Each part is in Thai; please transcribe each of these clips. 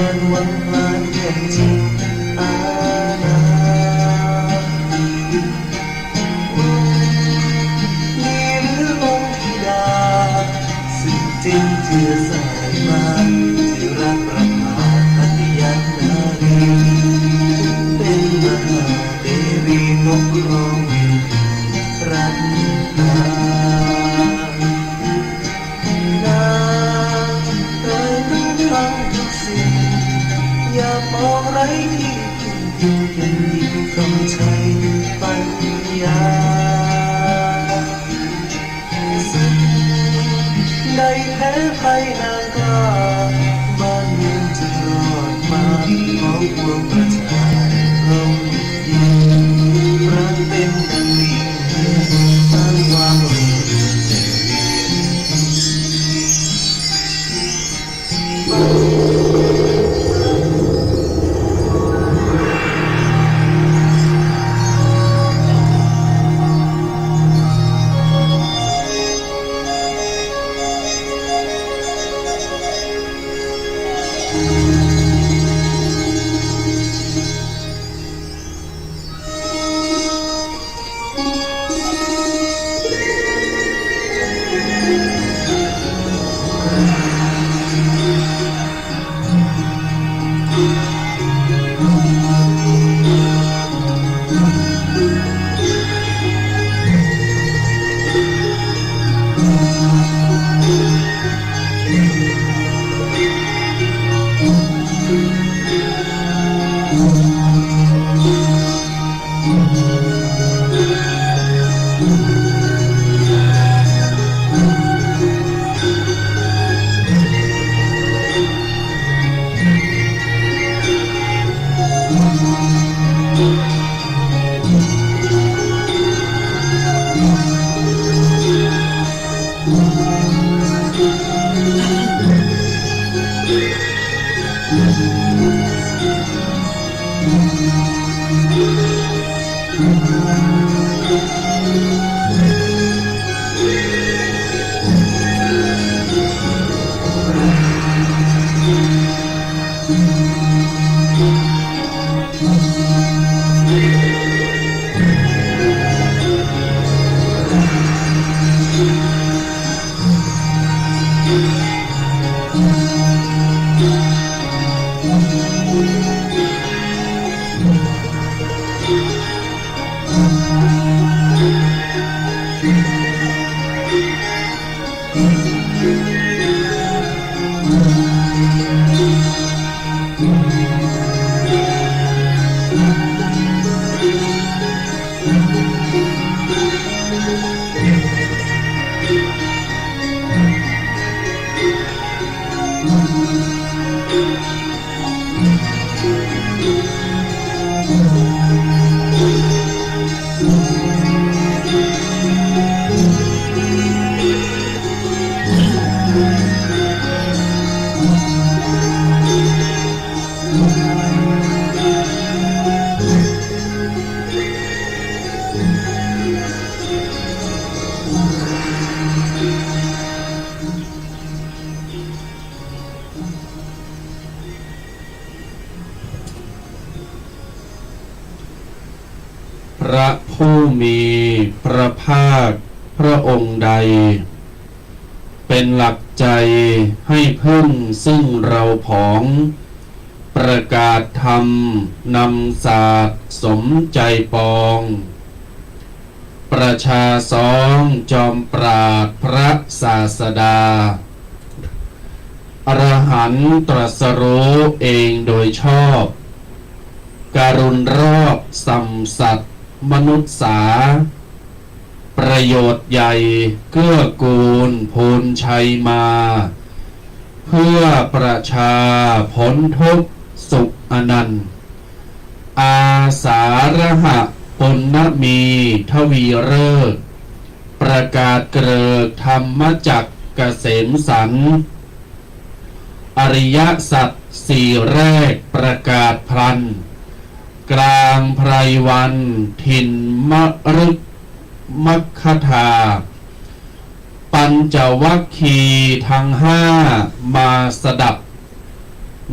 านหวังลานเย็นจิตอาณามีหรือองค์ธิดาซึ่งจริงเจือสายมาที่รักประพาคติยันนารีเป็นมหาเทวีปกครองรัตนานางเอ่ยต้องทำทุกสิ่งอย่ามองไร้ที่พึ่งพิงยังยิ่งคำชัยปัญญาสิ่งใดแพ้ภัยนางกล้าบ้านเมืองจะรอดมาของพวงประชาลมเย็นรักเป็นดังลิงสร้างความรุ่งเรืองแต่เวีพระผู้มีพระภาคพระองค์ใดเป็นหลักใจให้พึ่งซึ่งเราผองประกาศธรรมนำศาสตร์สมใจปองประชาสองจอมปราดพระศาสดาอรหันต์ตรัสรู้เองโดยชอบการุณรอบสัมสัตว์มนุษย์สาประโยชน์ใหญ่เกื้อกูลพูนชัยมาเพื่อประชาพ้นทุกข์สุขอนันต์อาสาระหะปุณณมีทวีฤกษ์ประกาศเกริกธรรมจักรเกษมสันต์อริยสัจสี่แรกประกาศพลันกลางไพรวันถิ่นมฤคมัคคธาปัญจวัคคีย์ทั้งห้ามาสดับ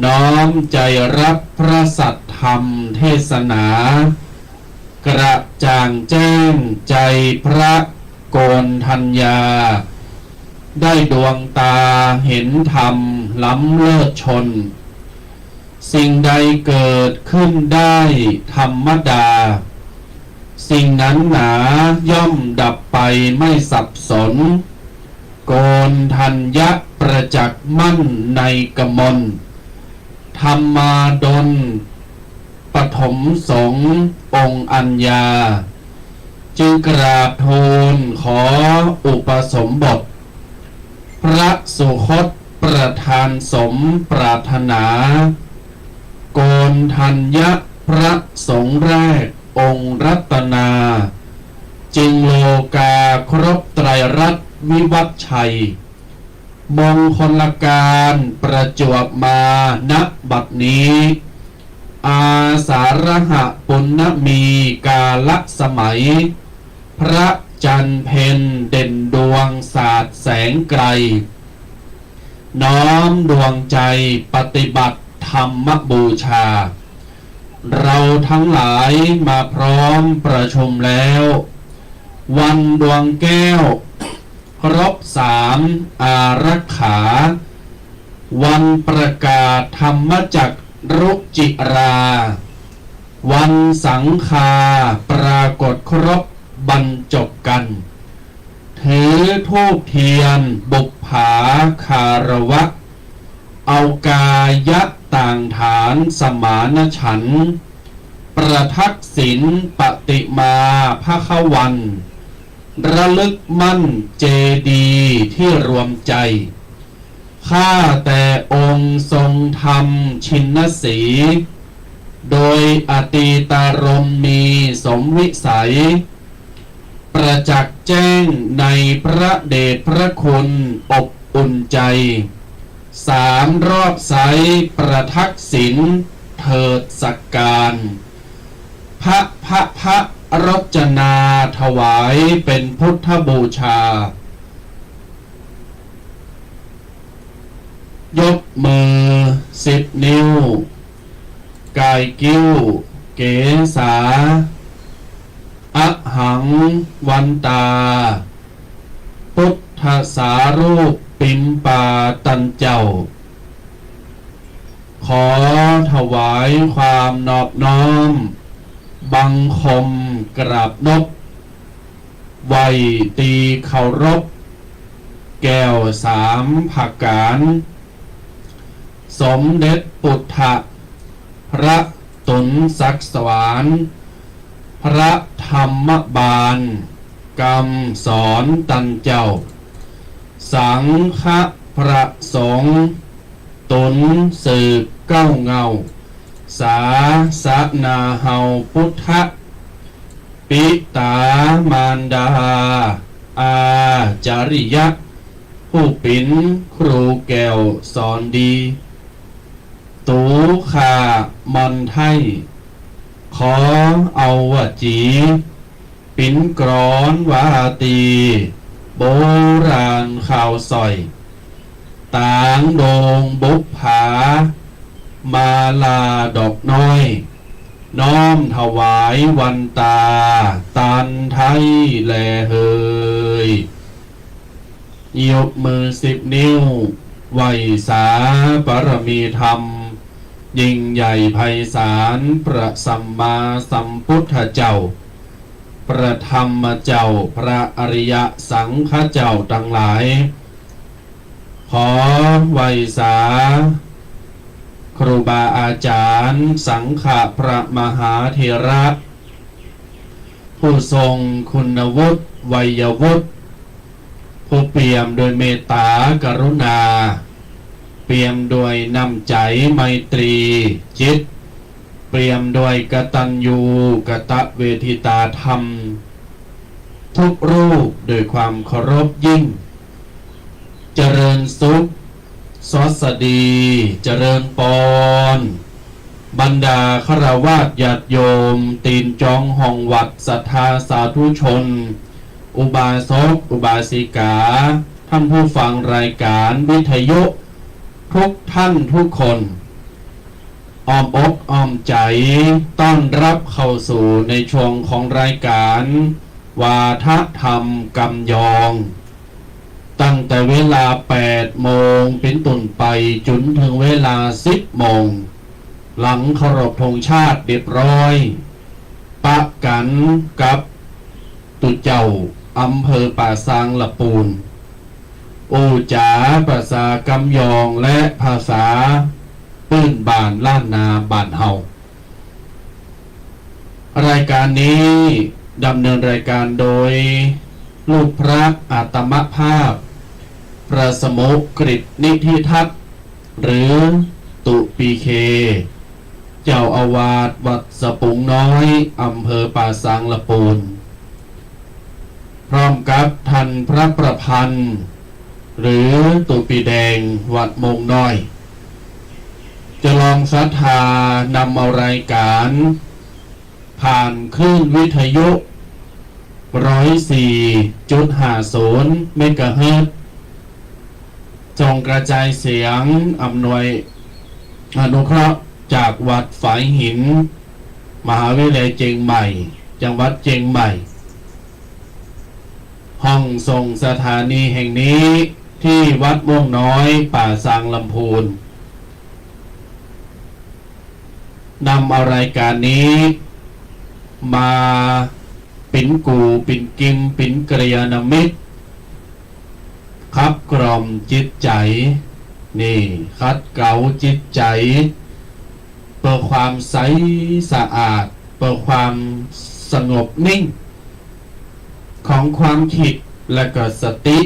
น้อมใจรับพระสัทธรรมเทศนากระจ่างแจ้งใจพระโกนทัญญาได้ดวงตาเห็นธรรมล้ำเลิศชนสิ่งใดเกิดขึ้นได้ธรรมดาสิ่งนั้นหนาย่อมดับไปไม่สับสนโกนทัญญะประจักษ์มั่นในกมลธรรมาดลปฐมสงฆ์องค์อัญญาจึงกราบทูลขออุปสมบทพระสุคตประธานสมปรารถนาโกนทัญญะพระสงฆ์แรกองค์รัตนาจึงโลกาครบไตรรัตน์วิวัฒชัยมงคลการประจวบมาณบัดนี้อาสาฬหะปุณณมีกาลสมัยพระจันทร์เพ็ญเด่นดวงสาดแสงไกลน้อมดวงใจปฏิบัติธรรมบูชาเราทั้งหลายมาพร้อมประชุมแล้ววันดวงแก้วครบ3อารักขาวันประกาศธรรมจักรุจิราวันสังฆาปรากฏครบบรรจบกันถือธูปเทียนบุปผาคารวะเอากายะต่างฐานสมานฉันท์ประทักษิณปฏิมาภควันระลึกมั่นเจดีย์ที่รวมใจข้าแต่องค์ทรงธรรมชินสี โดยอตีตารมมีสมวิสัยประจักษ์แจ้งในพระเดชพระคุณอบอุ่นใจ3 รอบไสประทักษิณเถิดสักการพระรจนาถวายเป็นพุทธบูชายกมือ10 นิ้วกายกิ้วเกษาอะหังวันตาพุทธสารูปปิมปาตันเจ้าขอถวายความนอบน้อมบังคมกราบนบไหวตีเคารพแก้ว3 ผักกาญสมเด็จปุถะพระตุลศักดิ์สวานพระธรรมบาลกำสอนตันเจ้าสังฆพระสงฆ์ตุลสืบเก้าเงาสาสนาเฮาพุทธปิตามารดาอาจาริยะผู้ปิ่นครูแก้วสอนดีตูขามอนไทยขอเอาวจีปิ่นกรอนวาตีโบราณข่าวสอยต่างโดงบุพผามาลาดอกน้อยน้อมถวายวันตาตันไทยแลเฮยยกมือ10 นิ้วไหวสาบารมีธรรมยิ่งใหญ่ไพศาลพระสัมมาสัมพุทธเจ้าพระธรรมเจ้าพระอริยสังฆเจ้าทั้งหลายขอไหวสาครูบาอาจารย์สังฆพระมหาเถระผู้ทรงคุณวุฒิวัยวุฒิผู้เปี่ยมโดยเมตตากรุณาเปี่ยมด้วยน้ำใจไมตรีจิตเปี่ยมด้วยกตัญญูกตเวทิตาธรรมทุกรูปโดยความเคารพยิ่งเจริญสุขสวัสดีเจริญปอนบรรดาฆราวาสญาติโยมตีนจองห้องวัดศรัทธาสาธุชนอุบาสกอุบาสิกาท่านผู้ฟังรายการวิทยุทุกท่านทุกคน อ้อมอกอ้อมใจต้อนรับเข้าสู่ในช่วงของรายการวาทธรรมกำยองตั้งแต่เวลา8 โมงเป็นต้นไปจนถึงเวลา10 โมงหลังเคารพธงชาติเรียบร้อยปะกันกับตุเจ้าอำเภอป่าซางละปูนโอจ๋าภาษากำยองและภาษาปื้นบ้านล้านนาบ้านเฮารายการนี้ดำเนินรายการโดยลูกพระอาตมภาพพระสมุกฤตนิธิทัศน์หรือตุปีเคเจ้าอาวาสวัดสปุงน้อยอำเภอป่าซางละปูนพร้อมกับท่านพระประพันธ์หรือตุปีแดงวัดมงน้อยจะลองศรัทธานำเอารายการผ่านคลื่นวิทยุ104.50 เมกะเฮิรตซ์ส่งกระจายเสียงอำนวยอนุเคราะห์จากวัดฝายหินมหาวิทยาลัยเจียงใหม่จังหวัดเจียงใหม่ห้องส่งสถานีแห่งนี้ที่วัดม่วงน้อยป่าซางลำพูนนำเอารายการนี้มาปิ่นกูปิ่นกิมปิ่นกระยาณมิตรคับกล่อมจิตใจนี่คัดเกลาจิตใจเพื่อความใสสะอาดเพื่อความสงบนิ่งของความคิดและก็สติ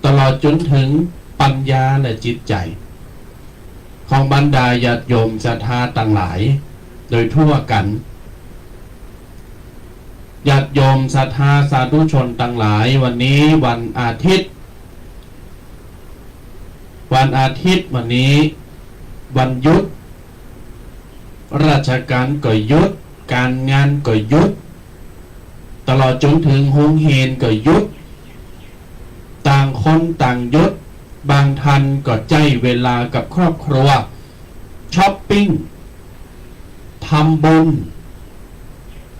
ตลอดจนถึงปัญญาและจิตใจของบรรดาญาติโยมศรัทธาต่างหลายโดยทั่วกันญาติโยมศรัทธาสาธุชนต่างหลายวันนี้วันอาทิตย์วันนี้วันหยุดราชการก็หยุดการงานก็หยุดตลอดจนถึงโฮงเฮนก็หยุดต่างคนต่างหยุดบางท่านก็ใจเวลากับครอบครัวช้อปปิ้งทำบุญ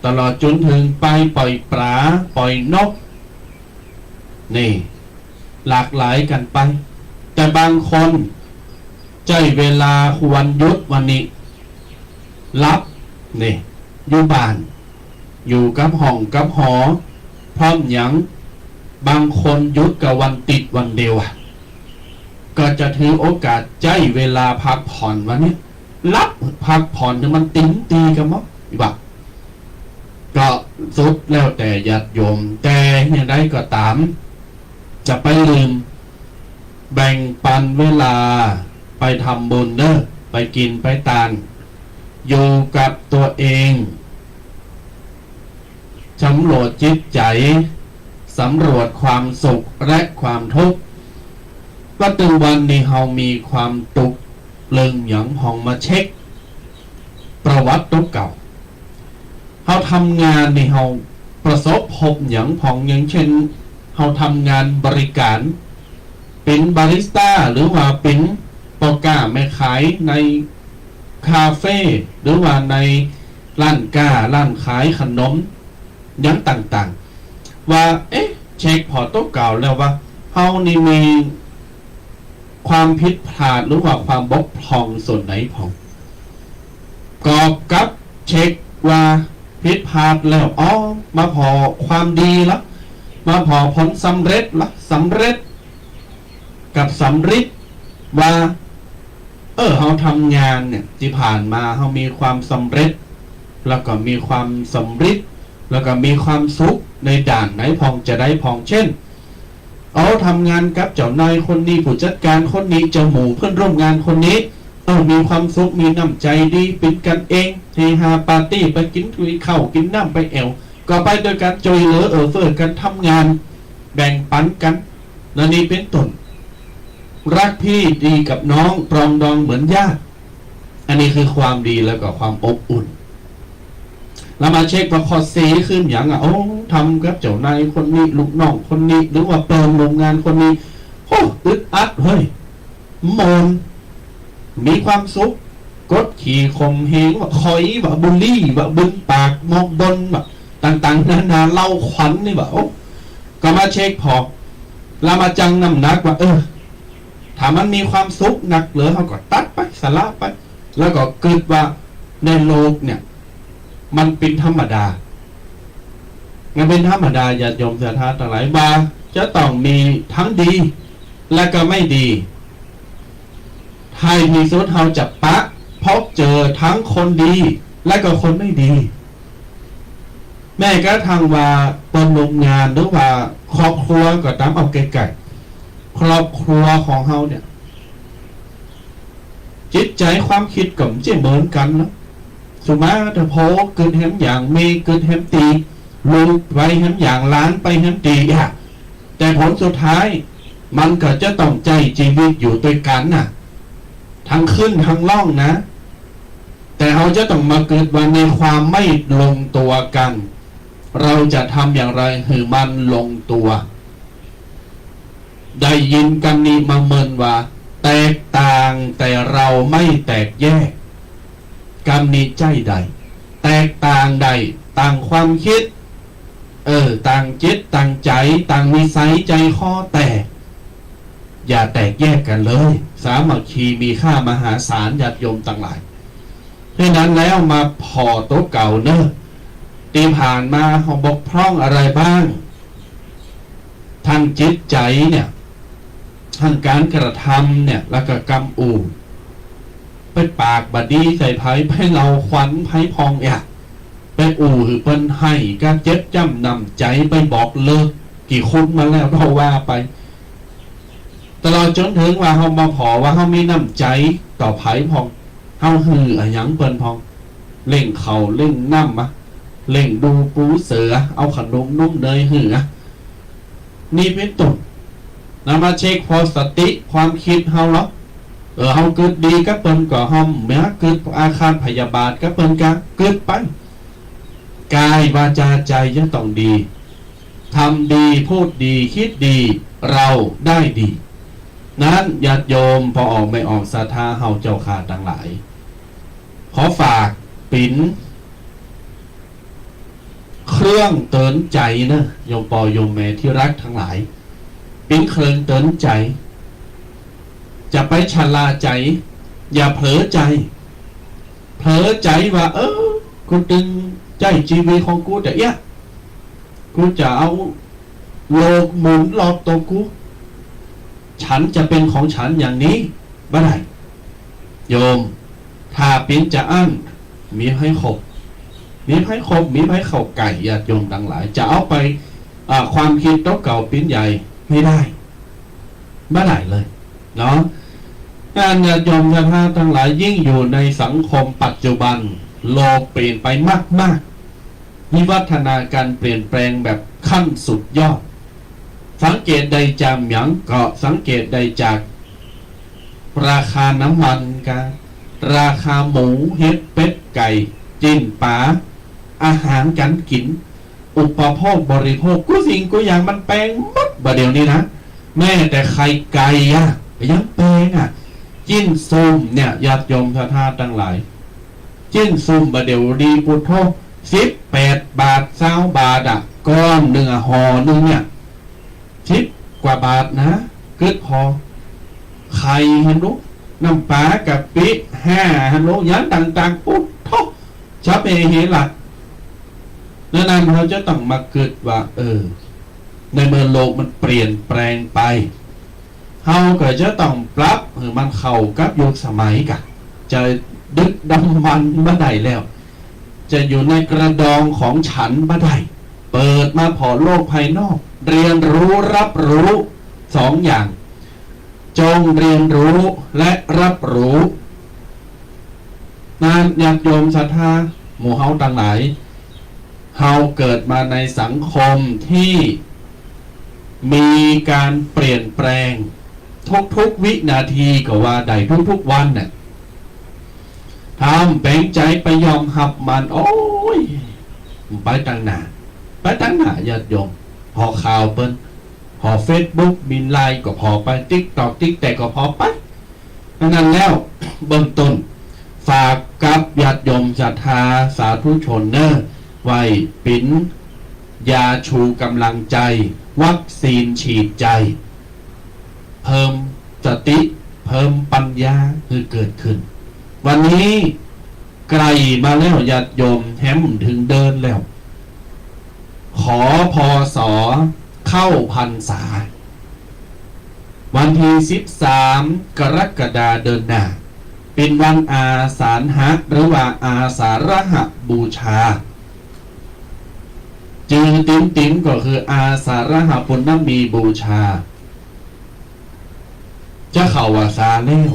ตลอดจนถึงไปปล่อยปลาปล่อยนกนี่หลากหลายกันไปแต่บางคนใจเวลาวันหยุดวันนี้รับนี่อยู่บ้านอยู่กับห้องกับหอพร้อมหยังบางคนหยุดกับวันติดวันเดียวก็จะถือโอกาสใจเวลาพักผ่อนวันนี้รับพักผ่อนจนมันติ้งตีกันมั้งบ่ก็สุดแล้วแต่ญาติโยมแต่อย่างไรก็ตามจะไปลืมแบ่งปันเวลาไปทำบุญเด้อไปกินไปทานอยู่กับตัวเองสำรวจจิตใจสำรวจความสุขและความทุกข์ว่าตึงวันนี้เฮามีความตุกเลิงหยังห้องมาเช็คประวัติตัวเก่าเฮาทำงานในเฮาประสบพบหยังผ่องอย่างเช่นเฮาทำงานบริการเป็นบาริสต้าหรือว่าเป็นปอก้าแม่ขายในคาเฟ่หรือว่าในร้านก้าร้านขายขนมยังต่างๆว่าเช็คพอตัวเก่าแล้วว่าเฮานี่มีความผิดพลาดหรือว่าความบกพร่องส่วนไหนของกอบกับเช็คว่าผิดพลาดแล้วมาพอความดีละมาพอผลสำเร็จละสำเร็จกับสำริดว่าเฮาทำงานเนี่ยที่ผ่านมาเฮามีความสำเร็จแล้วก็มีความสำริดแล้วก็มีความสุขในด่านไหนพองจะได้พองเช่นทำงานกับเจ้านายคนนี้ผู้จัดการคนนี้เจ้าหมู่เพื่อนร่วมงานคนนี้มีความสุขมีน้ำใจดีเป็นกันเองเฮฮาปาร์ตี้ไปกินข้าวกินน้ำไปแอวก็ไปโดยการจอยเหลือเฟื่อกันทำงานแบ่งปันกันและนี่เป็นต้นรักพี่ดีกับน้องปรองดองเหมือนญาติอันนี้คือความดีแล้วก็ความอบอุ่นเรามาเช็คว่าพอซีขึ้นอย่างทำกับเจ้านายคนนี้ลูกน้องคนนี้หรือว่าเปิดโรงงานคนนี้อึดอัดเฮ้ยโมนมีความสุข กดขี่ข่มเหงว่าคอยว่าบูลลี่ว่าบึงปากมองบนว่าต่างๆนานาเล่าขวัญนี่ว่าโอ้ก็มาเช็คพอเรามาจังน้ำหนักว่าถ้ามันมีความสุขหนักเหลือเขาก็ตัดไปสละไปแล้วก็เกิดว่าในโลกเนี่ยมันเป็นธรรมดามันเป็นธรรมดาญาติโยมศรัทธาทั้งหลายว่าจะต้องมีทั้งดีและก็ไม่ดีให้ที่สุดเราจะพบเจอทั้งคนดีและก็คนไม่ดีแม่ก็ทางว่าปนโรงงานหรือว่าครอบครัวก็ตามเอาไกลๆครอบครัวของเราเนี่ยจิตใจความคิดกับจะเหมือนกันนะสมมติถ้าพอเกิดเห็นอย่างเมย์เกิดเห็นตีลูกไปเห็นอย่างล้านไปเห็นตีแต่ผลสุดท้ายมันก็จะต้องใจชีวิตอยู่ด้วยกันน่ะทั้งขึ้นทั้งล่องนะแต่เราจะต้องมาเกิดวันในความไม่ลงตัวกันเราจะทำอย่างไรให้มันลงตัวได้ยินกันนี้มาเมินว่าแตกต่างแต่เราไม่แตกแยกกรรมนี้ใจใดแตกต่างใดต่างความคิดต่างจิตต่างใจต่างนิสัยใจข้อแตกอย่าแตกแยกกันเลยสามัคคีมีค่ามหาศาลญาติโยมต่างหลายเพราะนั้นแล้วมาพอโต๊ะเก่าเนอะที่ผ่านมาเขาบกพร่องอะไรบ้างทางจิตใจเนี่ยทางการกระทำเนี่ยแล้วก็กรรมอู่ไปปากบดีใส่ไผ่ไผ่เราขวัญไผ่พองไปอู่หรือเปิ้นให้การเจ็บจ้ำนำใจไปบอกเลิกกี่คนมาแล้วเราว่าไปตลอดจนถึงว่าเขามาขอว่าเขามีน้ำใจต่อไผ่พองเขาหืออย่างเปิ้นพองเล่งเขาเล่งน้ำมาเล่งดูปูเสือเอาขนมนุ่มเนยหือนี่เป็นตุ่นนำมาเช็คพอสติความคิดเขาหรอเขาเกิดดีก็เปิ้นก่อห้อมแม้เกิดอาคารพยาบาทก็เปิ้นก็เกิดไปกายวาจาใจจะต้องดีทำดีพูดดีคิดดีเราได้ดีนั้นญาติโยมพอออกไม่ออกศรัทธาเฮาเจ้าขาทั้งหลายขอฝากปิ้นเครื่องเตือนใจนะโยมปอโยมแม่ที่รักทั้งหลายปิ้นเครื่องเตือนใจจะไปชะลาใจอย่าเผลอใจเผลอใจว่ากูตึงใจชีวิตของกูแต่กูจะเอาโลกหมุนรอบตัวกูฉันจะเป็นของฉันอย่างนี้บ่ได้โยมถ้าปิ้นจะอั้นมีให้ขบมีให้ขบมีให้เข่าไก่ญาติโยมทั้งหลายจะเอาไปความคิดโต๊ะเก่าปิ้นใหญ่ไม่ได้บ่ได้เลยเนาะงานญาติโยมญาติทั้งหลายยิ่งอยู่ในสังคมปัจจุบันโลกเปลี่ยนไปมากๆวิวัฒนาการเปลี่ยนแปลงแบบขั้นสุดยอดสังเกตได้จากหยังก็สังเกตได้จากราคาน้ำมันกันราคาหมูเห็ดเป็ดไก่จิ้นปลาอาหารการกินอุปโภคบริโภคกูสิ่งกูอย่างมันแปลงมัดบ่เดี๋ยวนี้นะแม่แต่ไข่ไก่ยังแปลงจิ้นซุ่มเนี่ยญาติโยมศรัทธาทั้งหลายจิ้นซุ่มบ่เดี๋ยวดีพุทโธ18 บาท20 บาทก้อนเนื้อห่อนึงเนี่ย10 กว่าบาทนะเกิดพอไข่เห็นลูกน้ำปลากะปิ5เห็นลูกยันต่างๆปุ๊บทบชับเฮล่ะนั้นเราจะต้องมาเกิดว่าในเมื่อโลกมันเปลี่ยนแปลงไปเฮาก็จะต้องปรับให้มันเข้ากับยุคสมัยกันจะดึกดำบรรพ์บ่ได้แล้วจะอยู่ในกระดองของฉันบ่ได้เปิดมาพอโลกภายนอกเรียนรู้รับรู้2 อย่างจงเรียนรู้และรับรู้นั้นญาติโยมศรัทธาหมู่เฮาทั้งหลายเฮาเกิดมาในสังคมที่มีการเปลี่ยนแปลงทุกวินาทีก็ว่าใดทุกวันน่ะทำแบ่งใจไปยอมหับมันโอ้ยไปตั้งหน้าญาติโยมพอข่าวเปิ้นพอ Facebook มีไลน์ก็พอไป TikTok ติ๊กแต่ก็พอไปนั้นแล้วเบื้องต้น ฝากกับญาติโยมศรัทธาสาธุชนเนอไว้ปิ้นยาชูกำลังใจวัคซีนฉีดใจเพิ่มสติเพิ่มปัญญาคือเกิดขึ้นวันนี้ไกลมาแล้วญาติโยมแฮมถึงเดินแล้วขอพอสอเข้าพรรษาวันที่13 กรกฎาคมเดือนหน้าเป็นวันอาสาฬหะหรือว่าอาสาฬหบูชาจือติ๋มก็คืออาสาฬหปุณณมีบูชาจะเข้าวาสาแล้ว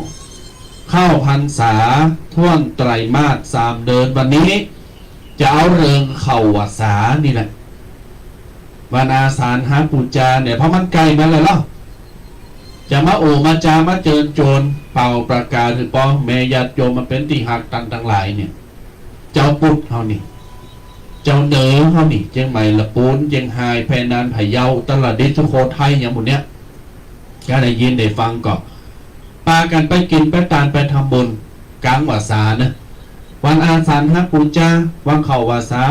เข้าพรรษาท่วนไตรมาส3 เดือนวันนี้จะเอาเริงเข้าวาสานี่แหละวันอาสาฬหบูชาเนี่ยเพราะมันไกลมาเลยเนาะจะมาโอมาจามาเจิญโจรเป่าประกาศหรือป้องแม่ญาติโยมมาเป็นที่หักตันทั้งหลายเนี่ยเจ้าปุดเฮานี่เจ้าเหนือเฮานี่เจียงใหม่ละปูนเจียงไฮ้แพนานไผ่เยาตลาดดิสุโขทัยอย่างหมดเนี้ยก็ได้ยินได้ฟังก็ปากันไปกินไปตานไปทำบุญกลางวาสานะวันอาสาฬหบูชาวันเข้าวาสา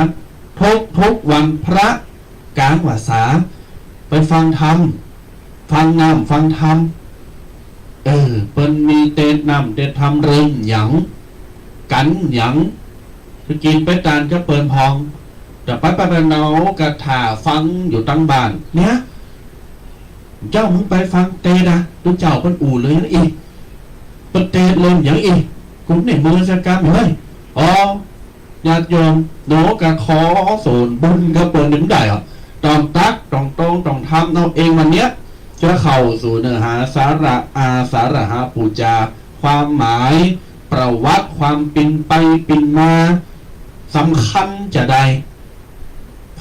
ทุกวันพระกลางวาสาไปฟังธรรมฟังน้ำฟังธรรมเปิ้นมีเตนน้ำเตนธรรมเริงหยังกันหยังจะกินไปตานจะเปิ้นพองแต่ไปเนากระถาฟังอยู่ตั้งบ้านเนี่ยเจ้ามึงไปฟังเตนะดูเจ้าเปิ้นอู่เลยนะอีเปิ้นเตนเริ่มอย่างอีคุณเนี่ยมือสักกรรมเฮ้ยอ๋อญาติโยมโนกะขอส่วนบุญกับเปิ้นหนึ่งได้เหรอต้องตักต้องตรงต้องทำเอาเองวันเนี้ยจะเข้าสู่เนื้อหาสาระอาสาฬหบูชาความหมายประวัติความปินไปปินมาสำคัญจะได้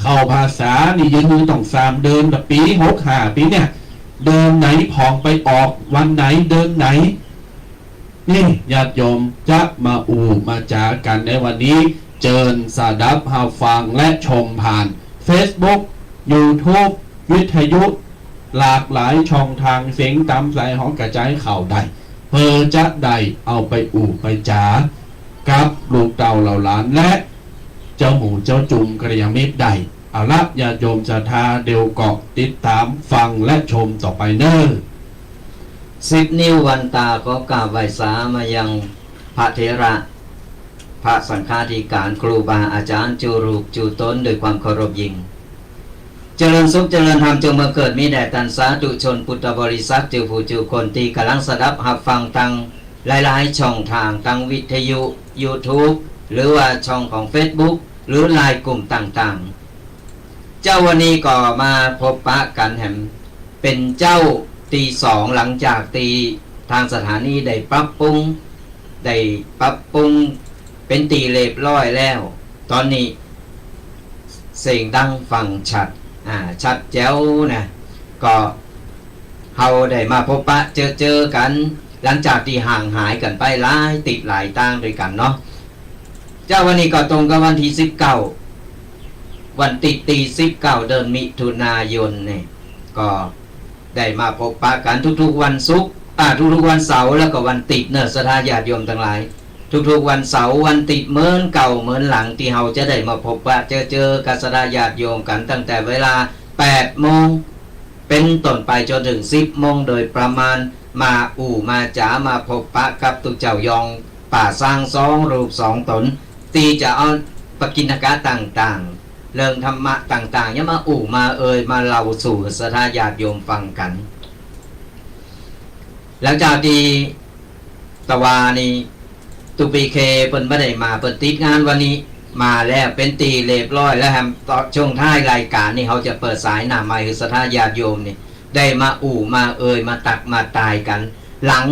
เข้าภาษานี่ยืนมือต้อง3 เดือนแบบปี65 ปีเนี่ยเดินไหนพองไปออกวันไหนเดินไหนนี่ญาติโยมจะมามาจากันในวันนี้เจิญสดับหาฟังและชมผ่าน Facebook YouTube วิทยุหลากหลายช่องทางเสียงตามสายของกระจายข่าวได้เพื่อจะได้เอาไปไปจากับลูกเต่าเหล่าหลานและเจ้าหมูเจ้าจุ่มกระยังมิตรได้เอาละญาติโยมศรัทธาเดียวเกาะติดตามฟังและชมต่อไปเนอ10 นิ้ววันตาขอกราบไหว้สามายังพระเถระพระสังฆาธิการครูบาอาจารย์จูรูกจูต้นด้วยความเคารพยิ่งเจริญสุขเจริญธรรมจงมาเกิดมีแด่ตันสาธุชนพุทธบริษัทจิวผู้จิวคนที่กำลังสดับหับฟังตังหลายๆช่องทางตังวิทยุ YouTube หรือว่าช่องของ Facebook หรือไลน์กลุ่มต่างๆเจ้าวันนี้ก็มาพบปะกันแห่มเป็นเจ้าตี 2หลังจากตีทางสถานีได้ปรับปรุงเป็นตีเรียบร้อยแล้วตอนนี้เสียงดังฟังชัดแจ๋วนะก็เฮาได้มาพบปะเจอกันหลังจากที่ห่างหายกันไปหลายติดหลายตั้งด้วยกันเนาะเจ้าวันนี้ก็ตรงกับวันที่19วันติดตี19เดือนมิถุนายนเนี่ยก็ได้มาพบปะกันทุกๆวันศุกร์ทุกๆวันเสาร์แล้วก็วันติดเนอะศรัทธาญาติโยมทั้งหลายทุกๆวันเสาร์วันติดเหมือนเก่าเหมือนหลังที่เฮาจะได้มาพบปะเจอกับศรัทธาญาติโยมกันตั้งแต่เวลา8 โมงเป็นต้นไปจนถึง10 โมงโดยประมาณมามาจ๋ามาพบปะกับตุเจ้ายองป่าสร้าง2 รูป 2 ตนตีจะเอาปกิณกะต่างๆเรื่องธรรมะต่างๆยังมามามาเล่าสู่ศรัทธาญาติโยมฟังกันหลังจากที่ตะวานี่ตุปีเคเปิ้นไม่ได้มาเปิ้นติดงานวันนี้มาแล้วเป็นตีเรียบร้อยแล้วครับต่อช่วงท้ายรายการนี่เขาจะเปิดสายหน้าไมค์คือศรัทธาญาติโยมนี่ได้มามามาตักมาตายกันหลัง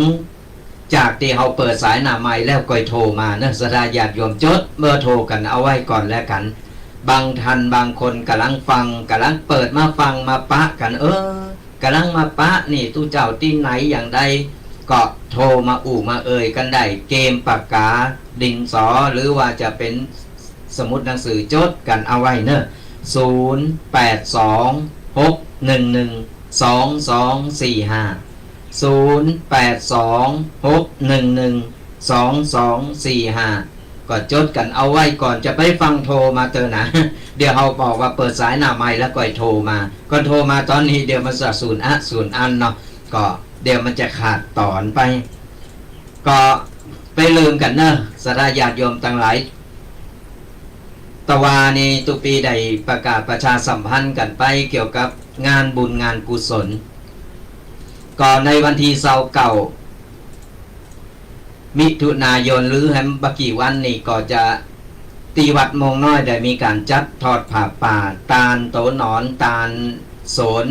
จากที่เขาเปิดสายหน้าไมค์แล้วก็โทรมาเนอะศรัทธาญาติโยมจดเบอร์โทรกันเอาไว้ก่อนแล้วกันบางท่านบางคนกำลังฟังกำลังเปิดมาฟังมาปะกันกำลังมาปะนี่ตู้เจ้าที่ไหนอย่างใดก็โทรมามากันได้เกมปากกาดินสอหรือว่าจะเป็นสมุดหนังสือจดกันเอาไว้เนอะ0826112245 0826112245 2245ก็จดกันเอาไว้ก่อนจะไปฟังโทรมาเตอนะ เดี๋ยวเขาบอกว่าเปิดสายหน้าไม้แล้วก็โทรมาก็โทรมาตอนนี้เดี๋ยวมันจะศูนย์อันเนาะก็เดี๋ยวมันจะขาดตอนไป ก็ไปลืมกันเนอะสระญาติโยมทั้งหลายตะวานี่ตุปีได้ประกาศประชาสัมพันธ์กันไปเกี่ยวกับงานบุญงานกุศลก็ในวันที่29มิถุนายนหรือแฮมบกี่วันนี่ก็จะตีวัดมงน้อยได้มีการจัดทอดผ้าป่าตาลโตหนอนตาลโสน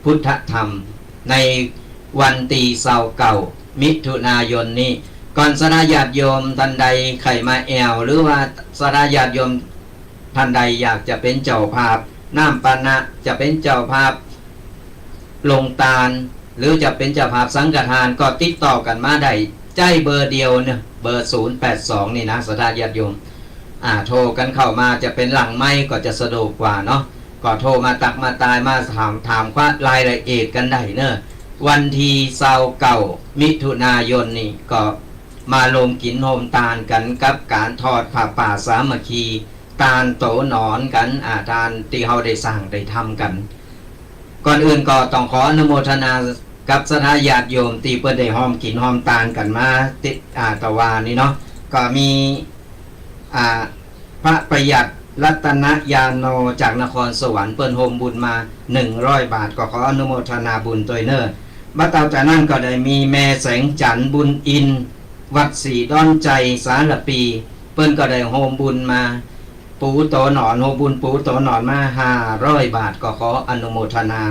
พุทธธรรมในวันตี29มิถุนายนนี้ก่อนสระญาติโยมท่านใดใครมาแอวหรือว่าสระญาติโยมท่านใดอยากจะเป็นเจ้าภาพน้ำปานะจะเป็นเจ้าภาพลงตาลหรือจะเป็นเจ้าภาพสังฆทานก็ติดต่อกันมาได้ใจเบอร์เดียวเนี่ยเบอร์082นี่นะสระญาติโยมโทรกันเข้ามาจะเป็นหลังไม้ก็จะสะดวกกว่าเนาะก็โทรมาตักมาตายมาถามว่ารายละเอียดกันได้เนอะวันที่29มิถุนายนนี่ก็มาลงกินโฮมตาลกันกับการทอดผ้าป่าสามัคคีตาลโตหนอนกันตาลที่เขาได้สร้างได้ทำกันก่อนอื่นก็ต้องขออนุโมทนากับสถาญาติโยมที่เปิดได้หอมกินหอมตาลกันมาติดตะวานี่เนาะก็มีพระประหยัดรัตนยาโนจากนครสวรรค์เปิ้นโฮมบุญมา100 บาทก็ขออนุโมทนาบุญตัวเนอร์บัดเตาจากนั้นก็ได้มีแม่แสงจันทร์บุญอินวัดศรีดอนใจสารปีเปิ้นก็ได้โฮมบุญมาปูโตหนอนโฮมบุญปูโตหนอนมา500 บาทก็ขออนุโมทนา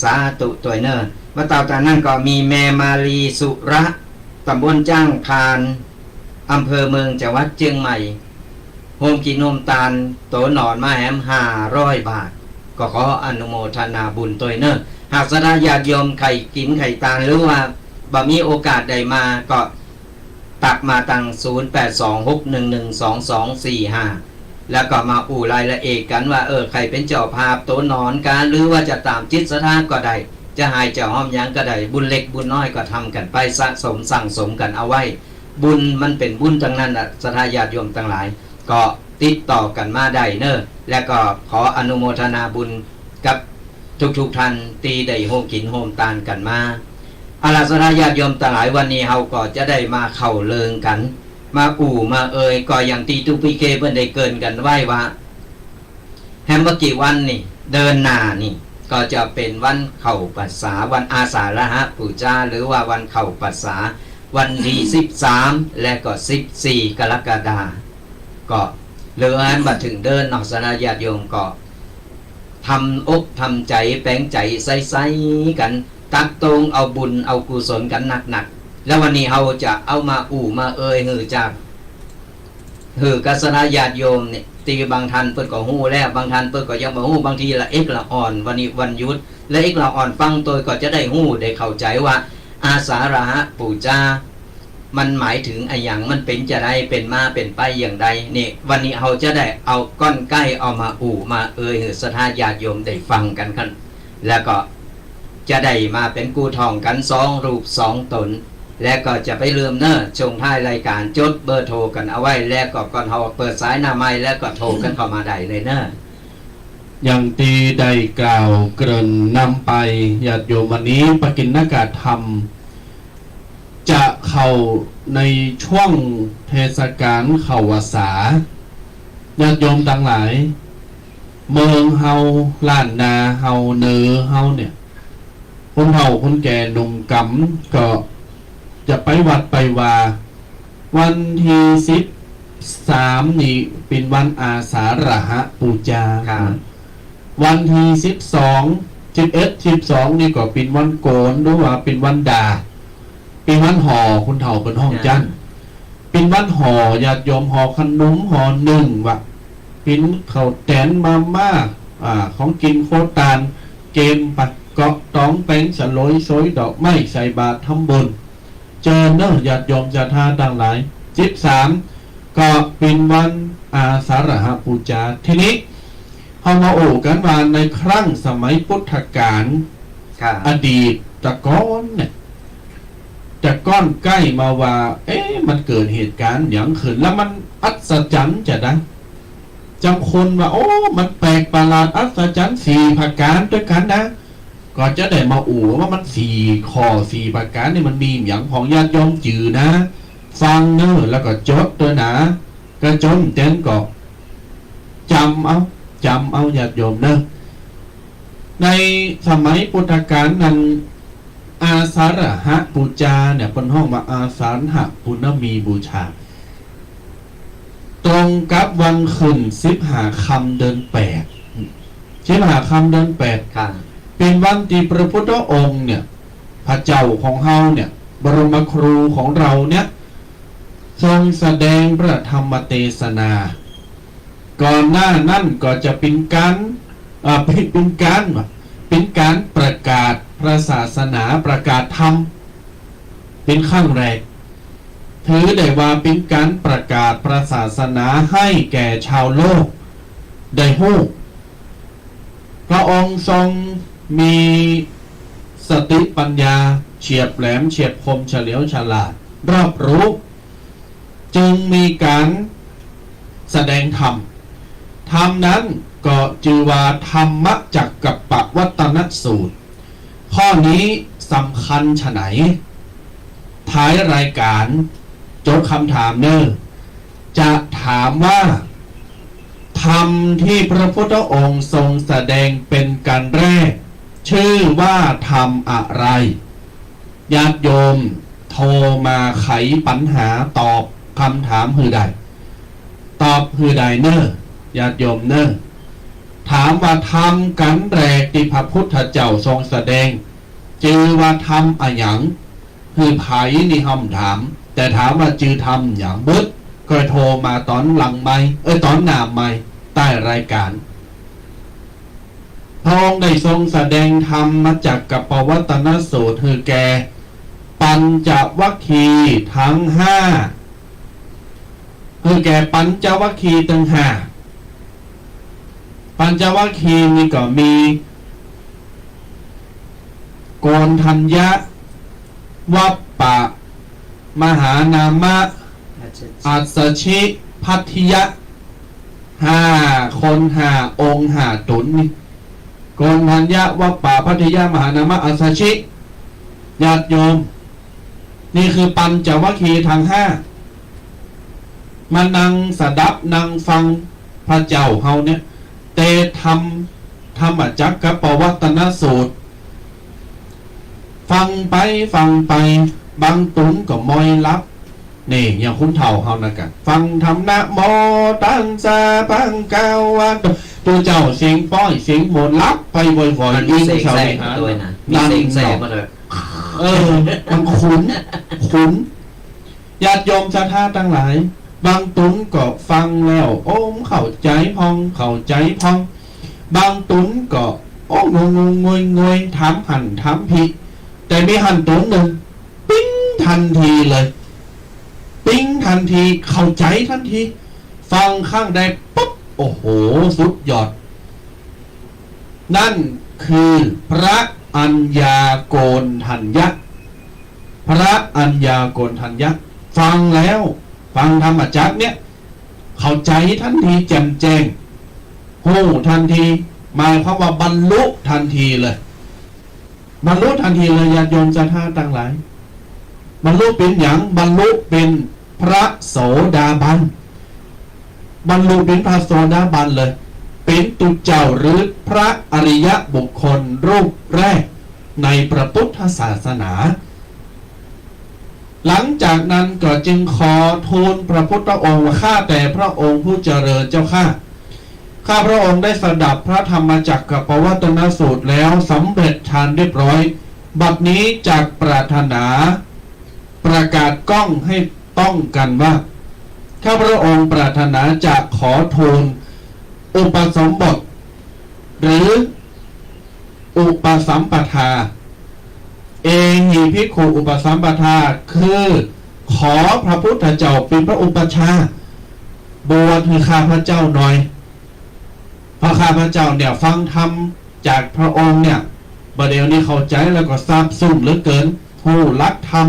สาธุตัวเนอร์บัดเตาจากนั้นก็มีแม่มาลีสุระตำบลจ้างคานอำเภอเมืองจังหวัดเชียงใหม่โฮมกินโฮมตาลโตหนอนมาแฮม500 บาทก็ขออนุโมทนาบุญตัวเนอร์หากสถาญาติโยมไข่กินไข่ตาลหรือว่าบ่มีโอกาสใดมาก็ตักมาตัง0826112245แล้วก็มาอู่รายละเอียดกันว่าใครเป็นเจ้าภาพโตหนอนกันหรือว่าจะตามจิตสถานก็ได้จะหายเจ้าห้อมยังก็ได้บุญเล็กบุญน้อยก็ทำกันไปสะสมสั่งสมกันเอาไว้บุญมันเป็นบุญทั้งนั้นสถาญาติโยมทั้งหลายก็ติดต่อกันมาได้เนอะและก็ขออนุโมทนาบุญกับทุกท่านตีได้โฮมกินโฮมตานกันมาอาราสนาญาติโยมทั้งหลายวันนี้เฮาก็จะได้มาเข้าเลิงกันมาอู่มาก็อย่างตีตุปีเคเพิ่นได้เกินกันไว้ว่าแฮมเมื่อกี่วันนี่เดินหน้านี่ก็จะเป็นวันเข้าพรรษาวันอาสาฬหบูชาหรือว่าวันเข้าพรรษาวันที่13และก็14กรกฎาคมก็เหลืออันบัดถึงเดินนอกสนาญาติโยมก็ทำอกทำใจแปลงใจใสๆกันตักตรงเอาบุญเอากุศลกันหนักๆแล้ววันนี้เราจะเอามาอู่มาหือจากหือกศนาญาติโยมเนี่ยตีบางท่านเปิดก็หู้แล้วบางท่านเปิดก็ยังบ่หู้บางทีละเอกละอ่อนวันนี้วันหยุดและเอกละอ่อนฟังตัวก็จะได้หู้ได้เข้าใจว่าอาสาฬหบูชามันหมายถึงอะไรอย่างมันเป็นจะได้เป็นมาเป็นไปอย่างใดนี่วันนี้เราจะได้เอาก้อนใกล้เอามาอู่มาสถาญาติโยมได้ฟังกันกันแล้วก็จะได้มาเป็นกูทองกัน2 รูป 2 ตนและก็จะไปลืมเนอะชงท้ายรายการจดเบอร์โทรกันเอาไว้แล้วก็ก่อนเราเปิดสายหน้าไม้แล้วก็โทรกันเข้ามาได้เลยเนอะอย่างตีได้กล่าวเกริ่นนำไปญาติโยมวันนี้ปกิณณกธรรมจะเข้าในช่วงเทศกาลเข้าพรรษาญาติโยมทั้งหลายเมืองเฮาล้านนาเฮาเนือเฮาเนี่ยคนเฮาคนแก่หนุ่มกำก็จะไปวัดไปว่าวันที่13นี่เป็นวันอาสาฬหบูชาวันที่11 12นี่ก็เป็นวันโกนหรือว่าเป็นวันดาเป็นวันห่อคุณเฒ่าเป็นห้องจันเป็นวันห่อญาติโยมห่อขนมห่อ1ว่ะเป็นข้าวแตนมาม่าของกินโคตานเกมปัดเกาะตองแป้งสลอยซอยดอกไม้ใส่บาตรทำบุญเจอเนอะญาติโยมศรัทธาต่างหลาย13ก็เป็นวันอาสาฬหบูชาทีนี้เฮามาโอ้กันว่าในครั้งสมัยพุทธกาลอดีตตะก้อนเนี่ย จะก้อนใกล้มาว่า มันเกิดเหตุการณ์อย่างขึ้นแล้วมันอัศจรรย์จะนะจำคนว่าโอ้มันแปลกประหลาดอัศจรรย์สี่ประการด้วยกันนะก็จะได้มาอู่ว่ามันสี่ข้อสี่ประการนี่มันมีอย่างของญาติโยมจือนะฟังเนอะแล้วก็จดด้วยนะก็จนเจนก็จำเอาญาติโยมเนอะในสมัยพุทธกาลนั้นอาสาฬหะบูชาเนี่ยเป็นห้องว่าอาสาฬหะปุณมีบูชาตรงกับวันขึ้น15 ค่ำเดือน815 ค่ำเดือน8ค่ะเป็นวันที่พระพุทธองค์เนี่ยพระเจ้าของเฮาเนี่ยบรมครูของเราเนี่ยทรงแสดงพระธรรมเทศนาก่อนหน้านั้นก็จะเป็นการประกาศพระศาสนาประกาศธรรมเป็นครั้งแรกถือได้ว่าเป็นการประกาศพระศาสนาให้แก่ชาวโลกได้ฮู้พระองค์ทรงมีสติปัญญาเฉียบแหลมเฉียบคมเฉลียวฉลาดรอบรู้จึงมีการแสดงธรรมนั้นก็ชื่อว่าธรรมจักกัปปวัตตนสูตรข้อนี้สำคัญฉะไหนท้ายรายการจบคำถามเนอจะถามว่าธรรมที่พระพุทธองค์ทรงแสดงเป็นการแรกชื่อว่าธรรมอะไรญาติโยมโทรมาไขปัญหาตอบคำถามคือใดตอบคือใดเนอญาติโยมเนอถามว่าธรรมกันแรกที่พระพุทธเจ้าทรงแสดงชื่อว่าธรรมอะหยังคือไผนี่คำถามแต่ถามว่าชื่อธรรมอย่างบึดก็โทรมาตอนหลังไม่ตอนหน้าไม่ใต้รายการพระองค์ได้ทรงแสดงธรรมมาจากกัปปวัตตนสูตรคือแก่ปัญจวัคคีย์ทั้ง5คือแก่ปัญจวัคคีย์ทั้ง5ปัญจวัคคีย์นี่ก็มีโกณทัญญะวัปปะมหานามะอัสสชิพัทธิยะ5 คน5 องค์5 ตุนนี่โกณทัญญะวัปปะพัทธิยะมหานามะอัสสชิญาติโยมนี่คือปัญจวัคคีย์ทั้ง5มานั่งสดับนั่งฟังพระเจ้าเฮาเนี่ยเตธรรมจักกัปปวัตตนสูตรฟังไปบางตุนก็มอยลับนี่อย่างคุณเฒ่าเฮานะกันฟังธรรมนะโมตัสสะปังกาวันตัวเจ้าเสียงป้อยเสียงโมลับไปบ่อยๆยิ่งชาวนี้ฮะนั่นแสมาเลยมันขุนญาติโยมศรัทธาทั้งหลายบางตุนก็ฟังแล้วโอ้เข้าใจพองบางตุนก็โอ้งวยถามหันถามผิดแต่มีหันตุนหนึ่งปิ้งทันทีเลยเข้าใจทันทีฟังข้างใดปุ๊บโอ้โหสุดยอดนั่นคือพระอัญญาโกณทัญญะฟังแล้วฟังธรรมจักรเนี่ยเข้าใจทันทีแจ่มแจ้งหูทันทีหมายความว่าบรรลุทันทีเลยญาติโยมศรัทธาทั้งหลายบรรลุเป็นอย่างบรรลุเป็นพระโสดาบันเลยเป็นตุเจ้าหรือพระอริยบุคคลรูปแรกในพระพุทธศาสนาหลังจากนั้นก็จึงขอทูลพระพุทธองค์ว่าข้าแต่พระองค์ผู้เจริญเจ้าข้าพระองค์ได้สดับพระธรรมจักรกัปปวัตตนสูตรแล้วสำเร็จฌานเรียบร้อยบัดนี้จากปรารถนาประกาศก้องให้ต้องกันว่าข้าพระองค์ปรารถนาจะขอทูลอุปสมบทหรืออุปสัมปทาเอหิภิกขุอุปสัมปทาคือขอพระพุทธเจ้าเป็นพระอุปชาบวชให้ข้าพระเจ้าหน่อยเพราะข้าพระเจ้าเนี่ยฟังธรรมจากพระองค์เนี่ยประเดี๋ยวนี้เข้าใจแล้วก็ทราบซึ้งเหลือเกินผู้รักธรรม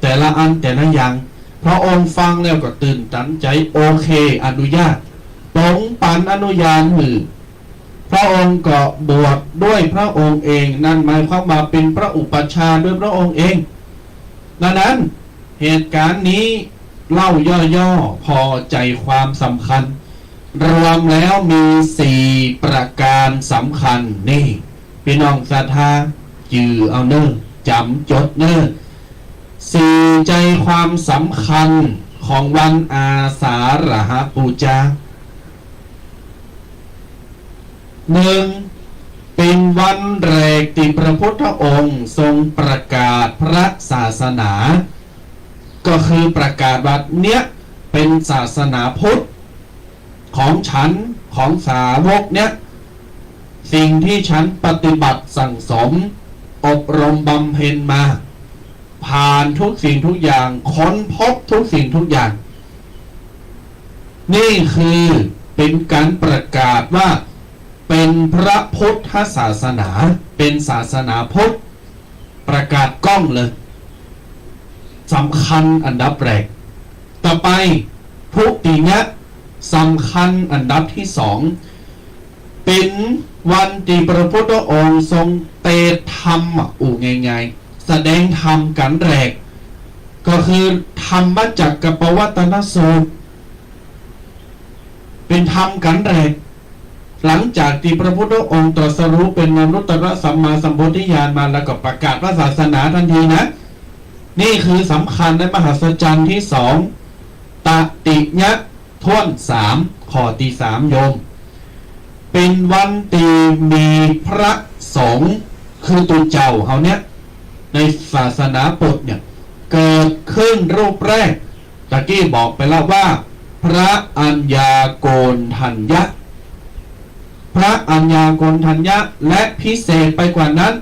แต่ละอันแต่ละอย่างพระองค์ฟังแล้วก็ตื่นตันใจโอเคอนุญาตตรงปันอนุญาตหือพระองค์ก็บวชด้วยพระองค์เองนั่นหมายความว่าเป็นพระอุปัชฌาย์ด้วยพระองค์เองดังนั้นเหตุการณ์นี้เล่าย่อๆพอใจความสำคัญรวมแล้วมี4ประการสำคัญนี่พี่น้องศรัทธาจือเอาเนอจำจดเนอ4ใจความสำคัญของวันอาสาฬหบูชา1. เป็นวันแรกที่พระพุทธองค์ทรงประกาศพระศาสนาก็คือประกาศว่าเนี้ยเป็นศาสนาพุทธของฉันของสาวกเนี้ยสิ่งที่ฉันปฏิบัติสั่งสมอบรมบำเพ็ญมาผ่านทุกสิ่งทุกอย่างค้นพบทุกสิ่งทุกอย่างนี่คือเป็นการประกาศว่าเป็นพระพุทธศาสนาเป็นศาสนาพุทธประกาศกล้องเลยสำคัญอันดับแรกต่อไปทุกทีเนี้ยสำคัญอันดับที่2เป็นวันที่พระพุทธองค์ทรงเตธรรมง่ายๆแสดงธรรมกันแรกก็คือธรรมจักรปวัตนสูตรเป็นธรรมกันแรกหลังจากที่พระพุทธองค์ตรัสรู้เป็นอนุตตรสัมมาสัมโพธิญาณมาแล้วก็ประกาศพระศาสนาทันทีนะนี่คือสำคัญในมหัศจรรย์ที่2ตติยะท่วน3ข้อที่3โยมเป็นวันที่มีพระสงฆ์คือตัวเจ้าเขาเนี้ยในศาสนาพุทธเนี่ยเกิดขึ้นรูปแรกตะกี้บอกไปแล้วว่าพระอัญญาโกณฑัญญะพระอัญญาโกณฑัญญะและพิเศษไปกว่านั้น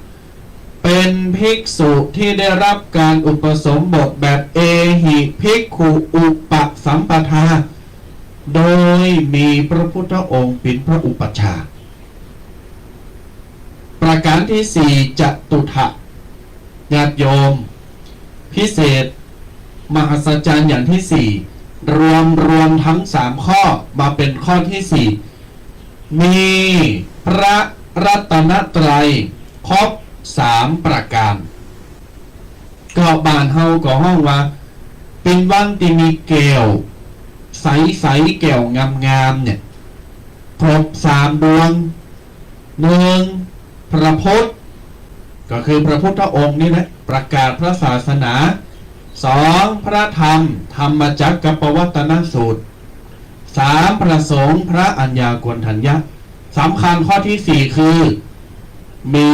เป็นภิกษุที่ได้รับการอุปสมบทแบบเอหิภิกขุอุปสัมปทาโดยมีพระพุทธองค์เป็นพระอุปัชฌาย์ประการที่4จตุถะญาติโยมพิเศษมหัศจรรย์อย่างที่4รวมทั้ง3ข้อมาเป็นข้อที่4มีพระรัตนตรัยครบ3ประการก็บานเฮาก็ห้องว่าเป็นวันที่มีแก้วใสๆแก้วงามๆเนี่ยครบ3ดวง1พระพุทธก็คือพระพุทธองค์นี่แหละประกาศพระศาสนา2พระธรรมธรรมจักรปวัตนสูตร3พระสงฆ์พระอัญญาโกณฑัญญะสำคัญข้อที่4คือมี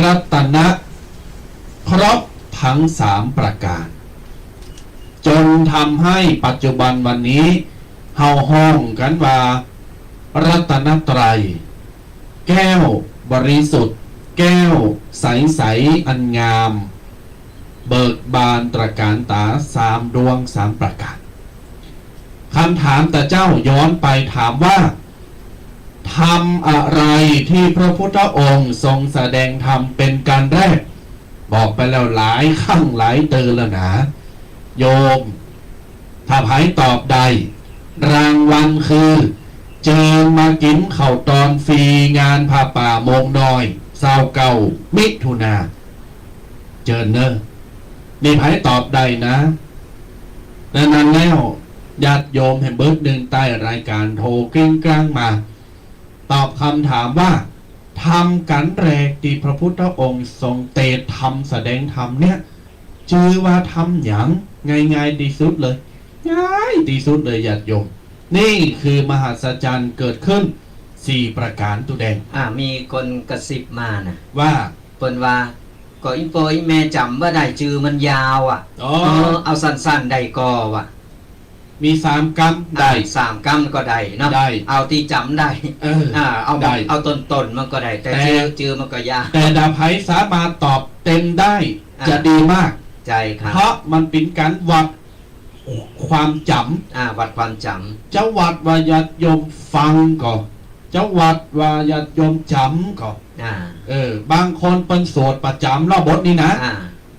รัตนะครบทั้ง3ประการจนทำให้ปัจจุบันวันนี้เฮาห้องกันว่ารัตนตรัยแก้วบริสุทธิ์แก้วใสๆอันงามเบิกบานตระการตา3ดวง3ประการคำถามแต่เจ้าย้อนไปถามว่าทำอะไรที่พระพุทธองค์ทรงแสดงธรรมเป็นการแรกบอกไปแล้วหลายครั้งหลายเตือนแล้วนะโยมถ้าไผตอบได้รางวัลคือเจิญมากินข้าวตอนฟรีงานผ้าป่าโมงน้อย29มิถุนาเจิญเนอะนี่ไผตอบได้นะนั้นแล้วญาติโยมให้เบิร์ดดึงใต้รายการโทรกริ้งกลางมาตอบคำถามว่าทำกันแรกที่พระพุทธองค์ทรงเตธรรมแสดงธรรมเนี่ยชื่อว่าทำอย่างง่ายๆดีสุดเลยง่ายดีสุดเลยญาติโยมนี่คือมหัศจรรย์เกิดขึ้น4ประการตุแดงมีคนกระซิบมานะว่าเปิ้นว่าก็อีโปอีแม่จำว่าได้ชื่อมันยาวเอาสั้นๆได้ก็ว่ะมี3กรรมได้3กรรมก็ได้เนาะเอาที่จำได้เอาต้นมันก็ได้แต่ชื่อมันก็ยาวแต่ดาไผสามารถตอบเต็มได้จะดีมากใช่ครับเพราะมันเป็นการวัดความจำวัดความจำจะวัดวายาโยมฟังก่อนจะวัดวายาโยมจำก่อนบางคนเป็นสวดประจำรอบบทนี้นะ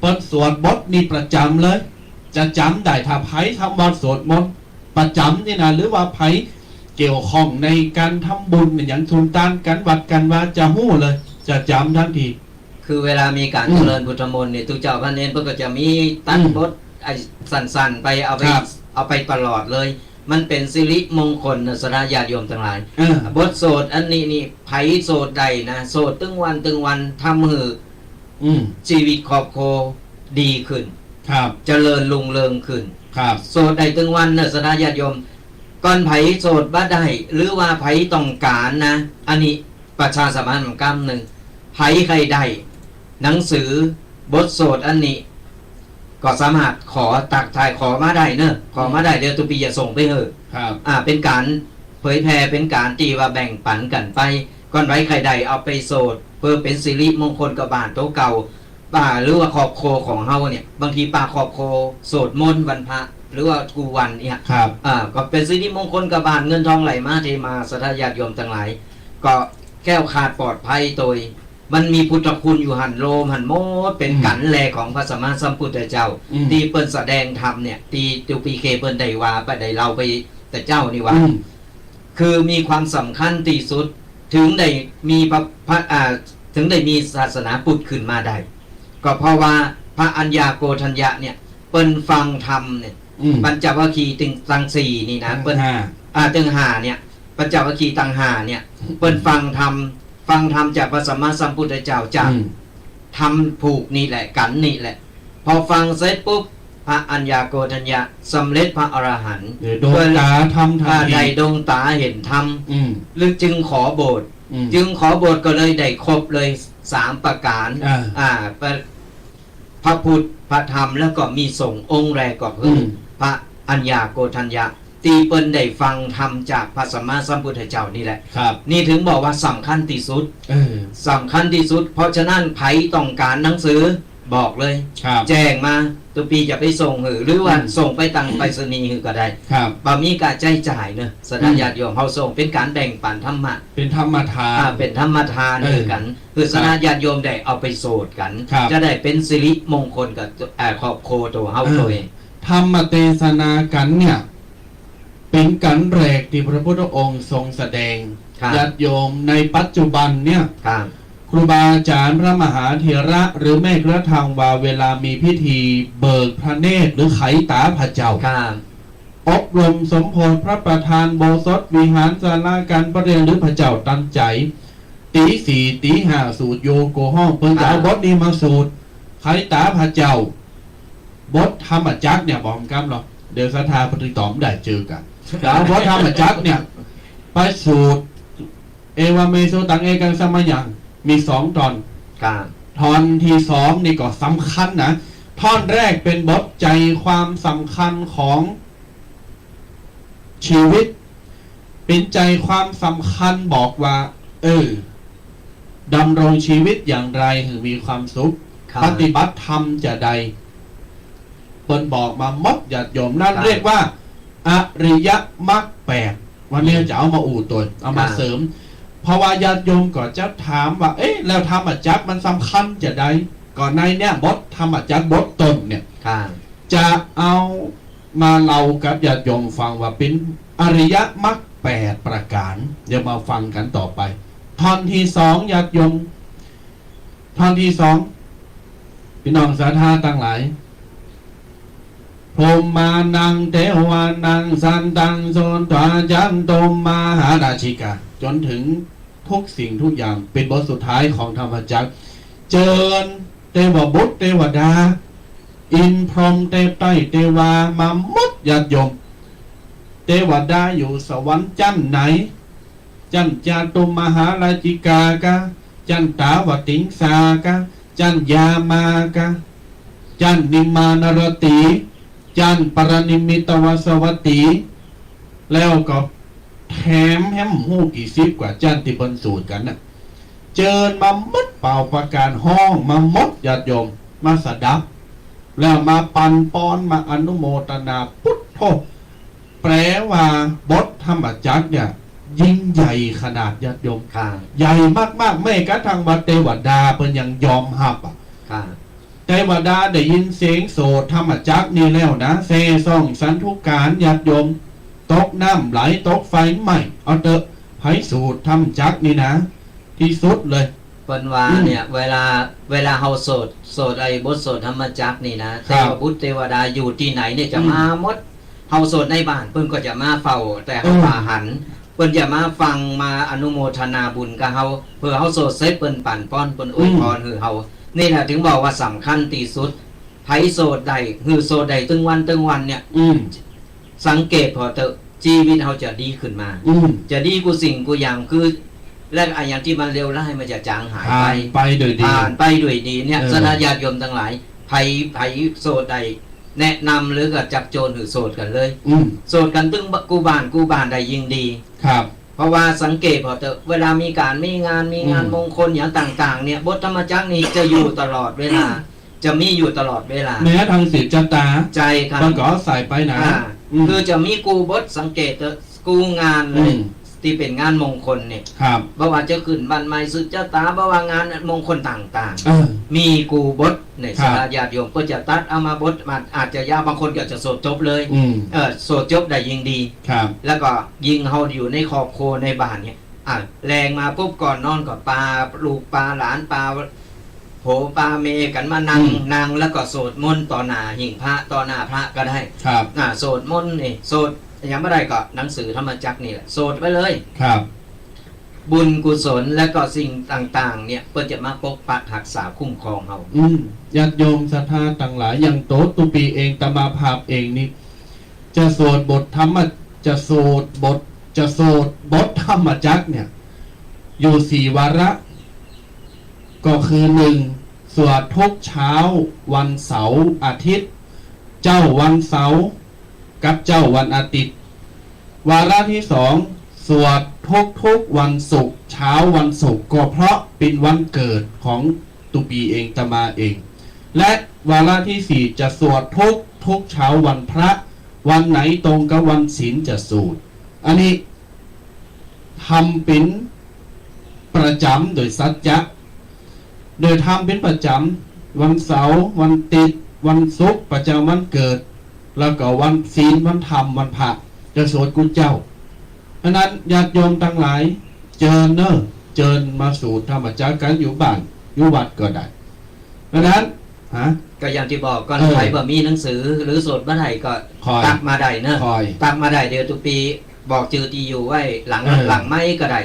เป็นสวดบทนี้ประจำเลย จะจำได้ถ้าไผทำวัดสวดมนต์ประจำนี่นะหรือว่าไผเกี่ยวข้องในการทำบุญอย่างทุนตานกันวัดกันว่าจะหู้เลย จะจำทันที คือเวลามีการเจริญพุทธมนต์เนี่ยทุกเจ้าพระเนรเพิ่นก็จะมีตั้งบทไอ้สั้นๆไปเอาไป ครับ เอาไปตลอดเลย มันเป็นสิริมงคลนะสระญาติโยมทั้งหลาย บทโสดอันนี้นี่ไผโสดใดนะโสดตึงวันทำให้ ชีวิตครอบครัวดีขึ้น ครับ เจริญรุ่งเรืองขึ้น ครับ โสดใดตึงวันเนอะสระญาติโยมก่อนไผโสดบ้าได้หรือว่าไผต้องการนะ อันนี้ประชาสัมพันธ์กรรมหนึ่งไผใครได้หนังสือบทโสดอันนี้ ก็สามารถขอตักถ่ายขอมาได้เนอะขอมาได้เดี๋ยวตุปีจะส่งไปเถอะ ครับ เป็นการเผยแพร่เป็นการตีว่าแบ่งปันกันไปก่อนไว้ใครใดเอาไปโสดเพื่อเป็นสิริมงคลกับบ้านโตเก่าหรือว่าครอบครัวของเฮาเนี่ยบางทีป้าครอบครัวโสดมนต์วันพระหรือว่ากูวันเนี่ย ครับ ก็เป็นสิริมงคลกับบ้านเงินทองไหลมาเทมาสัทธาญาติโยมทั้งหลาย ก็แก้วขาดปลอดภัยโดยมันมีพุทธคุณอยู่หันโลมหันโมดเป็นกันแลของพระสัมมาสัมพุทธเจ้าที่เปิ้นแสดงธรรมเนี่ยตีตุปีเคเปิ้นได้ว่าไปได้เราไปแต่เจ้านี่ว่า คือมีความสำคัญที่สุดถึงได้มีพระถึงได้มีศาสนาพุทธขึ้นมาได้ก็เพราะว่าพระอัญญาโกฏัญญะเนี่ยเปิ้นฟังธรรมเนี่ยปัญจวัคคีย์ตึงตังสี่นี่นะเปิ้นตึงหาเนี่ยปัญจวัคคีย์ตังหาเนี่ยเปิ้นฟังธรรมจากพระสัมมาสัมพุทธเจ้าจากทำผูกนี่แหละกันนี่แหละพอฟังเสร็จปุ๊บพระอัญญาโกฏัญญะสำเร็จพระอรหันต์ ดวงตาทำทันที ได้ดวงตาเห็นธรรมหรือจึงขอโบสถ์ จึงขอโบสถ์ก็เลยได้ครบเลย3ประการพระพุทธพระธรรมแล้วก็มีสงฆ์องค์แรกก็คือพระอัญญาโกฏัญญะตีเปิ้นได้ฟังธรรมจากพระสัมมาสัมพุทธเจ้านี่แหละ ครับ นี่ถึงบอกว่าสำคัญที่สุดสำคัญที่สุด เพราะฉะนั้นไผต้องการหนังสือบอกเลย แจ้งมาตัวปีจะไปส่งหรือว่าส่งไปตังไปรษณีย์ก็ได้บ่มีการใช้จ่ายเนอะสถานญาติโยมเฮาส่งเป็นการแบ่งปันธรรมะเป็นธรรมทาน เป็นธรรมทานคือกันคือสถานญาติโยมได้เอาไปโสดกัน จะได้เป็นสิริมงคลกับครอบครัวตัวเฮาตัวเองธรรมเทศนากันเนี่ยเป็นกันแรกที่พระพุทธองค์ทรงแสดงญาติโยมในปัจจุบันเนี่ยครูบาอาจารย์พระมหาเถระหรือแม่กระทางว่าเวลามีพิธีเบิกพระเนตรหรือไขตาพระเจ้าอบรมสมโภชพระประธานโบสถวิหารศาลาการประเรียนหรือพระเจ้าตั้งใจตีสี่ตีห้าสูตรโยโกห้องเพิ่งจะเอาบทนี้มาสูตรไขตาพระเจ้าบทธรรมจักเนี่ยบอกกันหรอกเดี๋ยวศรัทธาปฏิตอมได้เจอกันแต่บทธรรมจักเนี่ยไปสูตรเอวเมโสตังเอกังสมัยยังมี2 ตอนตอนที่2นี่ก็สำคัญนะท่อนแรกเป็นบทใจความสำคัญของชีวิตเป็นใจความสำคัญบอกว่าดำรงชีวิตอย่างไรถึงมีความสุขปฏิบัติธรรมจะใดเปิ้นบอกมามดญาติโยมนั่นเรียกว่าอริยมรรค8วันนี้จะเอามาตัวเอามาเสริมเพราะว่าญาติโยมก็จะถามว่าแล้วธรรมจักรมันสำคัญจะใดก่อนในเนี่ยบทธรรมจักรบทต้นเนี่ยจะเอามาเล่ากับญาติโยมฟังว่าเป็นอริยมรรค8ประการเดี๋ยวมาฟังกันต่อไปท่อนที่2ญาติโยมท่อนที่2พี่น้องศรัทธาทั้งหลายพรหมานังเทวานังสันตังโสนทวาจันโตมมหาราชิกาจนถึงทุกสิ่งทุกอย่างเป็นบทสุดท้ายของธรรมจักรเจิญเทวบุตรเทวดาอินพรหมเทพไตเทวามามดญาติโยมเทวดาอยู่สวรรค์จันไหนจันจาตุมหาราชิกากะจันตาวติงสากะจันยามากะจันนิมานรติจันปรนิมิตวสวัตติแล้วก็แถมแฮมหูกี่สิบกว่าจันที่บนสูตรกันน่ะเจิญมามดเป่าประการห้องมามดญาติโยมมาสดับแล้วมาปันป้อนมาอนุโมทนาพุทโธแปลว่าบทธรรมจักรเนี่ยยิ่งใหญ่ขนาดญาติโยมใหญ่มากๆไม่กระทั่งว่าเทวดาเป็นยังยอมหับเท เทวดาได้ยินเสียงโสดธรรมจักนี่แล้วนะเซซ่องสันทุกการญาติโยมตกน้ำไหลตกไฟไหม้เอาเถอะไผสูตรธรรมจักนี่นะ ที่สุดเลยเปิ้นว่าเนี่ยเวลาเฮาโสดไอ้บทโสดธรรมจักนี่นะเทวบุตรเทวดาอยู่ที่ไหนเนี่ยจะมาหมดเฮาโสดในบ้านเพิ่นก็จะมาเฝ้าแต่เฮาป่าหันเพิ่นจะมาฟังมาอนุโมทนาบุญกับเฮาเพื่อเฮาโสดเสร็จเปิ้นปั่นป้อนเปิ้นอวยพรให้เฮานี่แหละถึงบอกว่าสำคัญที่สุดไผโสดใดคือโสดใดตึงวันเนี่ยสังเกตพอเถอะชีวิตเฮาจะดีขึ้นมาจะดีกูสิ่งกูอย่างคือและไอ้อย่างที่มันเร็วร้ายมันจะจางหายไปโดยดีผ่านไปด้วยดีเนี่ยสนาญาติโยมทั้งหลายไผโสดใดแนะนำหรือกับจับโจรหรือโสดกันเลยโสดกันตึงกูบานใดยิ่งดีครับเพราะว่าสังเกตพอเถอะเวลามีงานมงคลอย่างต่างๆเนี่ยบทธรรมจักรนี้จะอยู่ตลอดเวลาจะมีอยู่ตลอดเวลาแม้ทางศีลจัตตาใจครับมันก็ใส่ไปนะคือจะมีกูบทสังเกตกูงานเลยที่เป็นงานมงคลเนี่ยบ่ว่าจะขึ้นบันไม้สุดเจ้าตาบ่ว่างานมงคลต่างๆมีกูบทในสาญาติโยมก็จะตัดเอามาบทมันอาจจะยาวบางคนก็จะโสดจบเลยโสดจบได้ยิ่งดีแล้วก็ยิงเฮาอยู่ในครอบครัวในบ้านเนี่ยแรงมาปุ๊บก่อนนอนก็ปลาลูกปลาหลานปลาโผปลาเมกันมานั่งแล้วก็โสดมนต์ต่อหน้าหิ่งพระต่อหน้าพระก็ได้โสดมนต์นี่โสดยังไม่ได้ก็หนังสือธรรมจักรนี่แหละโสดไปเลยครับบุญกุศลและก็สิ่งต่างๆเนี่ยเพื่อจะมาปกปักรักษาคุ้มครองเราญาติโยมศรัทธาต่างหลายอย่างโตตุปีเองตมาภาพเองนี่จะโสดบทธรรมจะโสดบทธรรมจักรเนี่ยอยู่4วาระก็คือ1สวดทุกเช้าวันเสาร์อาทิตย์เจ้าวันเสาร์กับเจ้าวันอาทิตย์วาระที่2สวดทุกวันศุกร์เช้าวันศุกร์ก็เพราะเป็นวันเกิดของตุปีเองตมาเองและวาระที่4จะสวดทุกเช้าวันพระวันไหนตรงกับวันศีลจะสวดอันนี้ทำเป็นประจำโดยสัจจะโดยทำเป็นประจำวันเสาร์วันอาทิตย์วันศุกร์ประจำวันเกิดแล้วก็วันศีลวันธรรมวันพระจะสวดกุเจ้าเพราะนั้นญาติโยมทั้งหลายเจิญมาสู่ธรรมจักรกันอยู่บ้านอยู่วัดก็ได้เพราะนั้นก็อย่างที่บอกก่อนใครบ่มีหนังสือหรือสวดเมื่อไหร่ก็ตักมาได้เนอะตักมาได้เดี๋ยวทุกปีบอกจือที่อยู่ไว้หลังไม้ก็ได้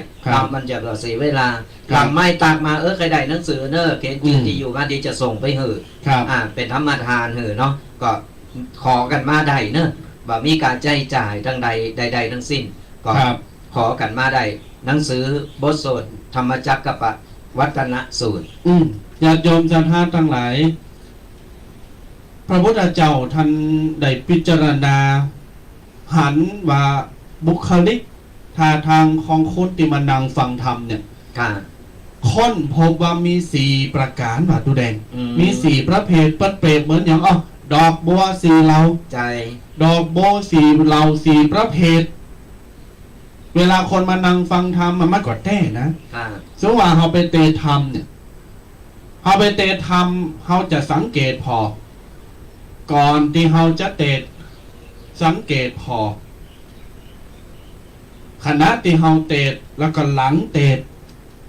มันจะเสียเวลาหลังไม้ตักมาใครได้หนังสือเนอะเขียนจือที่อยู่มาที่จะส่งไปหือเป็นธรรมทานหือเนาะก็ขอกันมาได้เนอะว่ามีการใช้จ่ายทั้งใดทั้งสิ้นก็ขอกันมาได้หนังสือบทสวดธรรมจักรกับวัฒนสูตรญาติโยมศรัทธาทั้งหลายพระพุทธเจ้าท่านได้พิจารณาหันว่าบุคลิกท่าทางของคนที่มานั่งฟังธรรมเนี่ยค้นพบว่ามี4ประการว่าตุแดงมี4ประเภทเปรบเหมือนอย่างดอกบัว4เหล่าใจดอกบัว4เหล่า4ประเภทเวลาคนมานั่งฟังธรรมมันก็แท้นะซึ่งว่าเขาไปเตะธรรมเนี่ยเขาไปเตะธรรมเขาจะสังเกตพอก่อนที่เขาจะเตะสังเกตพอขณะที่เขาเตะแล้วก็หลังเตะ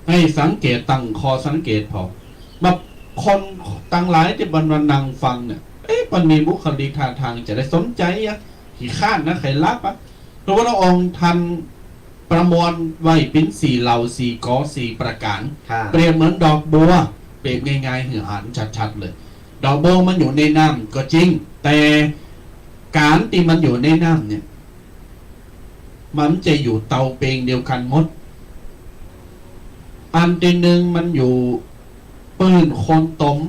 ให้สังเกตตั้งคอสังเกตพอแบบคนตั้งหลายที่บรรนั่งฟังเนี่ยมันมีบุคลิกท่าทางจะได้สนใจขี้ข้านนะใครรับพระพุทธองค์ท่านประมวลไว้เป็น4เหล่า4กอ4ประการเปรียบเหมือนดอกบัวเปรียบง่ายๆหันชัดๆเลยดอกบัวมันอยู่ในน้ำก็จริงแต่การที่มันอยู่ในน้ำเนี่ยมันจะอยู่เตาเปงเดียวกันหมดอันที่หนึ่งมันอยู่ปืนคนต้ม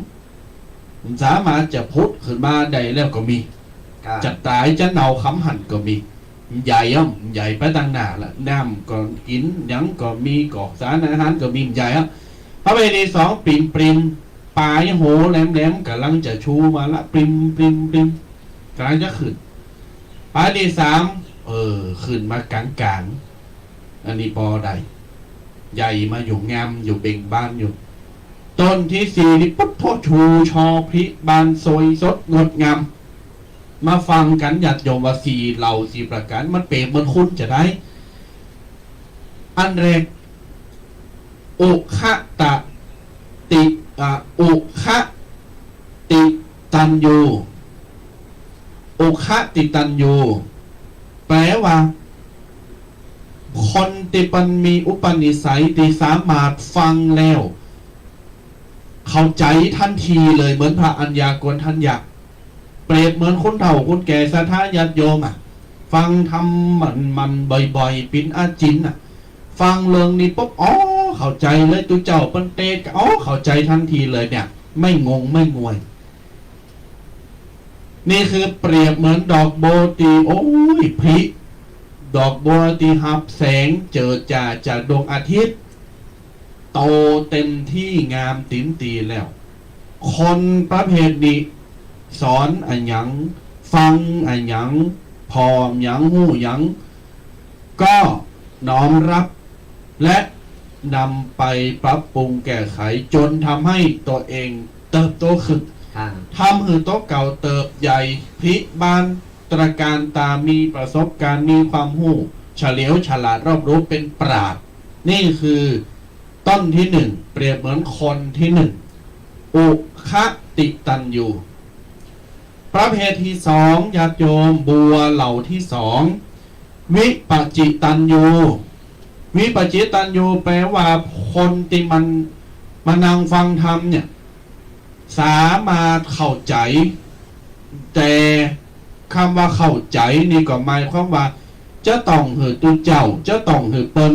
สามารถจะพุทธขึ้นมาได้แล้วก็มีจะตายจะเน่าคำหั่นก็มีใหญ่ใหญ่ไปตั้งหน้าละน้ำก็กินยังก็มีกอกสารอาหารก็มีใหญ่พระเวที2ปริมปลายโหแหลมกำลังจะชูมาละปริมกำลังจะขึ้นปลายที่3ขึ้นมากลางอันนี้พอได้ใหญ่มาอยู่งามอยู่เบ่งบานอยู่ ต้นที่สี่นี่พุทโธชูชอพริบานสวยสดงดงามมาฟังกันญาติโยมว่าสี่เหล่าสี่ประการมันเปรตมันคุณจะได้ อันแรกอุคะตะติอุคะติตันยูอุคะติตันยูแปลว่าคนที่มันมีอุปนิสัยที่สามารถฟังแล้วเข้าใจทันทีเลยเหมือนพระอัญญากรทัญญะเปรียบเหมือนคนเฒ่าคนแก่สถาญาติโยมฟังทำมันบ่อยๆปิ้นอาจินฟังเรื่องนี้ปุ๊บอ๋อเข้าใจเลยตัวเจ้าปันเตกอ๋อเข้าใจทันทีเลยเนี่ยไม่งงไม่งวยนี่คือเปรียบเหมือนดอกโบตีโอ้ยพริดอกบัวตีหับแสงเจิดจ่าจากดวงอาทิตย์โตเต็มที่งามติ๋มตีแล้ว คนประเภทนี้สอนอันหยังฟังอันหยังพอมหยังหู้หยังก็น้อมรับและนำไปปรับปรุงแก้ไขจนทำให้ตัวเองเติบโตขึ้นทำให้โตเก่าเติบใหญ่พิบานตระการตามีประสบการณ์มีความหู้เฉลียวฉลาดรอบรู้เป็นปราชญ์นี่คือต้นที่หนึ่งเปรียบเหมือนคนที่หนึ่งอุคะติตันยูประเภทที่สองญาติโยมบัวเหล่าที่สองวิปจิตันยูวิปจิตันยูแปลว่าคนที่มันมานั่งฟังธรรมเนี่ยสามารถเข้าใจแต่คำว่าเข้าใจนี่ก็หมายความว่าจะต้องหือตัวเจ้าจะต้องหือเปิ้น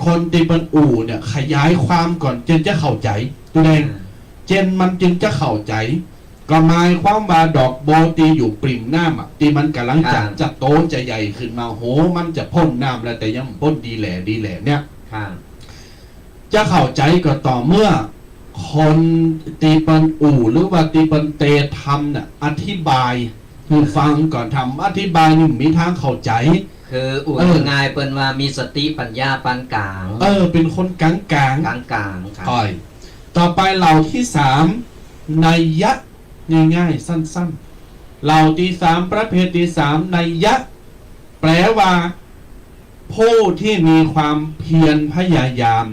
คนที่เป็นอู่เนี่ยขยายความก่อนจึงจะเข้าใจตัวเองเจนมันจึงจะเข้าใจก็หมายความว่าดอกโบตีอยู่ปริ่มน้ำที่มันกำลังจะโตจะใหญ่ขึ้นมาโหมันจะพ่นน้ำแล้วแต่ยังพ่นดีแหล่เนี่ยจะเข้าใจก็ต่อเมื่อคนตีปันอู่หรือว่าตีปันเตทำเนี่ยอธิบายคือฟังก่อนทำอธิบายนี่มีทางเข้าใจคืออู่ง่ายเปิ้นว่ามีสติปัญญาปานกลางเป็นคนกลางกลางต่อไปเหล่าที่สามนัยยะง่ายๆสั้นๆเหล่าที่สามประเภทที่สามนัยยะแปลว่าผู้ที่มีความเพียรพยายาม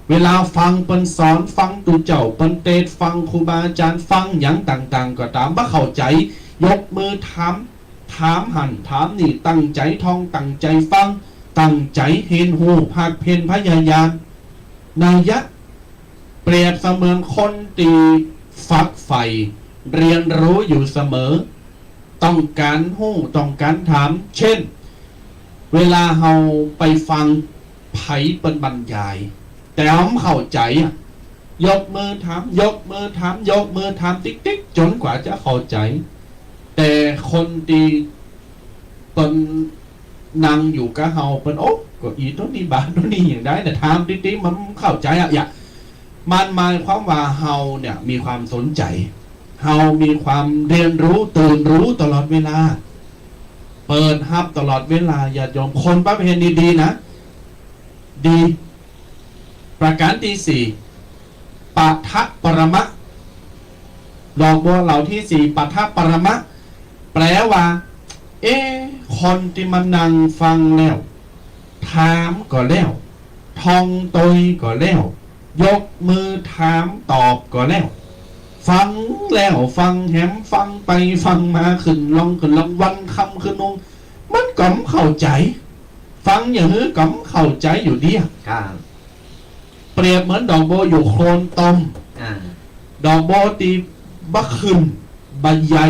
เวลาฟังเปิ้นสอนฟังตูเจ้าเปิ้นเตศฟังครูบาอาจารย์ฟังอย่างต่างๆก็ตามว่าเข้าใจยกมือถามหันถามนี่ตั้งใจท่องตั้งใจฟังตั้งใจเห็นหูภาคเพียรพยายามนัยยะเปรียบเสมือนคนตีฝักใฝ่เรียนรู้อยู่เสมอต้องการหู้ต้องการถามเช่นเวลาเราไปฟังไผเป็นบรรยายแต่เราเข้าใจยกมือถามยกมือถามยกมือถามติ๊กจนกว่าจะเข้าใจแต่คนที่เป็นนั่งอยู่กับเฮาเป็นโอ๊ะก็อีตัวนี้บาตัวนี้อย่างได้แต่ถามติ๊กมันเข้าใจมันหมายความว่าเฮาเนี่ยมีความสนใจเฮามีความเรียนรู้ตื่นรู้ตลอดเวลาเปิดฮับตลอดเวลาอย่ายอมคนประเภทนี้ดีนะดีประการที่สี่ปัทะปรมะดอกบัวเหล่าที่สี่ปัทะปรมะแปลว่าคนที่มานั่งฟังแล้วถามก็แล้วท่องตยก็แล้วยกมือถามตอบก็แล้วฟังแล้วฟังแหมฟังไปฟังมาขึ้นลงวันคำขึ้นนงมันก็เข้าใจฟังอย่างนี้ก็เข้าใจอยู่ดีเปรียบเหมือนดอกโบอยู่โคลนตมดอกโบตีบักขึ้นบักใหญ่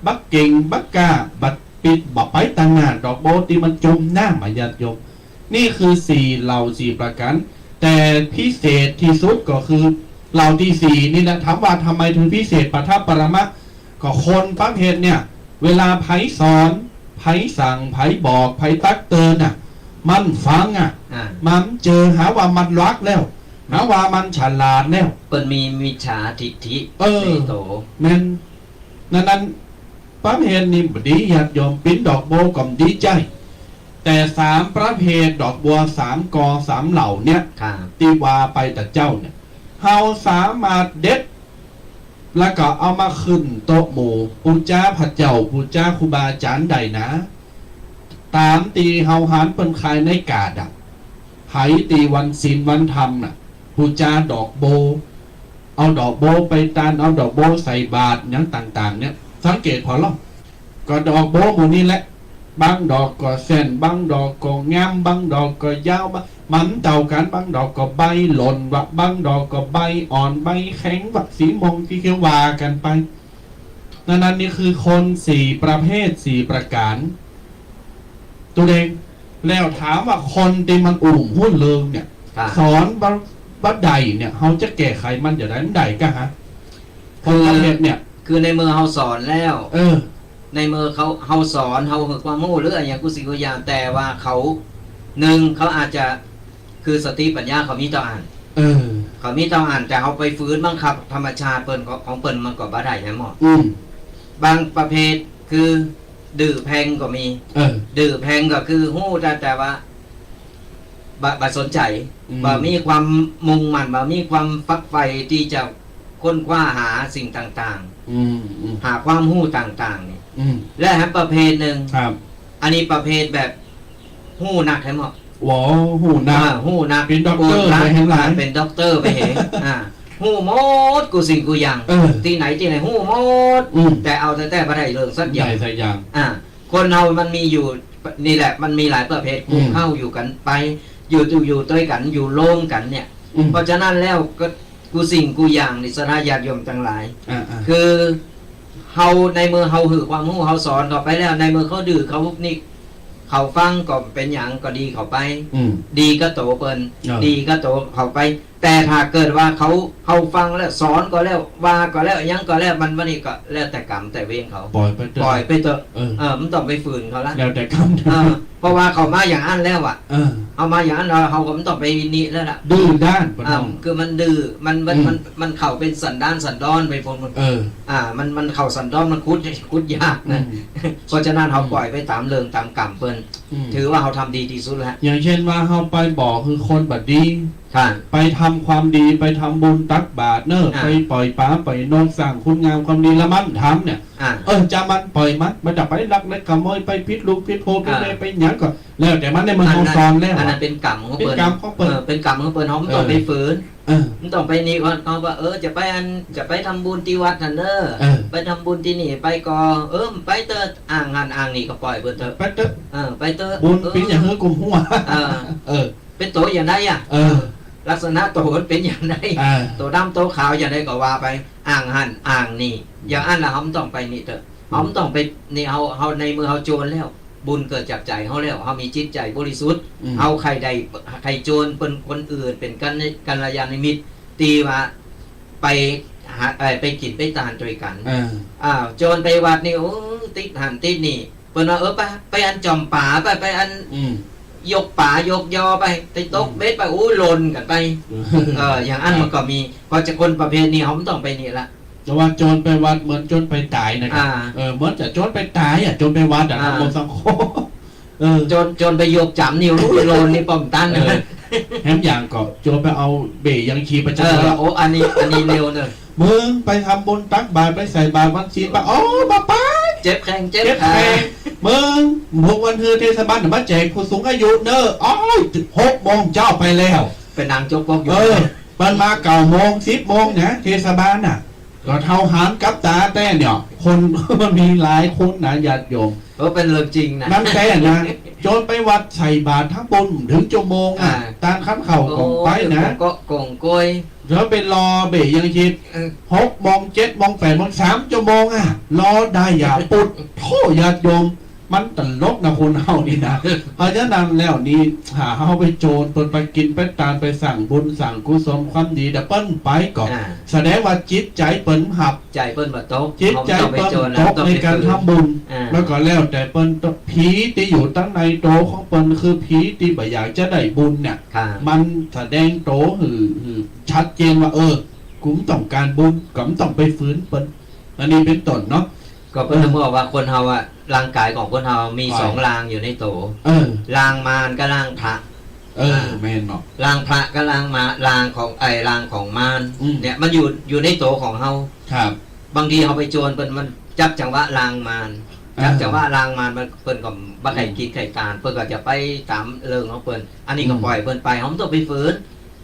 บักเก่งบักกล้าบักปิดบักไปต่างงานดอกโบตีมันจมหน้ามาญาติโยมนี่คือสี่เหล่าสี่ประการแต่พิเศษที่สุดก็คือเหล่าที่สี่นี่นะถามว่าทำไมถึงพิเศษปัทภปรมะก็คนประเภทเนี่ยเวลาไผสอนไผสั่งไผบอกไผตักเตือนมันฟังมันเจอหาว่ามันรักแล้วหาว่ามันฉลาดแล้วเปิ้นมีมิจฉาทิฏฐิโตแม่นนั้นประเภทนี้ดีญาติโยมปิ้นดอกโบก็ดีใจแต่สามประเภทดอกบัวสามกอสามเหล่าเนี่ยตีว่าไปแต่เจ้าเนี่ย เฮาสามารถเด็ดแล้วก็เอามาขึ้นโต๊ะหมู่ปูจ้าพระเจ้าปูจ้าครูบาอาจารย์ใดนะตามตีเฮาหานเปิ้นขายในกาดอ่ะไหตีวันศีลวันธรรมน่ะปูจ้าดอกโบเอาดอกโบไปตานเอาดอกโบใส่บาตรอย่างต่างๆเนี่ยสังเกตพอล่ะก็ดอกโบหมู่นี้แหละบางดอกก็เส้นบางดอกก็งามบางดอกก็ยาวมันเต่ากันบางดอกก็ใบหล่นวะบางดอกก็ใบอ่อนใบแข็งวะสีมงที่เขียววากันไปนั้นนี่คือคน4ประเภท4ประการตัวเองแล้วถามว่าคนที่มันอุ่มหุ้นเลิงเนี่ยสอนบัดใดเนี่ยเขาจะแก้ไขมันอย่างไรใดกันฮะคนประเภทเนี่ยคือในมือเขาสอนแล้วในมือเขาสอนเขาคือความรู้หรืออย่างกุศิกุยานแต่ว่าเขาหนึ่งเขาอาจจะคือสติปัญญาเขามีต่ออ่านเขามีต่ออ่านแต่เขาไปฟื้นบังคับธรรมชาติเปิ่นของเปิ่นมันก็บ่ได้นะหมอบางประเภทคือดื้อแพงก็มีดื้อแพงก็คือหู้แต่ว่าบ่สนใจบ่มีความมุ่งมั่นบ่มีความฟักไฟที่จะค้นคว้าหาสิ่งต่างๆหาความหู้ต่างๆนี่และประเภทหนึ่งอันนี้ประเภทแบบหู้หนักใช่ไหมว้าวหู้หนักเป็นด็อกเตอร์ไปเห็นหลายเป็นด็อกเตอร์ไปเห็นหู้หมดกูสิ่งกูอย่างที่ไหนหู้หมดแต่เอาแต่บ่ได้เรื่องสักอย่างคนเรามันมีอยู่นี่แหละมันมีหลายประเภทกูเข้าอยู่กันไปอยู่ด้วยกันอยู่โล่งกันเนี่ยเพราะฉะนั้นแล้วก็กูสิ่งกูอย่างนิสราญาติโยมทั้งหลายคือเฮาในมือเฮาหือความรู้เฮาสอนเขาไปแล้วในมือเขาดื้อเขานี่เขาฟังก็เป็นอย่างก็ดีเขาไปดีก็โตเปิ้นดีก็โตเขาไปแต่ถ้าเกิดว่าเขาฟังแล้วสอนก็แล้วว่าก็แล้วยังก็แล้วมันวันนี้ก็แล้วแต่กรรมแต่เวรเขาปล่อยไปเถอะมันต้องไปฝืนเขาละแล้วแต่กรรมเพราะว่าเขามาอย่างอันแล้วอ่ะเอามาอย่างอันเราก็ไม่ต้องไปนี่แล้วล่ะดื้อด้านคือมันดื้อมันเข่าเป็นสันดอนไปพนมันเข่าสันดอนมันคุดยากนะเพราะฉะนั้นเขาปล่อยไปตามเรื่องตามกรรมเปิ้นถือว่าเขาทำดีที่สุดแล้วอย่างเช่นว่าเขาไปบอกคือคนบัดดีไปทำความดีไปทำบุญตักบาตรเนอะไปปล่อยปลาปล่อยนกสั่งคุณงามความดีละมันทำเนี่ยจะมันปล่อยมันจะไปลักเล็กขโมยไปพิษลูกพิษโพไปเลยไปหยังก็แล้วแต่มันในมันเขาซ้อนแล้วอันนั้นเป็นกรรมของเปิ้ลเป็นกรรมของเปิ้ลเขาไม่ต้องไปฝืนมันต้องไปนี่เขาว่าจะไปทำบุญที่วัดนั่นเนอะไปทำบุญที่นี่ไปก็ไปเตออ่างนี่ก็ปล่อยเปิ้ลเตอไปเตอไปเตอบุญเป็นอย่างเฮ้ยกลุ่มหัวเป็นโตอย่างไรอ่ะลักษณะโตเป็นอย่างไรโตดำโตขาวอย่างไรก็ว่าไปอ่างนี่อย่างอันละเขาต้องไปนี่เถอะเขาต้องไปนี่เขาในมือเขาโจรแล้วบุญเกิดจากใจเขาแล้วเขามีจิตใจบริสุทธิ์เอาใครใดใครโจรเป็นคนอื่นเป็นกัลยาณมิตรตีว่าไปกินไปทานด้วยกันโจรไปวัดนี่โอ้ติดหันติดนี่เปิ้นว่าไปอันจอมป่าไปอันยกป่ายกยอไปตกเบ็ดไปลนกันไปอย่างอันมันก็มีพอจะคนประเภทนี้เขาไม่ต้องไปนี่ละแต่ว่าโจรไปวัดเหมือนโจรไปตายนะครับเหมือนจะโจรไปตายโจรไปวัดทำบุญสังคมโจรไปยกจำนิ้วรู้โลนนี่ป้อมตันแฮมอย่างก็โจรไปเอาเบยยังชีประจันอันนี้เร็วเลยมึงไปทำบุญตักบาตรไปใส่บาตรวันศีลไปป้าเจ็บแข้งเจ็บขามึงพวกวันเธอเทศบาลมาแจกผู้สูงอายุเนอะ6 โมงเจ้าไปแล้วเป็นนางโจ๊กพกอยู่มันมา9 โมง10 โมงนะเทศบาลน่ะก็เท่าหารกับตาแต่เนี่ยคนมันมีหลายคนนะญาติโยมเป็นเรื่องจริงนะนั่นแต่นะโจนไปวัดใส่บาตรทั้งบนถึงชั่วโมงตามขั้นเข่าของไปนะก็กงกยแล้วเป็นรอเบยยังคิด6 โมง7 โมง8 โมง3 ชั่วโมงรอได้อย่าปุดโทษญาติโยมมันตลกนะคนเฮานี่นะเพราะฉะนั้นแล้วนี่หาเฮาไปโจรไปกินไปตามไปสั่งบุญสั่งกุศลความดีเดี๋ยวเปิ้นไปก่อนแสดงว่าจิตใจเปิ้นหับใจเปิ้นบ่ตกจิตใจเปิ้นตกในการทำบุญแล้วก็แล้วแต่เปิ้นผีที่อยู่ตั้งในโตของเปิ้นคือผีที่บ่อยากจะได้บุญเนี่ยมันแสดงโตหือชัดเจนว่ากูต้องการบุญก็ต้องไปฟื้นเปิ้นอันนี้เป็นต้นเนาะก็เพิ่นบอกว่าคนเฮาร่างกายของคนเฮามี2รางอยู่ในโตรางมารกับรางพระ แม่นเนาะ ลางพระก็ลางมาลางของลางของมาร เนี่ยมันอยู่ในโตของเฮา ครับ บางทีเฮาไปโจรเปิ้นมันจับจังหวะลางมารจับจังหวะลางมารมันเปิ้นก็บ่ได้คิดไขการเปิ้นก็จะไปตามเรื่องของเปิ้นอันนี้ก็ปล่อยเปิ้นไปเฮาบ่ต้องไปฝืน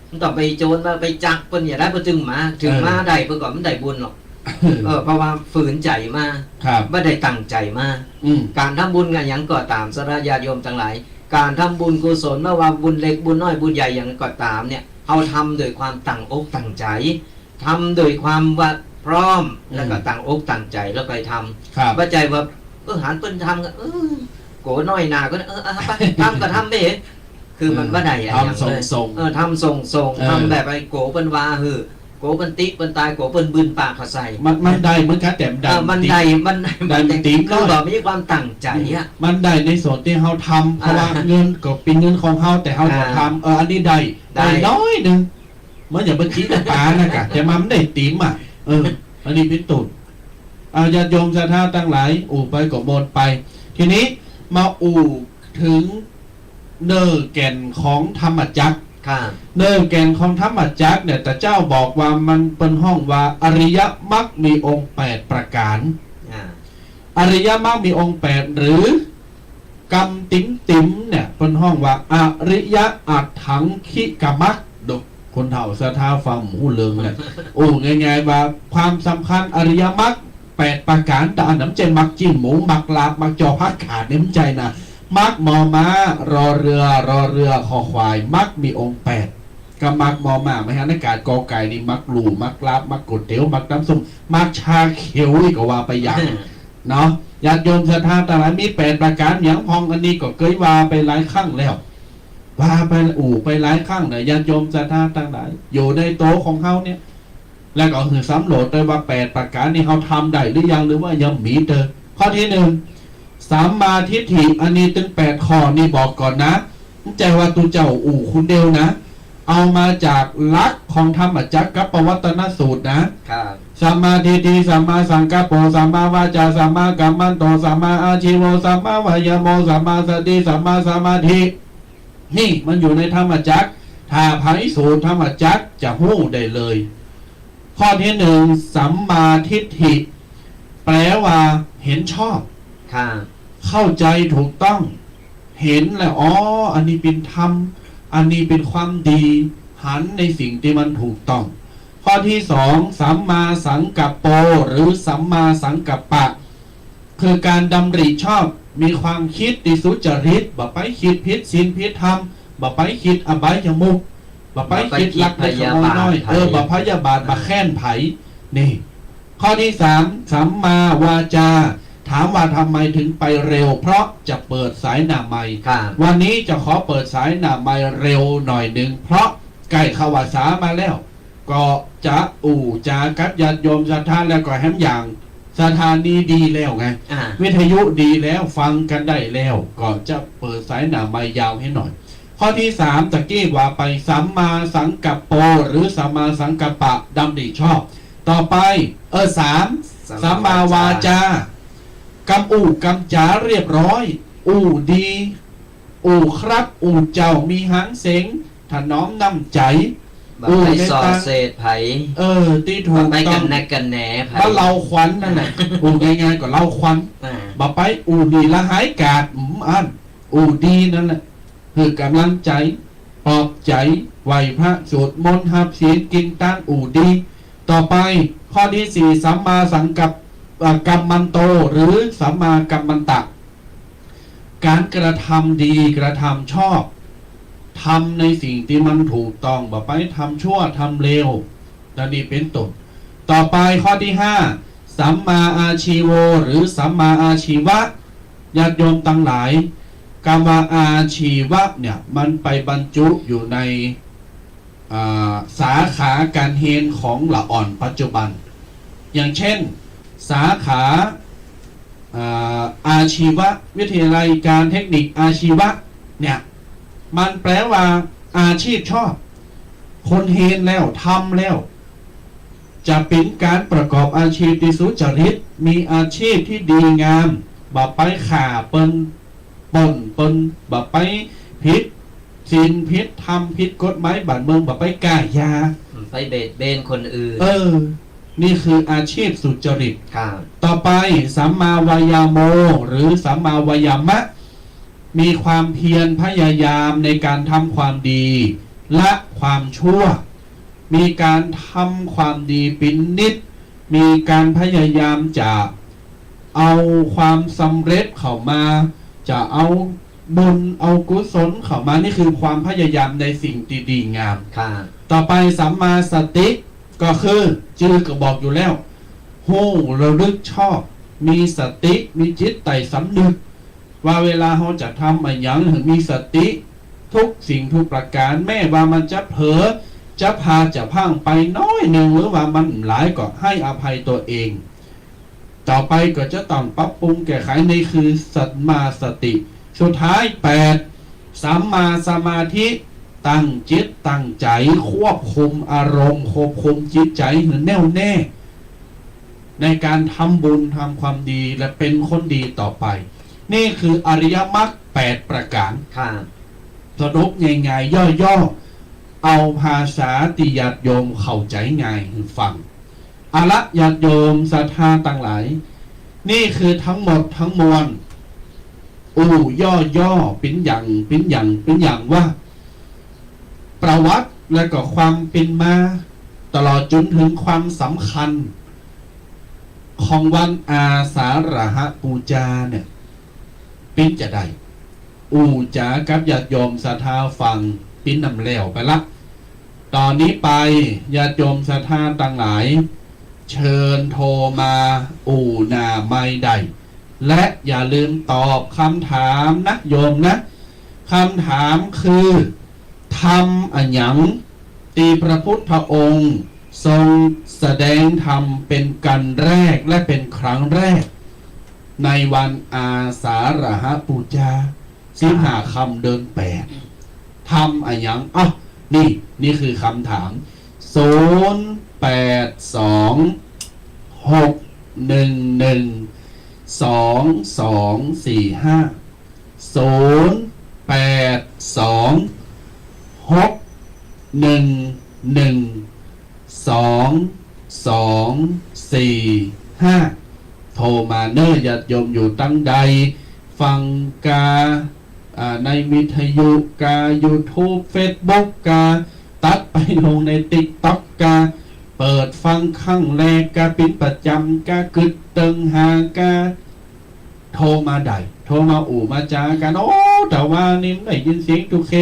มันต้องไปโจรมาไปจักเปิ้นอย่าได้เพิ่นถึงมาได้เพิ่นก็มันได้บุญหรอกเพราะว่าฝืนใจมา ครับ บ่ได้ตั้งใจมา การทำบุญกันอย่างก็ตามสระญาติโยมทั้งหลายการทำบุญกุศลไม่ว่าบุญเล็กบุญน้อยบุญใหญ่อย่างก็ตามเนี่ยเอาทำโดยความตั้งอกตั้งใจทำโดยความว่าพร้อมแล้วก็ตั้งอกตั้งใจแล้วไปทำ ครับ ว่าใจว่าหันเปิ้นทำก็โกน้อยหนาก็ไปทำก็ทำได้เห็นคือมันบ่ได้อย่าง ทำส่ง ทำส่งทำแบบไอ้โกเปิ้นว่าโกเปิ้นติ๊กเปิ้นตายโกเปิ้นบึนปากเขาใส่ มันได้เหมือนกันแต่มันได้คือแบบมีความตั้งใจอ่ะ มันได้ในส่วนที่เขาทำเพราะว่าเงินก็เป็นเงินของเขาแต่เขาก็ทำอันนี้ได้น้อยหนึ่งเหมื่อนอย่างเมื่อกี้กับปลานะกะแต่มันได้ติ๋มอ่ะอันนี้เป็นตุ่นญาติโยมศรัทธาตั้งหลายไปก็บนไป ทีนี้มาถึงเนื้อแก่นของธรรมจักรเนื้อแก่นของธรรมจักรเนี่ยแต่เจ้าบอกว่ามันเป็นห้องว่าอริยมรรคมีองค์8ประการอริยมรรคมีองค์8หรือกรรมติ๋มเนี่ยเป็นห้องว่าอริยอัตถังคิกมรรคดกคนเฒ่าศรัทธาฟังหูเลืองเนี่ยง่ายๆว่าความสำคัญอริยมรรค8ประการแต่อันน้ำใจมักจิ้มหมูมักลาบมักจอพัดขาดน้ำใจนะมักมอม้ารอเรือคอควายมักมีองค์8ก็มักมอม้าไม่ฮะในการกอไก่นี่มักหลูมักลาบมักกดเตี๋ยวมักน้ำส้มมักชาเขียวอีกว่าไปอย่างเนาะญาติโยมศรัทธาแต่ละมี8ประการอย่างพองอันนี้ก็เคยว่าไปหลายครั้งแล้วว่าไปไปหลายครั้งเนี่ยญาติโยมศรัทธาต่างหลายอยู่ในโต๊ะของเขาเนี่ยแล้วก็คือสำรวจเลยว่า8ประการนี้เขาทำได้หรือยังหรือว่ายังมีเตอข้อที่1สัมมาทิฏฐิอันนี้ถึง8ข้อนี่บอกก่อนนะใจว่าตูเจ้าคุณเดียวนะเอามาจากลักษณ์ของธรรมจักรกับปวัตตนสูตรนะสัมมาทิฏฐิสัมมาสังกัปโปสัมมาวาจาสัมมากัมมันโตสัมมาอาชีวสัมมาวายโมสัมมาสติสัมมาสมาธินี่มันอยู่ในธรรมจักรถ้าไผสูตรธรรมจักรจะหู้ได้เลยข้อที่1สัมมาทิฏฐิแปลว่าเห็นชอบเข้าใจถูกต้องเห็นแล้วอันนี้เป็นธรรมอันนี้เป็นความดีหันในสิ่งที่มันถูกต้องข้อที่2สัมมาสังกัปโปหรือสัมมาสังกัปปะคือการดำริชอบมีความคิดที่สุจริตบ่ไปคิดผิดศีลผิดธรรมบ่ไปคิดอบายมุขบ่ไปคิดลักเล็กขโมยน้อยบ่พยาบาทบ่แค้นไผนี่ข้อที่3สัมมาวาจาถามว่าทำไมถึงไปเร็วเพราะจะเปิดสายหน้าใหม่วันนี้จะขอเปิดสายหน้าใหม่เร็วหน่อยหนึ่งเพราะใกล้เข้าวาษามาแล้วก็จะจากับญาติโยมศรัทธาแล้วก็แฮมอย่างสถานีดีแล้วไงวิทยุดีแล้วฟังกันได้แล้วก็จะเปิดสายหน้าใหม่ยาวให้หน่อยข้อที่3ตะกี้ว่าไปสัมมาสังกัปโปหรือสัมมาสังกัปปะดำริชอบต่อไป3สัมมาวาจากำกำจ๋าเรียบร้อยดีครับเจ้ามีหางเสงถนอมน้ำใจไปสอเศษไผที่ถูกต้องไปกันแนกันแหนไผบ้าเราควันนั่นแหละง่ายๆก็เราควันบ่ไปดีละหายกาดดีนั่นแหละคือกำลังใจปลอบใจไหวพระสวดมนต์หับศีลกินตั้งดีต่อไปข้อที่4สัมมาสังกัปกัมมันโตหรือสัมมากัมมันตะการกระทำดีกระทำชอบทำในสิ่งที่มันถูกต้องบ่ไปทำชั่วทำเลวนี่เป็นต้นต่อไปข้อที่5สัมมาอาชีโวหรือสัมมาอาชีวะญาติโยมทั้งหลายคำว่าอาชีวะเนี่ยมันไปบรรจุอยู่ในสาขาการเรียนของละอ่อนปัจจุบันอย่างเช่นสาขาอาชีววิทยาลัยการเทคนิคอาชีวะเนี่ยมันแปลว่าอาชีพชอบคนเห็นแล้วทำแล้วจะเป็นการประกอบอาชีพที่สุจริตมีอาชีพที่ดีงามบ่ไปข่าเปิ้นบ่ไปผิด ศีลพิษทำพิษกฎหมายบ้านเมืองแบบไปก่ายา ไปเบียดเบียนคนอื่น นี่คืออาชีพสุจริต ครับ ต่อไปสัมมาวายาโมหรือสัมมาวายามะ มีความเพียรพยายามในการทำความดีละความชั่ว มีการทำความดีเป็นนิด มีการพยายามจะเอาความสำเร็จเข้ามา จะเอาบุญเอากุศลเข้ามานี่คือความพยายามในสิ่งดีๆงาม ครับ ต่อไปสัมมาสติก็คือชื่อก็บอกอยู่แล้วหูระลึกชอบ มีสติมีจิตไต่สำนึก ว่าเวลาเราจะทำอะไรอย่างถึงมีสติ ทุกสิ่งทุกประการแม้ว่ามันจะเผลอจะพาจะพังไปน้อยหนึ่งหรือว่ามันหลายก็ให้อภัยตัวเอง ต่อไปก็จะต้องปรับปรุงแก้ไขในคือสัมมาสติ สุดท้าย8สัมมาสมาธิตั้งจิตตั้งใจควบคุมอารมณ์ควบคุมจิตใจให้แน่วแน่ ในการทำบุญทำความดีและเป็นคนดีต่อไป นี่คืออริยมรรค8ประการ ครับ สรุปง่ายๆย่อๆเอาภาษาติญาติโยมเข้าใจง่ายให้ฟังเอาละญาติโยมศรัทธาต่างหลายนี่คือทั้งหมดทั้งมวลย่อเป็นอย่างว่า ประวัติและก็ความเป็นมาตลอดจนถึงความสำคัญ ของวันอาสาฬหบูชาเนี่ยเป็นจะได้จากับญาติโยมศรัทธาฟังปิ้นนำแล้วไปละตอนนี้ไปญาติโยมศรัทธาต่างหลายเชิญโทรมาหน้าไม่ได้และอย่าลืมตอบคำถามนะโยมนะคำถามคือทำอันหยังตีพระพุทธองค์ทรงแสดงธรรมเป็นกันแรกและเป็นครั้งแรกในวันอาสาฬหบูชา15 คำเดิน8ทำอันหยังนี่คือคำถามโทรมาเน้อญาติโยมอยู่ตั้งใดฟังกาในวิทยุกา YouTube Facebook กาตัดไปลงใน TikTok กาเปิดฟังข้างแรกกาเป็นประจำกากึดเติงหากาโทรมาได้โทรมามาจากันแต่ว่านี่ได้ยินเสียงตุเค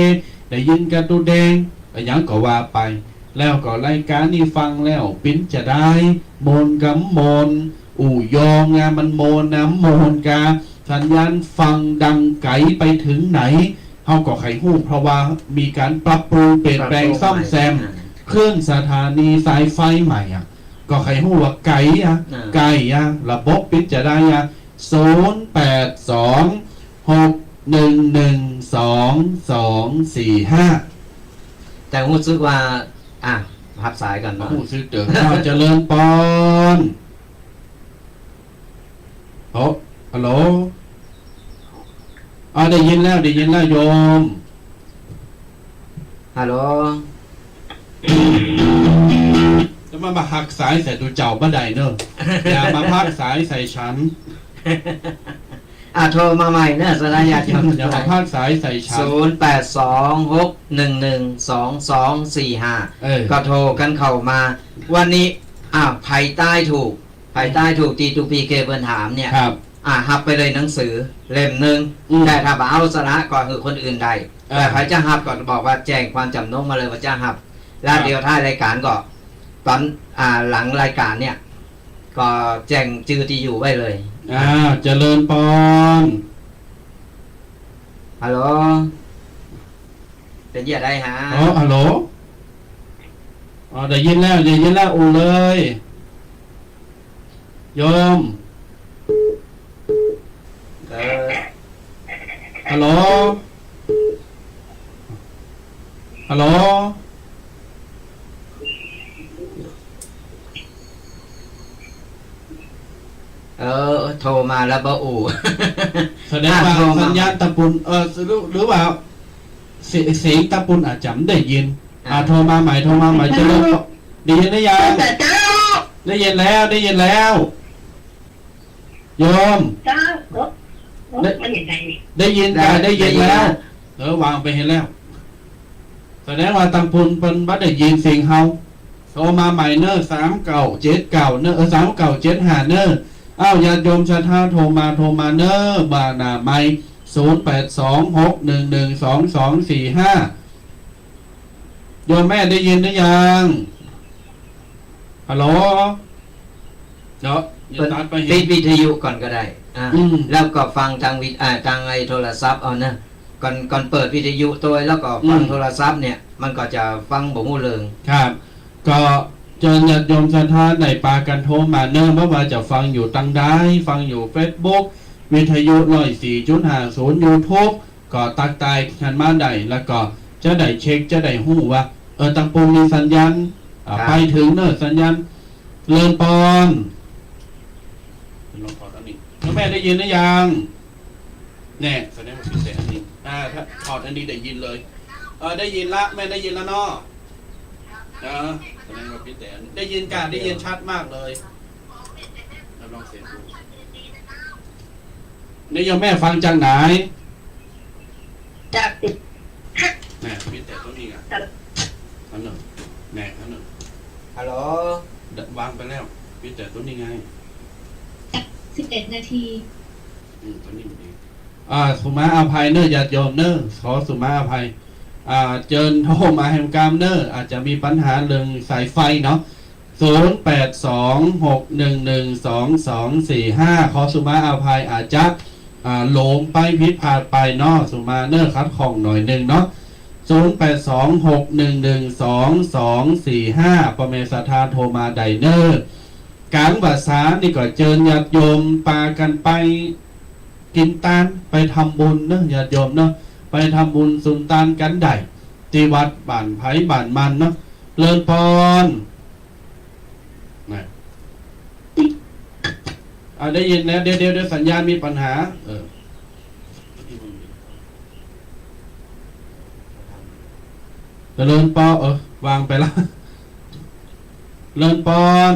ได้ยินกันตุแดงแต่ยังก็ว่าไปแล้วก็รายการนี้ฟังแล้วปิ้นจะได้โมนกับโมนยองงามันโมนน้ำโมนกาสัญญาณฟังดังไกลไปถึงไหนเฮาก็ไขหู้เพราะว่ามีการปรับปรุงเปลี่ยนแปลงซ่อมแซมเครื่องสถานีสายไฟใหม่ก็ไขหู้ว่าไกลระบบปิดจะได้0826112245แต่รู้สึกว่าพับสายกันเนาะ รู้สึกเดือดข้าวเจริญปอนฮัลโหลได้ยินแล้วโยมฮัลโหลจะมาหักสายใส่ตัวเจ้าบ่ได้เนอะ อย่ามาพักสายใส่ฉัน โทรมาใหม่เนอะสลายญาติโยม อย่ามาพักสายใส่ฉัน0826112245ก็โทรกันเข้ามาวันนี้ไผ่ใต้ถูกตีตูพีเกเบิร์นถามเนี่ยครับฮับไปเลยหนังสือเล่มหนึ่งแต่ถ้าเอาสระก่อนคือคนอื่นใดแต่ใครจะฮับก่อนบอกว่าแจ้งความจำนงมาเลยว่าจะฮับแล้วเดี๋ยวท้ายรายการก็ตอนหลังรายการเนี่ยก็แจ้งชื่อที่อยู่ไว้เลยเจริญปอนฮัลโหลเป็นยังไงฮะฮัลโหลได้ยินแล้วเลยโยมฮัลโหลโทรมาแล้วบ่แสดงว่าสัญญาณตะปุนหรือว่า เสียงตะปุนอาจจำได้ยินโทรมาใหม่จะเริ่มได้ยินได้ยังได้ยินแล้วโยม จ้ามันอย่างไรนี่ ได้ยินแล้ววางไปเห็นแล้วแสดงว่าตังปุนเป็นบัดได้ยินเสียงเฮาโทรมาใหม่เนอ3979เนอ3975เนอญาติโยมชาท่าโทรมาเนอบานาไม0826112245โยมแม่ได้ยินหรือยังฮัลโหลเดี๋ยวอย่าตัดไป ปิดวิทยุก่อนก็ได้ อืม แล้วก็ฟังทางทางไอ้โทรศัพท์เอานะก่อนเปิดวิทยุตัวแล้วก็ฟังโทรศัพท์เนี่ยมันก็จะฟังบ่ฮู้เรื่อง ครับก็เจอญาติโยมชาท่าในปากันโทรมาเนอว่าจะฟังอยู่ตังได้ฟังอยู่ Facebook วิทยุ104.50 YouTube ก็ตักตายกันมาได้แล้วก็จะได้เช็คจะได้ฮู้ว่าตังปูมีสัญญาณไปถึงเนอะสัญญาณเลินปอนลองถอดอันนี้แล้วแม่ได้ยินหรือยังแน่แสดงว่าพิเศษอันนี้ถ้าถอดอันนี้ได้ยินเลยได้ยินละแม่ได้ยินแล้วเนาะแสดงว่าพิเศษได้ยินการได้ยินชัดมากเลยลองเสียงดูนี่ยังแม่ฟังจากไหน จากติด แน่พิเศษตัวนี้ไงอันหนึ่งแน่อันหนึ่ง ฮัลโหล วางไปแล้วพิเศษตัวนี้ไง 11 นาที ตัวนี้ดีสุมาอภัยเนอร์ญาติโยมเนอร์ขอสุมาอภัยเจิญโทรมาแห่งกรรมเนอร์อาจจะมีปัญหาเรื่องสายไฟเนาะ0826112245ขอสุมาอภัยอาจจะหลงไปผิดพลาดไปเนาะสุมาเนอร์คัดของหน่อยหนึ่งเนาะ0826112245ประเมศธาโทรมาไดเนอร์การภาษานี่ก็เจิญญาติโยมปากันไปกินตานไปทำบุญเนอะญาติโยมเนาะไปทำบุญสุนตานกันได้ที่วัดบ้านไผ่บ้านมันเนาะเลินพรได้ยินแล้วเดี๋ยวสัญญาณมีปัญหาเลินปอวางไปแล้วเลินปอน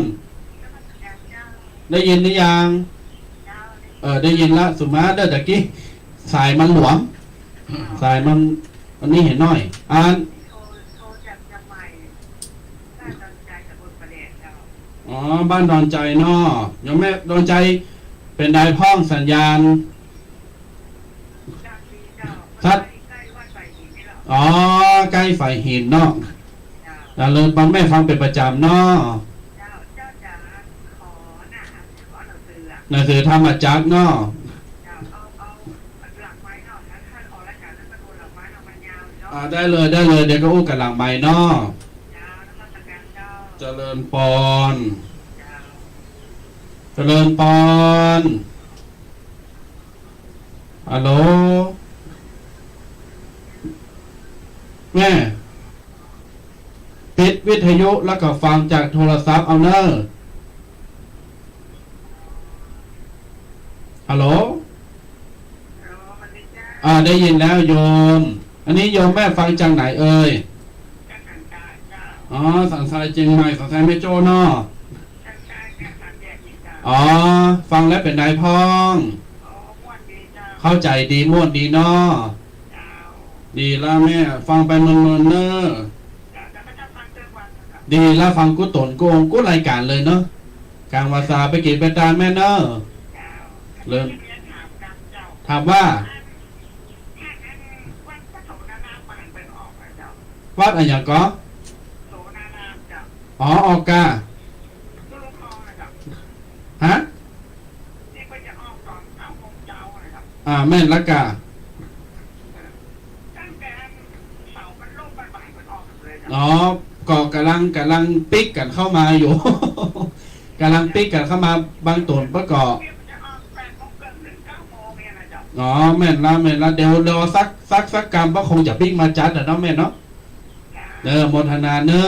ได้ยินหรือยังได้ยินละสุมาเด้อตะกี้สายมันหลวมสายมันอันนี้เห็นหน่อยโทรจากเชียงใหม่บ้านดอนใจตำบลประแดกเจ้าบ้านดอนใจเนาะโยมแม่ดอนใจเป็นได้พ้องสัญญาณชัดใกล้วัดไฟหินนี่หรอใกล้ไฟหินเนาะเลินปอนแม่ฟังเป็นประจำเนาะเจ้าจะขอหนังสือหนังสือธรรมจักรเนาะหลักไม้เนาะท่านออกรายการนั้นเป็นหลักไม้เอามันยาวเนาะได้เลยเดี๋ยวก็อู้กับหลังไม้เนาะเจริญปอนฮัลโหลแม่ปิดวิทยุแล้วก็ฟังจากโทรศัพท์เอาเนอฮัลโหลได้ยินแล้วโยมอันนี้โยมแม่ฟังจากไหนเอ่ยสังสายจริงไหมสังสายไม่โจ้เนาะฟังแล้วเป็นนายพ้องเข้าใจดีม่วนดีเนาะดีแล้วแม่ฟังไปนนเนอะดีแล้วฟังกุตนกูองกุรายการเลยเนาะกลางวาสาไปกี่ไปตามแม่เนอะเริ่มถามว่าวัดอะไรอย่างก็ออกกาฮะแม่นละกาก็กำลังปิ๊กกันเข้ามาอยู่ กำลังปิ๊กกันเข้ามาบางตนประกอบแม่นละเดี๋ยวรอสักกรรมก็คงจะปิ๊กมาจัดเนาะแม่เนาะโมทนาเนอ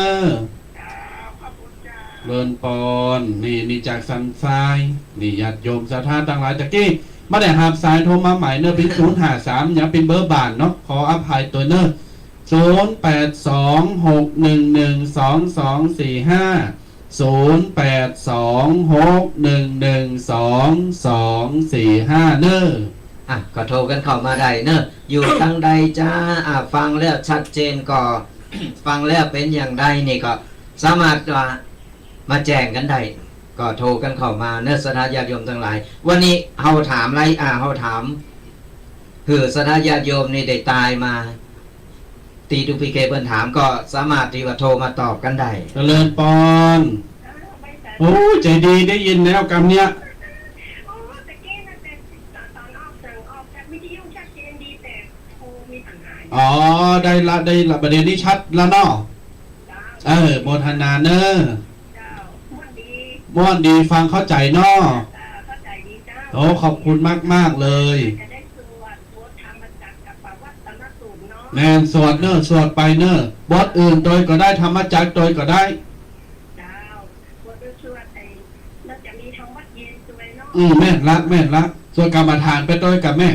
เลินปอนนี่จากสันทรายนี่ญาติโยมสาธาต่างหลายตะกี้มาได้หาบสายโทรมาใหม่เนอเป็น053อย่าเป็นเบอร์บานเนาะขออภัยตัวเนอ 0826112245 เน้อ ก็โทรกันเข้ามาได้เนอะอยู่ตั้งใดจ้าฟังแล้วชัดเจนก็ ฟังแล้วเป็นอย่างใดนี่ก็สามารถมาแจ้งกันได้ก็โทรกันเข้ามาเนอะสถาญาติโยมทั้งหลาย วันนี้เฮาถามไรเฮาถามคือสถาญาติโยมนี่ได้ตายมาตีดูพีเคเพิ่นถามก็สามารถที่ว่าโทรมาตอบกันได้ เจริญปอน โอ้ใจดีได้ยินแล้วกรรมเนี้ย โอ้ตะกี้นั่นแต่ตอนออกเสียงออกจากวิทยุชัดเจนดีแต่โทรมีปัญหา อ๋อได้ละประเด็นนี้ชัดแล้วเนาะโมทนาเนอ เจ้าม่วนดี ม่วนดีฟังเข้าใจเนาะ เข้าใจดีเจ้า โอ้ขอบคุณมากๆเลย จะได้สวดบทธรรมจักรกับปวัตตนสูตรเนาะ แม่นสวดเนอสวดไปเนอบทอื่นโดยก็ได้ธรรมจักรโดยก็ได้ เจ้าบทสวดไอ้แล้วจะมีทำวัดเย็นสวยเนาะ แม่นละส่วนกรรมฐานไปโดยกับแม่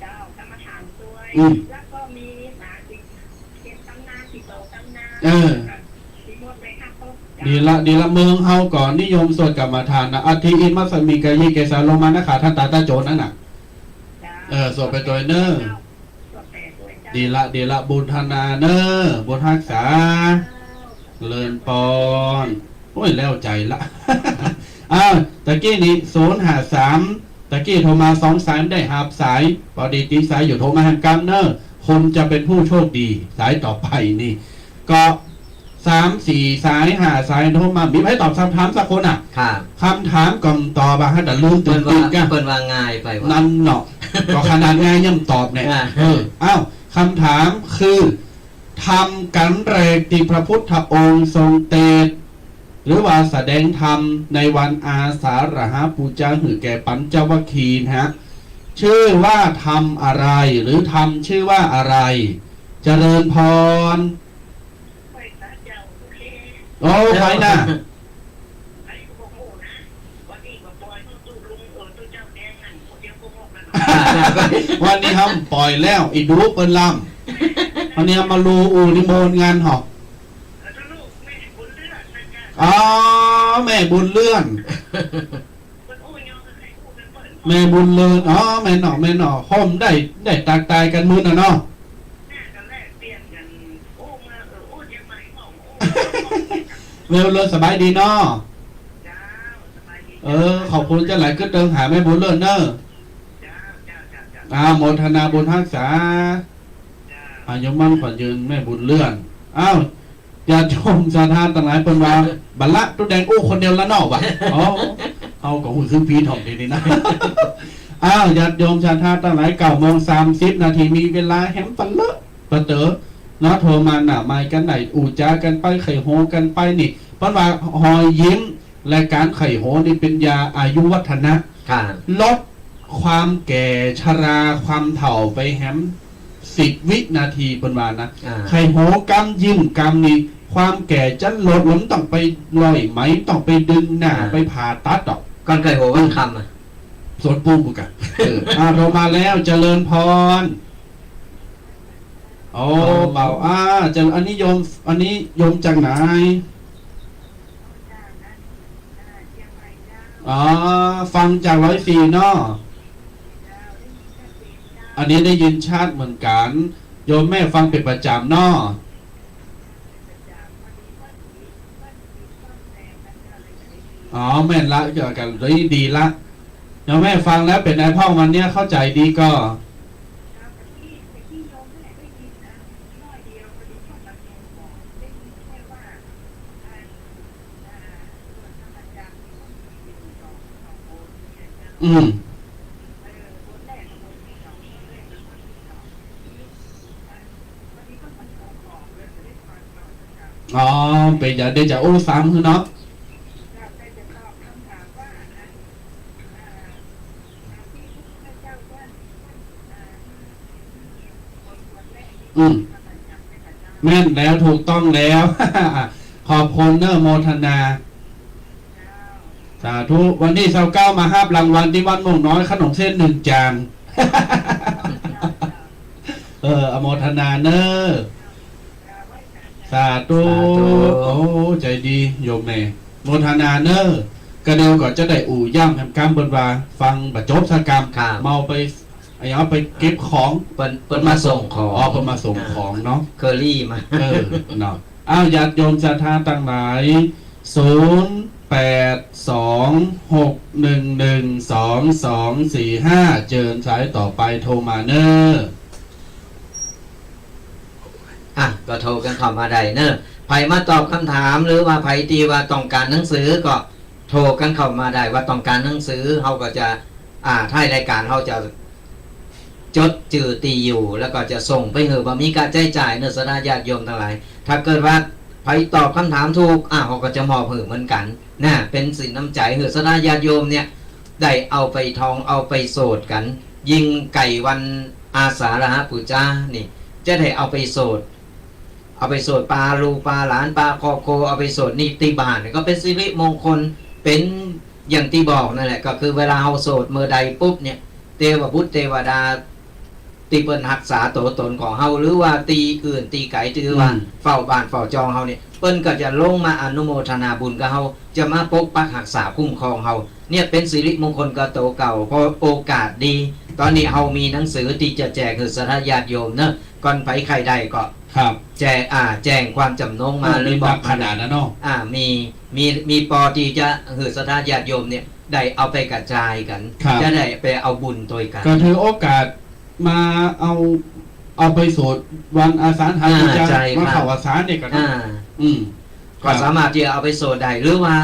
เจ้ากรรมฐานสวย แล้วก็มีสาธิตเขียนตำนานสิโตตำนานมีหมดเลยครับ ดีละเมืองเฮาก่อนนิยมสวดกรรมฐานนะอธิอิมัสมิกายิเกสาโลมานะขาท่านตาตาโจนั่นน่ะสวดไปโดยเนอดีละบุญธนาเนอบุญรักษาเลินปอนโอ้ยแล้วใจละ ตะกี้นี้053ตะกี้โทรมา2 สายได้หับสายพอดีตีสายอยู่โทรมาแห่งกรรมเนอคนจะเป็นผู้โชคดีสายต่อไปนี่ก็3-4 สาย5 สายโทรมามีใครตอบคำถามสักคนครับ คำถามก่อนตอบมาให้แต่ลืมตื่นกัน เพิ่นว่าง่ายไปว่า นั่นเนาะก็ขนาดง่ายย่ำตอบเนี่ย คำถามคือทำกันแรกที่พระพุทธองค์ทรงเตศหรือว่าแสดงธรรมในวันอาสาฬหปูชาหือแก่ปัญจวัคคีย์ฮะชื่อว่าทำอะไรหรือทำชื่อว่าอะไรเจริญพรโอ้ใครนะวันนี้ครับปล่อยแล้วอีดูเปิ้นลำวันนี้มาลูอูนิมนต์งานหอกอ๋อแม่บุญเลื่อนแม่บุญเลื่อนอ๋อแม่หนอห่มได้ตากตายกันมื้อน่ะเนาะเวลเลยสบายดีเนาะขอบคุณเจ้าหลายก็เดินหาแม่บุญเลื่อนเนอะโมทนาบุญรักษาอายุมั่นขวัญยืนแม่บุญเลื่อนญาติโยมสาธารต่างหลายเป็นว่าบัลละตัวแดงคนเดียวละนอกว่ะเอาของหุ่นขึ้นพีทองดีนะญาติโยมสาธารต่างหลาย9:30 นาทีมีเวลาแฮมปันเลอะปะเต๋อเนาะโทรมาหน่ะไม่กันไหนอู่จ้ากันไปไข่โฮกันไปนี่เพราะว่าหอยยิ้มและการไข่โฮนี่เป็นยาอายุวัฒนะลดความแก่ชราความเฒ่าไปแฮม10 วินาทีเป็นว่านะไข่โหกำยิ้มกำนี่ความแก่จะลดลงต้องไปลอยไหมต้องไปดึงหน้าไปผ่าตัดดอกก่อนไข่โหวันคสวนปูบุกันเรามาแล้วเจริญพรโอ้เบาจะอันนี้โยมจากไหนฟังจาก104เนาะอันนี้ได้ยินชัดเหมือนกันโยมแม่ฟังเป็นประจำเนาะแม่นละเกี่ยวกับเรื่องดีละโยมแม่ฟังแล้วเป็นไอ้พ่อมันเนี่ยเข้าใจดีก็เป็นอย่างเดียวจะซ้ำคือเนาะแม่นแล้วถูกต้องแล้ว ขอบคุณเนอโมทนาสาธุวันนี้29มา5รางวัลที่วัดม่วงน้อยขนมเส้น1 จานอโมทนาเนอ าธุ สาธุ โอ้ใจดีโยมแม่โมทนาเนอร์กระเดียวก่อนจะได้อู่ย่ำทำกรรมบนว่าฟังบัดจบสกรรม ครับ เมาไปไอ้ยังไปเก็บของ เปิ้นมาส่งของ อ๋อเพิ่นมาส่งของเนาะ เคอรี่มา เนาะอ้าวญาติโยมศรัทธาตั้งหลาย0826112245เจิญสายต่อไปโทรมาเนอ ก็โทรกันเข้ามาได้เนอะไผมาตอบคำถามหรือว่าไผตีว่าต้องการหนังสือก็โทรกันเข้ามาได้ว่าต้องการหนังสือเขาก็จะท้ายรายการเขาจะจดจื่อตีอยู่ แล้วก็จะส่งไปเหอะว่ามีการใช้จ่ายเนอะสนาญาติโยมทั้งหลายถ้าเกิดว่าไผตอบคำถามถูกเขาก็จะมอบเหอะเหมือนกันนะเป็นสินน้ำใจเหอะสนาญาติโยมเนี่ยได้เอาไปทองเอาไปโสดกัน ยิงไก่วันอาสาฬหปูชานี่จะได้เอาไปโสด เอาไปโสดปลาลูกปลาหลานปลาครอบครัวเอาไปโสดนิติบาลก็เป็นสิริมงคลเป็นอย่างที่บอกนั่นแหละก็คือเวลาเอาโสดเมื่อใดปุ๊บเนี่ยเทวบุตรเทวดาตีเปิ้นรักษาตัวตนของเฮาหรือว่าตีอื่นตีไก่ถือว่าเฝ้าบ้านเฝ้าจองเฮาเนี่ยเปิ้นก็จะลงมาอนุโมทนาบุญกับเฮาจะมาปกปักรักษาคุ้มครองเฮาเนี่ยเป็นสิริมงคลกับโตเก่าพอโอกาสดี ตอนนี้เฮามีหนังสือที่จะแจกคือสถาญาติโยมเนอะก่อนไผใครใดก็ ครับ แจ้งความจำนงมาหรือ บบ อ อก ก ขนาดนั้นเนาะ มีปอที่จะคือสถาญาติโยมเนี่ยได้เอาไปกระจายกัน ครับ จะได้ไปเอาบุญตัวกัน ก็ถือโอกาสมาเอาไปโสดวันอาสาฬหบูชา ใช่ครับ วันเข้าอาสาฬเนี่ยกัน อ่า ก็สามารถที่จะเอาไปโสดได้หรือว่า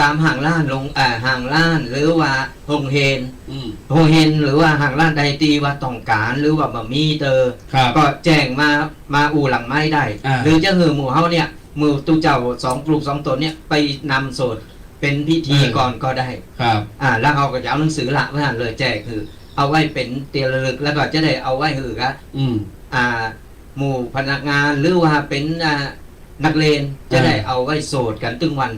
ตามห่างล้านลงห่างล้านหรือว่าโรงเฮน อืม โรงเฮนหรือว่าห่างล้านใดตีว่าต้องการหรือว่าบะมีเตอ ครับ ก็แจ้งมาอู่หลังไม้ได้ อ่า หรือจะหือหมู่เฮาเนี่ยหมู่ตู้เจ้า2 ปลูก 2 ตนเนี่ยไปนำโสดเป็นพิธีก่อนก็ได้ ครับ แล้วเขาก็จะเอาหนังสือละไว้หันเลยแจกคือ เอาไว้เป็นเตียระลึกแล้วก็จะได้เอาไว้หือกะ อืม หมู่พนักงานหรือว่าเป็นนักเรียนจะได้เอาไว้โสดกันตึงวัน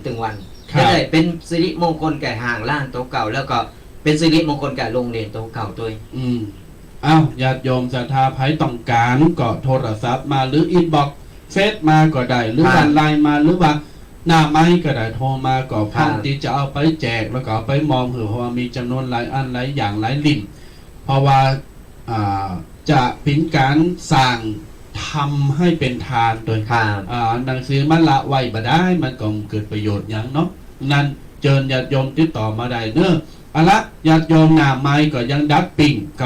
ครับ จะได้เป็นสิริมงคลแก่ห่างล้านโตะเก่า แล้วก็เป็นสิริมงคลแก่โรงเรียนโตะเก่าด้วย อืมอ้าวญาติโยมศรัทธาไผต้องการก็โทรศัพท์มาหรืออินบ็อกเฟซมาก็ได้หรือ ครั ว่า บ ไลน์มาหรือว่าหน้าไม้ก็ได้โทรมาก็พร้อม ครับ ที่จะเอาไปแจกแล้วก็เอาไปมองเผื่อเพราะว่ามีจำนวนหลายอันหลายอย่างหลายลิ่มเพราะว่าจะเป็นการสั่งทำให้เป็นทานโดย ครับ หนังสือมันละไว้บ่ได้มันก็เกิดประโยชน์อย่างเนาะนั่นเจิญญาติโยมติดต่อมาได้เนอะเอาละญาติโยมหน้าไม้ก็ยังดัดปิ่ง9:33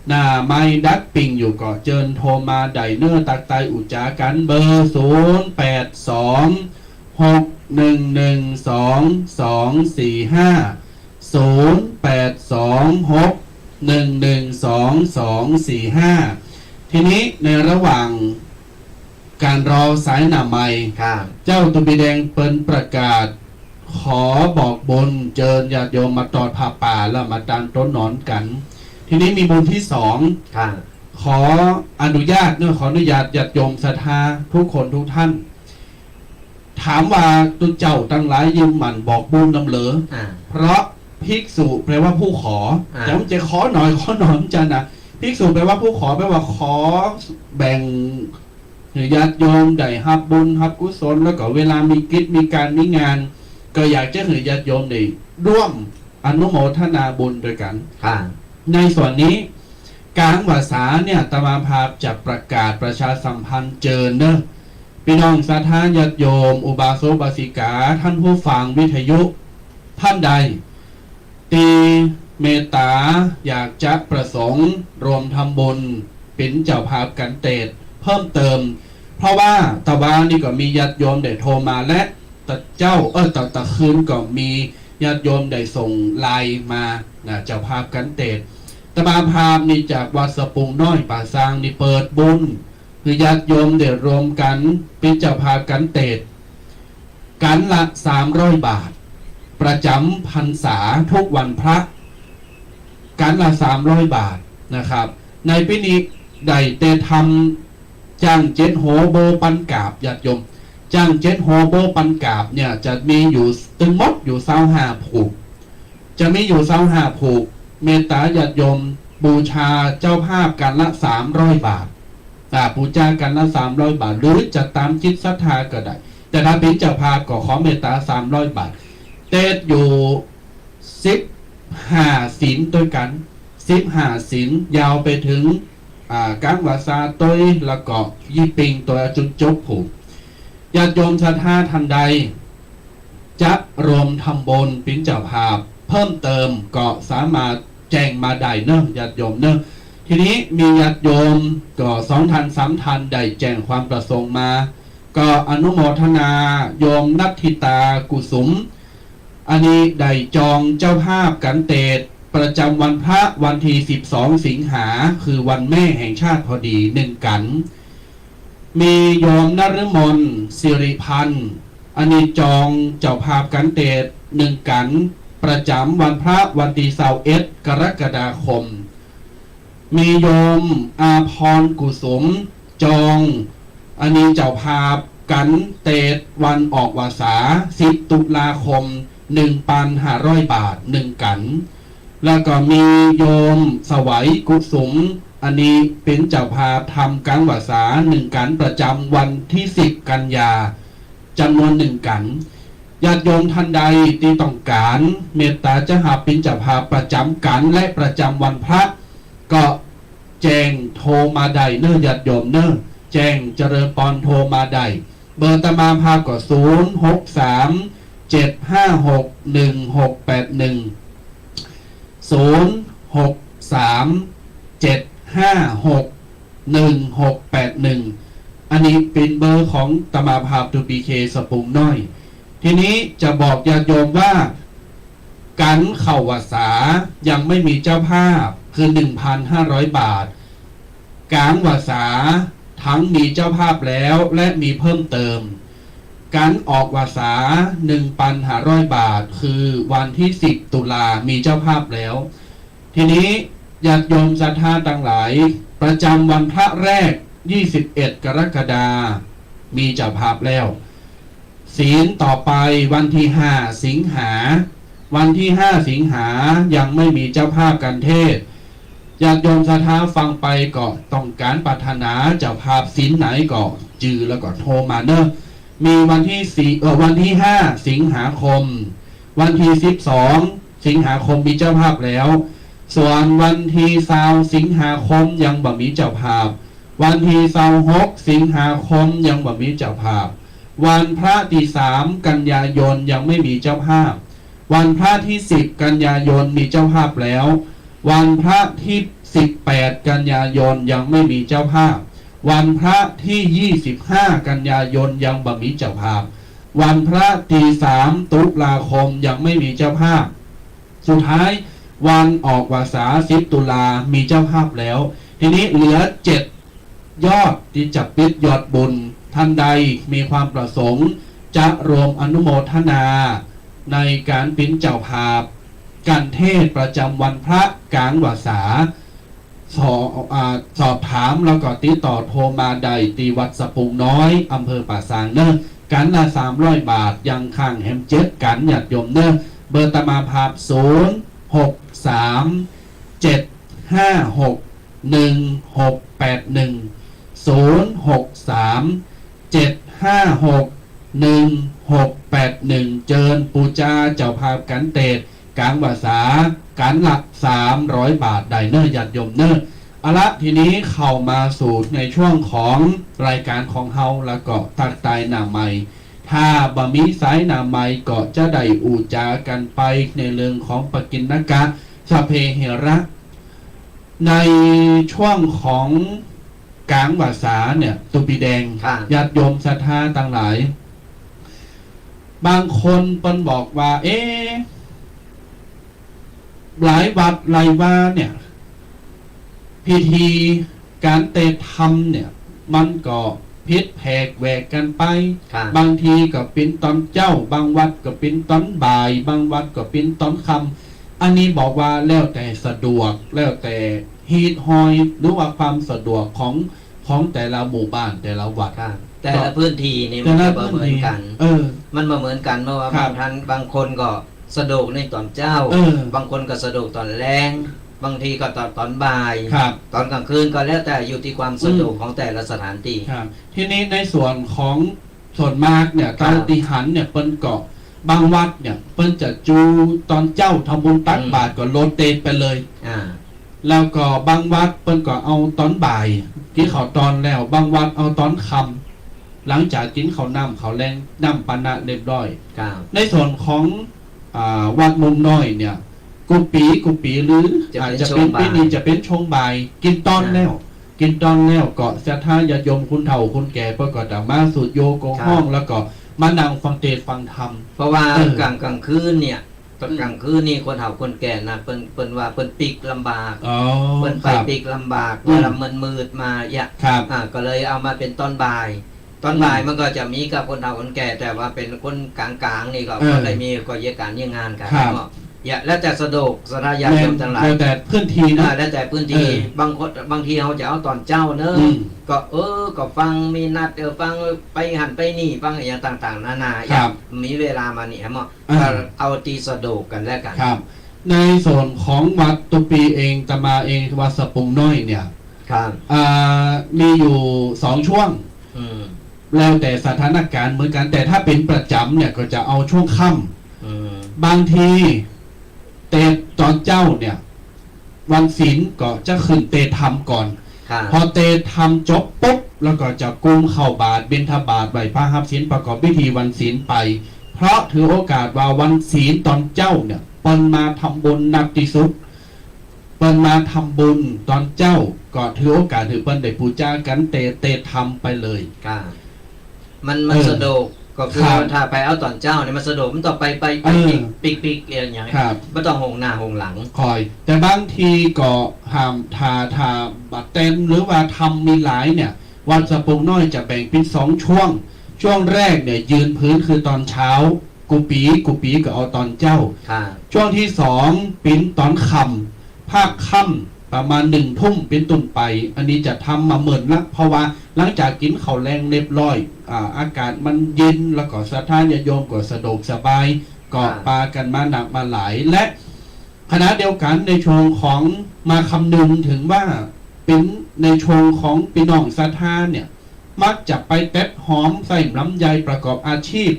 หน้าไม้ดัดปิ่งอยู่ก็เจิญโทรมาได้เนอะตักไตอุจจากันเบอร์0826112245ทีนี้ในระหว่างการรอสายหน้าไม้ ครับ เจ้าตุบีแดงเปิ้นประกาศ ขอบอกบนเจิญญาติโยมมาตอดผ้าป่าแล้วมาตามต้นหนอนกัน ทีนี้มีบุญที่2 ครับ ขออนุญาตขออนุญาตญาติโยมศรัทธาทุกคนทุกท่าน ถามว่าตุเจ้าตั้งหลายยืมหมั่นบอกบุญนำเหลอ เพราะภิกษุแปลว่าผู้ขอแต่มันจะขอหน่อยจันนะภิกษุแปลว่าผู้ขอแปลว่าขอแบ่งญาติโยมได้ฮับบุญฮับกุศลแล้วก็เวลามีกิจมีการมีงาน ก็อยากจะให้ญาติโยมได้ร่วมอนุโมทนาบุญด้วยกัน ครับ ในส่วนนี้กลางภาษาเนี่ยตมาภาพจะประกาศประชาสัมพันธ์เจิญเนอะพี่น้องศรัทธาญาติโยมอุบาสกอุบาสิกาท่านผู้ฟังวิทยุท่านใดตีเมตตาอยากจะประสงค์รวมทำบุญเป็นเจ้าภาพกันเตดเพิ่มเติม เพราะว่าตะวันนี่ก็มีญาติโยมได้โทรมาและตะคืนก็มีญาติโยมได้ส่งไลน์มาเจ้าภาพกันเตดตะบาภาพนี่จากวัดสปุงน้อยป่าซางนี่เปิดบุญคือญาติโยมได้รวมกันเป็นเจ้าภาพกันเตดกันละ300 บาท ประจำพรรษาทุกวันพระกันละ300 บาทนะครับในปีนี้ได้เตทำจ้าง7 โหโบปันกาบญาติโยมจ้าง7 โหโบปันกาบเนี่ยจะมีอยู่ตึงมดอยู่25 ผูกจะมีอยู่25 ผูกเมตตาญาติโยมบูชาเจ้าภาพกันละ300 บาท ปูจากันละ300 บาทหรือจะตามจิตศรัทธาก็ได้แต่ถ้าเป็นเจ้าภาพก็ขอเมตตา300 บาทเตดอยู่15 ศีลด้วยกัน15 ศีลยาวไปถึงกังวาซาต้ยแล้วก็ยี่ปิงตัวจุนจบผูกญาติโยมศรัทธาทันใดจะรวมทำบุญเป็นเจ้าภาพเพิ่มเติมก็สามารถแจ้งมาได้เนอะญาติโยมเนอะทีนี้มีญาติโยมก็2 ท่าน 3 ท่านได้แจ้งความประสงค์มาก็อนุโมทนาโยมนัทธิตากุสุมอันนี้ได้จองเจ้าภาพกันเตดประจำวันพระวันที่12 สิงหาคือวันแม่แห่งชาติพอดี1 กันมีโยมนฤมลสิริพันธ์อันนี้จองเจ้าภาพกันเตด1 กันประจำวันพระวันที่21 กรกฎาคมมีโยมอาพรกุสุมจองอันนี้เจ้าภาพกันเตดวันออกวาสา10 ตุลาคม 1,500 บาท1 กันแล้วก็มีโยมสวัยกุสุมอันนี้เป็นเจ้าภาพทำกังวาสา1 กันประจำวันที่10 กันยาจำนวน1 กันญาติโยมท่านใดที่ต้องการเมตตาจะหาเป็นเจ้าภาพประจำกันและประจำวันพระก็แจ้งโทรมาได้เน้อญาติโยมเน้อแจ้งเจริญปอนโทรมาได้เบอร์ตมาภาพก็063-756-1681 อันนี้เป็นเบอร์ของตมาภาพตูบีเคสปุงน้อยทีนี้จะบอกญาติโยมว่าการเข้าวาสายังไม่มีเจ้าภาพคือ 1,500 บาทกลางวาสาทั้งมีเจ้าภาพแล้วและมีเพิ่มเติมการออกวาสา 1,500 บาทคือวันที่10 ตุลามีเจ้าภาพแล้วทีนี้ญาติโยมศรัทธาทั้งหลายประจำวันพระแรก21 กรกฎาคมมีเจ้าภาพแล้วศีลต่อไปวันที่5 สิงหาวันที่5 สิงหายังไม่มีเจ้าภาพกันเทศญาติโยมศรัทธาฟังไปก็ต้องการปรารถนาเจ้าภาพศีลไหนก็จือแล้วก็โทรมาเนอะมีวันที่วันที่5 สิงหาคมวันที่12 สิงหาคมมีเจ้าภาพแล้วส่วนวันที่20 สิงหาคมยังบ่มีเจ้าภาพวันที่26 สิงหาคมยังบ่มีเจ้าภาพวันพระที่3 กันยายนยังไม่มีเจ้าภาพวันพระที่10 กันยายนมีเจ้าภาพแล้ววันพระที่18 กันยายนยังไม่มีเจ้าภาพวันพระที่25 กันยายนยังบ่มีเจ้าภาพวันพระที่3 ตุลาคมยังไม่มีเจ้าภาพสุดท้ายวันออกวาสา10 ตุลามีเจ้าภาพแล้วทีนี้เหลือ7 ยอดที่จะปิดยอดบุญท่านใดมีความประสงค์จะรวมอนุโมทนาในการเป็นเจ้าภาพการเทศประจำวันพระกลางวาสาสอบถามแล้วก็ติดต่อโทรมาได้ตีวัดสปุงน้อยอำเภอป่าซางเนอะกันละ300 บาทยังข้างแฮม7 กันญาติโยมเนอะเบอร์ตมาภาพ063-756-1681 เจิญปูจาเจ้าภาพกันเตดกลางวาสากันหลัก300 บาทได้เนอะญาติโยมเนอะเอาละทีนี้เข้ามาสู่ในช่วงของรายการของเฮาแล้วก็ทักทายหน้าใหม่ถ้าบ่มีสายหน้าใหม่ก็จะได้อูจากันไปในเรื่องของปกิณณกะสเพเหระในช่วงของกลางวาสาเนี่ยตุปีแดงญาติโยมศรัทธาต่างหลายบางคนเปิ้นบอกว่าหลายวัดหลายว่าเนี่ยพิธีการเตะธรรมเนี่ยมันก็พิษแผกแหวกกันไปบางทีก็เป็นตอนเจ้าบางวัดก็เป็นตอนบ่ายบางวัดก็เป็นตอนค่ำอันนี้บอกว่าแล้วแต่สะดวกแล้วแต่ฮีทฮอยหรือว่าความสะดวกของแต่ละหมู่บ้านแต่ละวัดแต่ละพื้นที่นี่มันก็เหมือนกันมันเหมือนกันเพราะว่าบางท่านบางคนก็สะดวกในตอนเจ้าบางคนก็สะดวกตอนแรง บางทีก็ตอนบ่าย ครับ ตอนกลางคืนก็แล้วแต่อยู่ที่ความสะดวกของแต่ละสถานที่ ครับทีนี้ในส่วนของส่วนมากเนี่ย ครั เตา บ ตีหันเนี่ยเปิ้นก็บางวัดเนี่ยเปิ้นจะจูตอนเจ้าทำบุญตักบาตรก็โรเตทไปเลย อ่า แล้วก็บางวัดเปิ้นก็เอาตอนบ่ายที่เขาตอนแล้ว บางวัดเอาตอนค่ำหลังจากกินเขาวน้ำเขาวแรงน้ำปานะเรียบร้อย ครับ ในส่วนของวัดมุมน้อยเนี่ยกุปีหรืออาจจะเป็นปีนี้จะเป็นชงบ่ายกินตอนแล้ว กินตอนแล้วก็ศรัทธาญาติโยมคุณเฒ่าคุณแก่เพื่อก็จะมาสูตรโยโกห้องแล้วก็มานั่งฟังเทศน์ฟังธรรม เพราะว่า เออ กลางคืนเนี่ยตอนกลางคืนนี่คนเฒ่าคนแก่นะเปิ้นว่าเปิ้นปีกลำบาก อ๋อ เปิ้น ค ไป รับ ปีกลำบาก อืม เวลามันมืดมาอย่า ครับ ก็เลยเอามาเป็นตอนบ่าย ตอนบ่ายมันก็จะมีกับคนเฒ่าคนแก่ แต่ว่าเป็นคนกลางๆนี่ก็ เออ ก็ได้มีก็เยการเยี่ยงานกัน ครับ ก็อย่าแล้วแต่สะดวกสระยาโยมทั้งหลาย แล้วแต่พื้นที่นะ แล้วแต่พื้นที่บางคนบางทีเขาจะเอาตอนเจ้าเนอะ อืม ก็ก็ฟังมีนัดฟังไปหันไปนี่ฟังอย่างต่างๆนานา ครับ มีเวลามาเนี่ยมั้ง อ่า เอาตีสะดวกกันแล้วกัน ครับ ในส่วนของวัดตุปีเองตมาเองวัดสะปุงน้อยเนี่ย ครับ มีอยู่2ช่วง อืม แล้วแต่สถานการณ์เหมือนกัน แต่ถ้าเป็นประจำเนี่ยก็จะเอาช่วงค่ำ อืม บางทีเตะตอนเจ้าเนี่ย วันศีลก็จะขึ้นเตะธรรมก่อน ครับ พอเตะธรรมจบปุ๊บแล้วก็จะกุมเข้าบาตรบิณฑบาตไหว้พระหับศีลประกอบพิธีวันศีลไป เพราะถือโอกาสว่าวันศีลตอนเจ้าเนี่ยเปิ้นมาทำบุญหนักที่สุดเปิ้นมาทำบุญตอนเจ้าก็ถือโอกาสถือเปิ้นได้ปูจากันเตะธรรมไปเลย ครับมัน เออ สะดวกก็คือ ครับ ถ้าไปเอาตอนเจ้าเนี่ยมันสะดวกมันต่อไป เออ ปีกอย่างเงี้ย ครับ ไม่ต้องหงหน้าหงหลัง คอย แต่บางทีก็ห้ามทาบัตรเต็มหรือว่าทำมีหลายเนี่ยวันสะปุงน้อยจะแบ่งเป็น2ช่วง ช่วงแรกเนี่ยยืนพื้นคือตอนเช้า กุปีก็เอาตอนเจ้า ครับ ช่วงที่2ปิ้นตอนค่ำภาคค่ำประมาณ1 ทุ่มเป็นต้นไป อันนี้จะทำมาเหมือนละเพราะว่าหลังจากกินข้าวแรงเรียบร้อยอากาศมันเย็นแล้วก็สถานญาติโยมก็สะดวกสบายก็ปากันมาหนักมาหลายและขณะเดียวกันในช่วงของมาคำนึงถึงว่าเป็นในช่วงของพี่น้องศรัทธาเนี่ยมักจะไปเต็ดหอมใส่ลำไยประกอบอาชีพ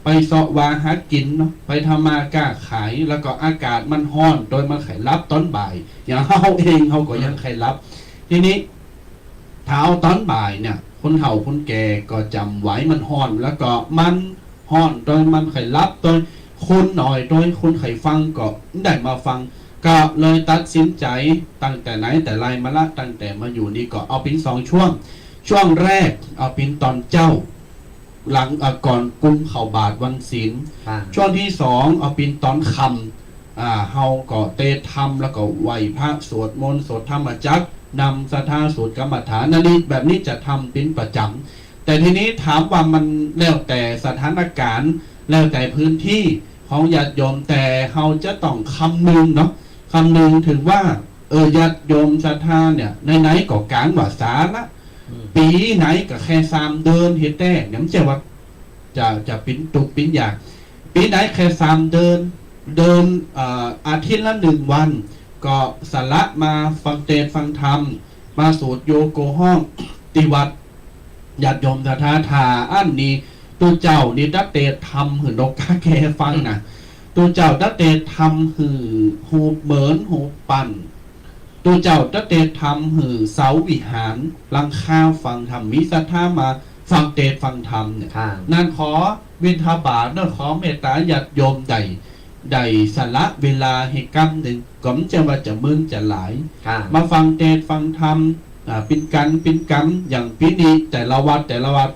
ไปเสาะวาหากินเนาะไปทำมาก้าขายแล้วก็อากาศมันร้อนโดยมันไขรับตอนบ่ายอย่างเฮาเองเขาก็ยังไขรับ ทีนี้ถ้าเอาตอนบ่ายเนี่ยคนเฒ่าคนแก่ก็จำไว้มันร้อน แล้วก็มันร้อนโดยมันไขรับโดยคนหน่อยโดยคนไขฟังก็ได้มาฟัง ก็เลยตัดสินใจตั้งแต่ไหนแต่ไรมาละตั้งแต่มาอยู่นี่ก็เอาเป็น2 ช่วง ช่วงแรกเอาเป็นตอนเจ้า หลังก่อนกุมเข่าบาทวันศีล ครับ ช่วงที่2เอาเป็นตอนคำเฮาก็เตะธรรมแล้วก็ไหวพระสวดมนต์สวดธรรมจักรนำสถาสวดกรรมฐานนั่นนี่แบบนี้จะทำเป็นประจำแต่ทีนี้ถามว่ามันแล้วแต่สถานการณ์แล้วแต่พื้นที่ของญาติโยมแต่เฮาจะต้องคำนึงเนาะคำนึงถึงว่าญาติโยมศรัทธาเนี่ยไหนๆก็กลางว่าสาละ ปีไหนก็แค่3 เดือนเฮ็ดแต่เนี่ยมันจะว่าจะปิ้นตุกปิ้นอยากปีไหนแค่3 เดินอาทิตย์ละ1 วัน ก็สละมาฟังเทศน์ฟังธรรมมาสูตรโยโกห้องติวัดญาติโยมศรัทธาทาอันนี้ตัวเจ้านี่ดัดเตศธรรมหือนกกาแกฟังนะตัวเจ้าดัดเตศธรรมหือหูเหมือนหูปั่นตัวเจ้าดัดเตศธรรมหือเสาวิหารลังข้าวฟังธรรมมิศรัทธามาฟังเทศน์ฟังธรรมเนี่ย ครับ นั่นขอวินทบาทนั่นขอเมตตาญาติโยมใดสละเวลาให้กำหนึ่งก็มจะว่าจะมึนจะหลาย ครับ มาฟังเทศน์ฟังธรรมเป็นกรรมอย่างปีนี้แต่ละวัด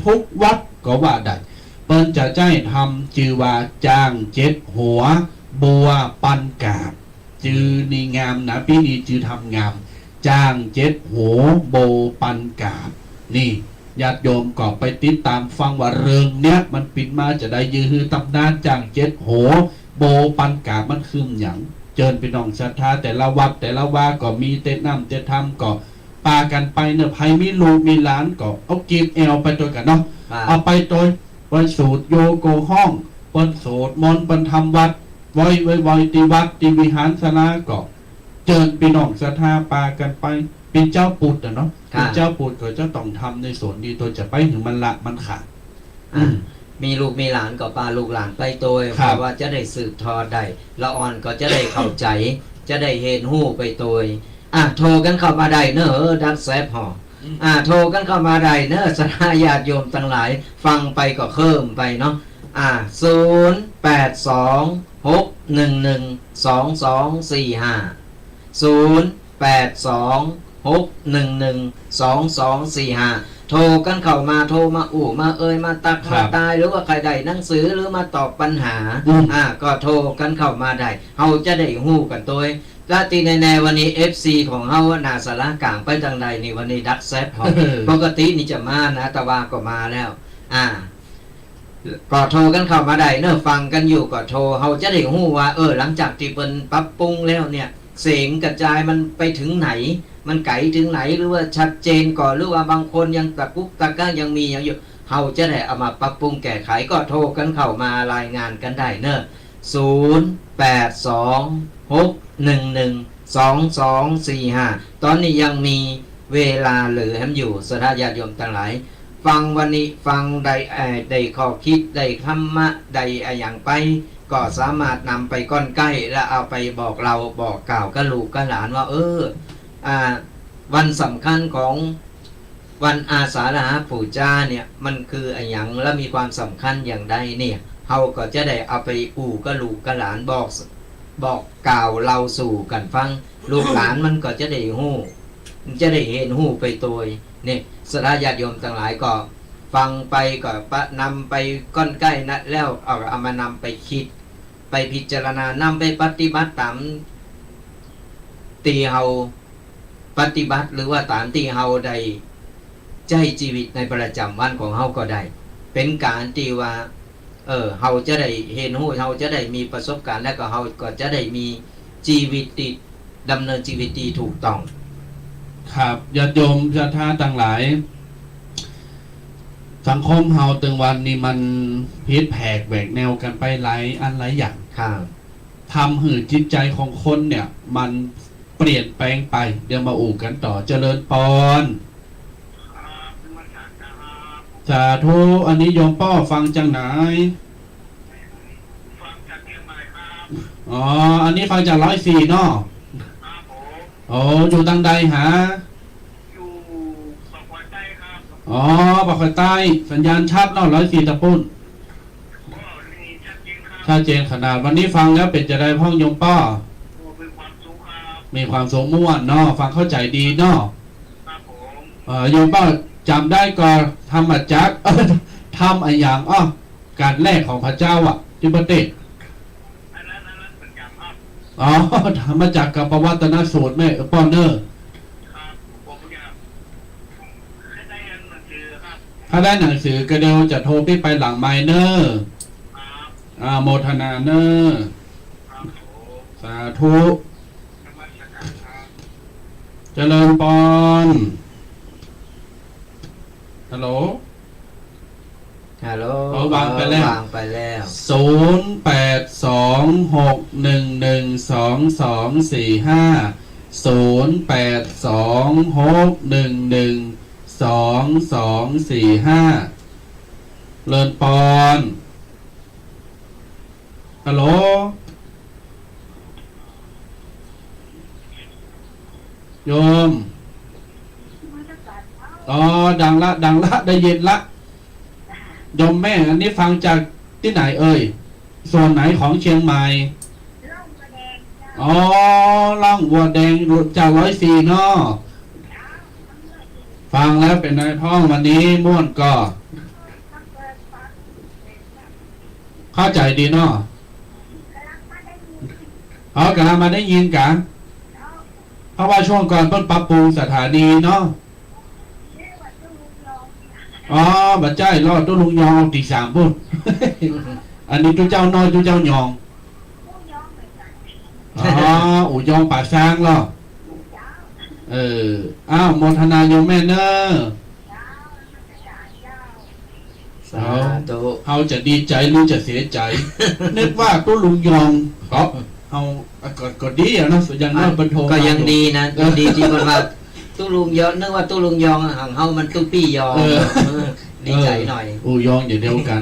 ทุกวัดก็ว่าได้เปิ้นจะใจทำจือว่าจ้าง7 หัวบัวปันกาบจือนี่งามนะปีนี้จือทำงามจ้าง7 หัวโบปันกาบนี่ญาติโยมก็ไปติดตามฟังว่าเรื่องเนี้ยมันปิดมาจะได้ยือตำนานจ้าง7 หัวโบปันกาบมันคืออย่างเจิญไปน้องศรัทธาแต่ละวัดแต่ละว่าก็มีเตะน้ำเตะธรรมก็ปากันไปเนอะไผมีลูกมีหลานก็เอากีบแอลไปตัวกันเนาะ ครับ เอาไปโดยวันสูตรโยโกห้องวันโสดมนต์บรรทำวัดไว้ติวัดติวิหารสนาก็ เจิญพี่น้องศรัทธาปากันไปเป็นเจ้าปุตเนาะ ค่ะ เป็นเจ้าปุตก็จะต้องทำในส่วนดีตัวจะไปถึงมันละมันขาด มีลูกมีหลานก็พาลูกหลานไปโดย ครับ เพราะว่าจะได้สืบทอดได้ละอ่อนก็จะได้เข้าใจ จะได้เห็นหู้ไปโดยโทรกันเข้ามาได้เนอะดักแซบหอโทรกันเข้ามาได้เนอะสถาญาติโยมทั้งหลาย ฟังไปก็เพิ่มไปเนาะ082-611-2245 โทรกันเข้ามาโทรมามามาตัก ครั มา บ ตายหรือว่าใครใดหนังสือหรือมาตอบปัญหา ก็โทรกันเข้ามาได้เฮาจะได้ฮู้กันโดยกติในวันนี้ FC ของเฮานาสารกลางไปทางใดนี่วันนี้ดักแซบของปกตินี่จะมานะแต่ว่าก็มาแล้วก็โทรกันเข้ามาได้เนอะฟังกันอยู่ก็โทรเฮาจะได้ฮู้ว่าหลังจากที่เพิ่นปรับปรุงแล้วเนี่ยเสียงกระจายมันไปถึงไหน มันไกลถึงไหนหรือว่าชัดเจนก่อนหรือว่าบางคนยังตะกุกตะก้ายังมีอย่างอยู่เฮาจะได้เอามาปรับปรุงแก้ไขก็โทรกันเข้ามารายงานกันได้เนอะ0826112245ตอนนี้ยังมีเวลาเหลืออยู่สถาญาติโยมทั้งหลายฟังวันนี้ฟังได้ข้อคิดได้ธรรมะได้อย่างไปก็สามารถนำไปก้อนใกล้แล้วเอาไปบอกเราบอกกล่าวกับลูกกับหลานว่าวันสำคัญของวันอาสาฬหปูชาเนี่ยมันคืออย่างและมีความสำคัญอย่างใดเนี่ยเฮาก็จะได้เอาไปกับลูกกับหลานบอกกล่าวเราสู่กันฟังลูกหลานมันก็จะได้ฮู้จะได้เห็นฮู้ไปตัวนี่สถาญาติโยมทั้งหลายก็ฟังไปก็นำไปก้อนใกล้นะแล้วเอามานำไปคิดไปพิจารณานำไปปฏิบัติตามตีเฮาปฏิบัติหรือว่าตามที่เฮาได้ใจชีวิตในประจำวันของเฮาก็ได้เป็นการที่ว่าเฮาจะได้เห็นหู้เฮาจะได้มีประสบการณ์และก็เฮาก็จะได้มีชีวิตที่ดำเนินชีวิตที่ถูกต้องครับญาติโยมศรัทธาต่างหลายสังคมเฮาตึงวันนี้มันพิษแผกแหวกแนวกันไปหลายอันหลายอย่าง ครับ ทำให้จิตใจของคนเนี่ยมันเปลี่ยนแปลงไปเดี๋ยวมากันต่อเจริญปอนสาธุอันนี้โยมป้อฟังจังไหนอ๋ออันนี้ฟังจาก104เนาะอ๋ออยู่ทางใดหาอยู่ปากหัวใจครับอ๋อปากใต้สัญญาณชัดเนาะ104ตะปุ่นชัดเจนขนาดวันนี้ฟังแล้วเป็นจะได้พ่องโยมป้อมีความสมม่วนเนาะฟังเข้าใจดีเนาะโยมป้อจำได้ก็ทำมาจากทำอะไรอย่างการแรกของพระเจ้าที่ประเทศอ๋อทำมาจากกับประวัตนสูตรแม่ป้อนเนอร์ถ้าได้หนังสือก็เดี๋ยวจะโทรไปหลังไมเนอร์โมทนาเนอร์สาธุเจริญปอนฮัลโหลวางไปแล้วเลินปอนฮัลโหลโยมดังละได้ยินละโยมแม่อันนี้ฟังจากที่ไหนส่วนไหนของเชียงใหม่ล่องวัวแดงจาก104เนาะฟังแล้วเป็นไงท้องวันนี้ม่วนก็เข้าใจดีเนาะกำลังมาได้ยินกันเพราะว่าช่วงก่อนเพิ่นปรับปรุงสถานีเนาะบัดใจรอดตุ้ลุงยองตี3พุ่น อันนี้ตุ้เจ้าน้อยตุ้เจ้ายองอู่ยองป่าช้างเหรอโมทนาโยมแม่เนอเขาจะดีใจหรือจะเสียใจ นึกว่าตุ้ลุงยอง เฮาก็ดีอ่ะเนาะอย่างน้อยเพิ่นโทรมา ก็ยังดีนะ เออ ดีที่มันว่าตู้ลุงยองนึกว่าตู้ลุงยองห่างเฮามันตู้ปี้ยอง เออ เออดีใจหน่อย อูยองอย่างเดียวกัน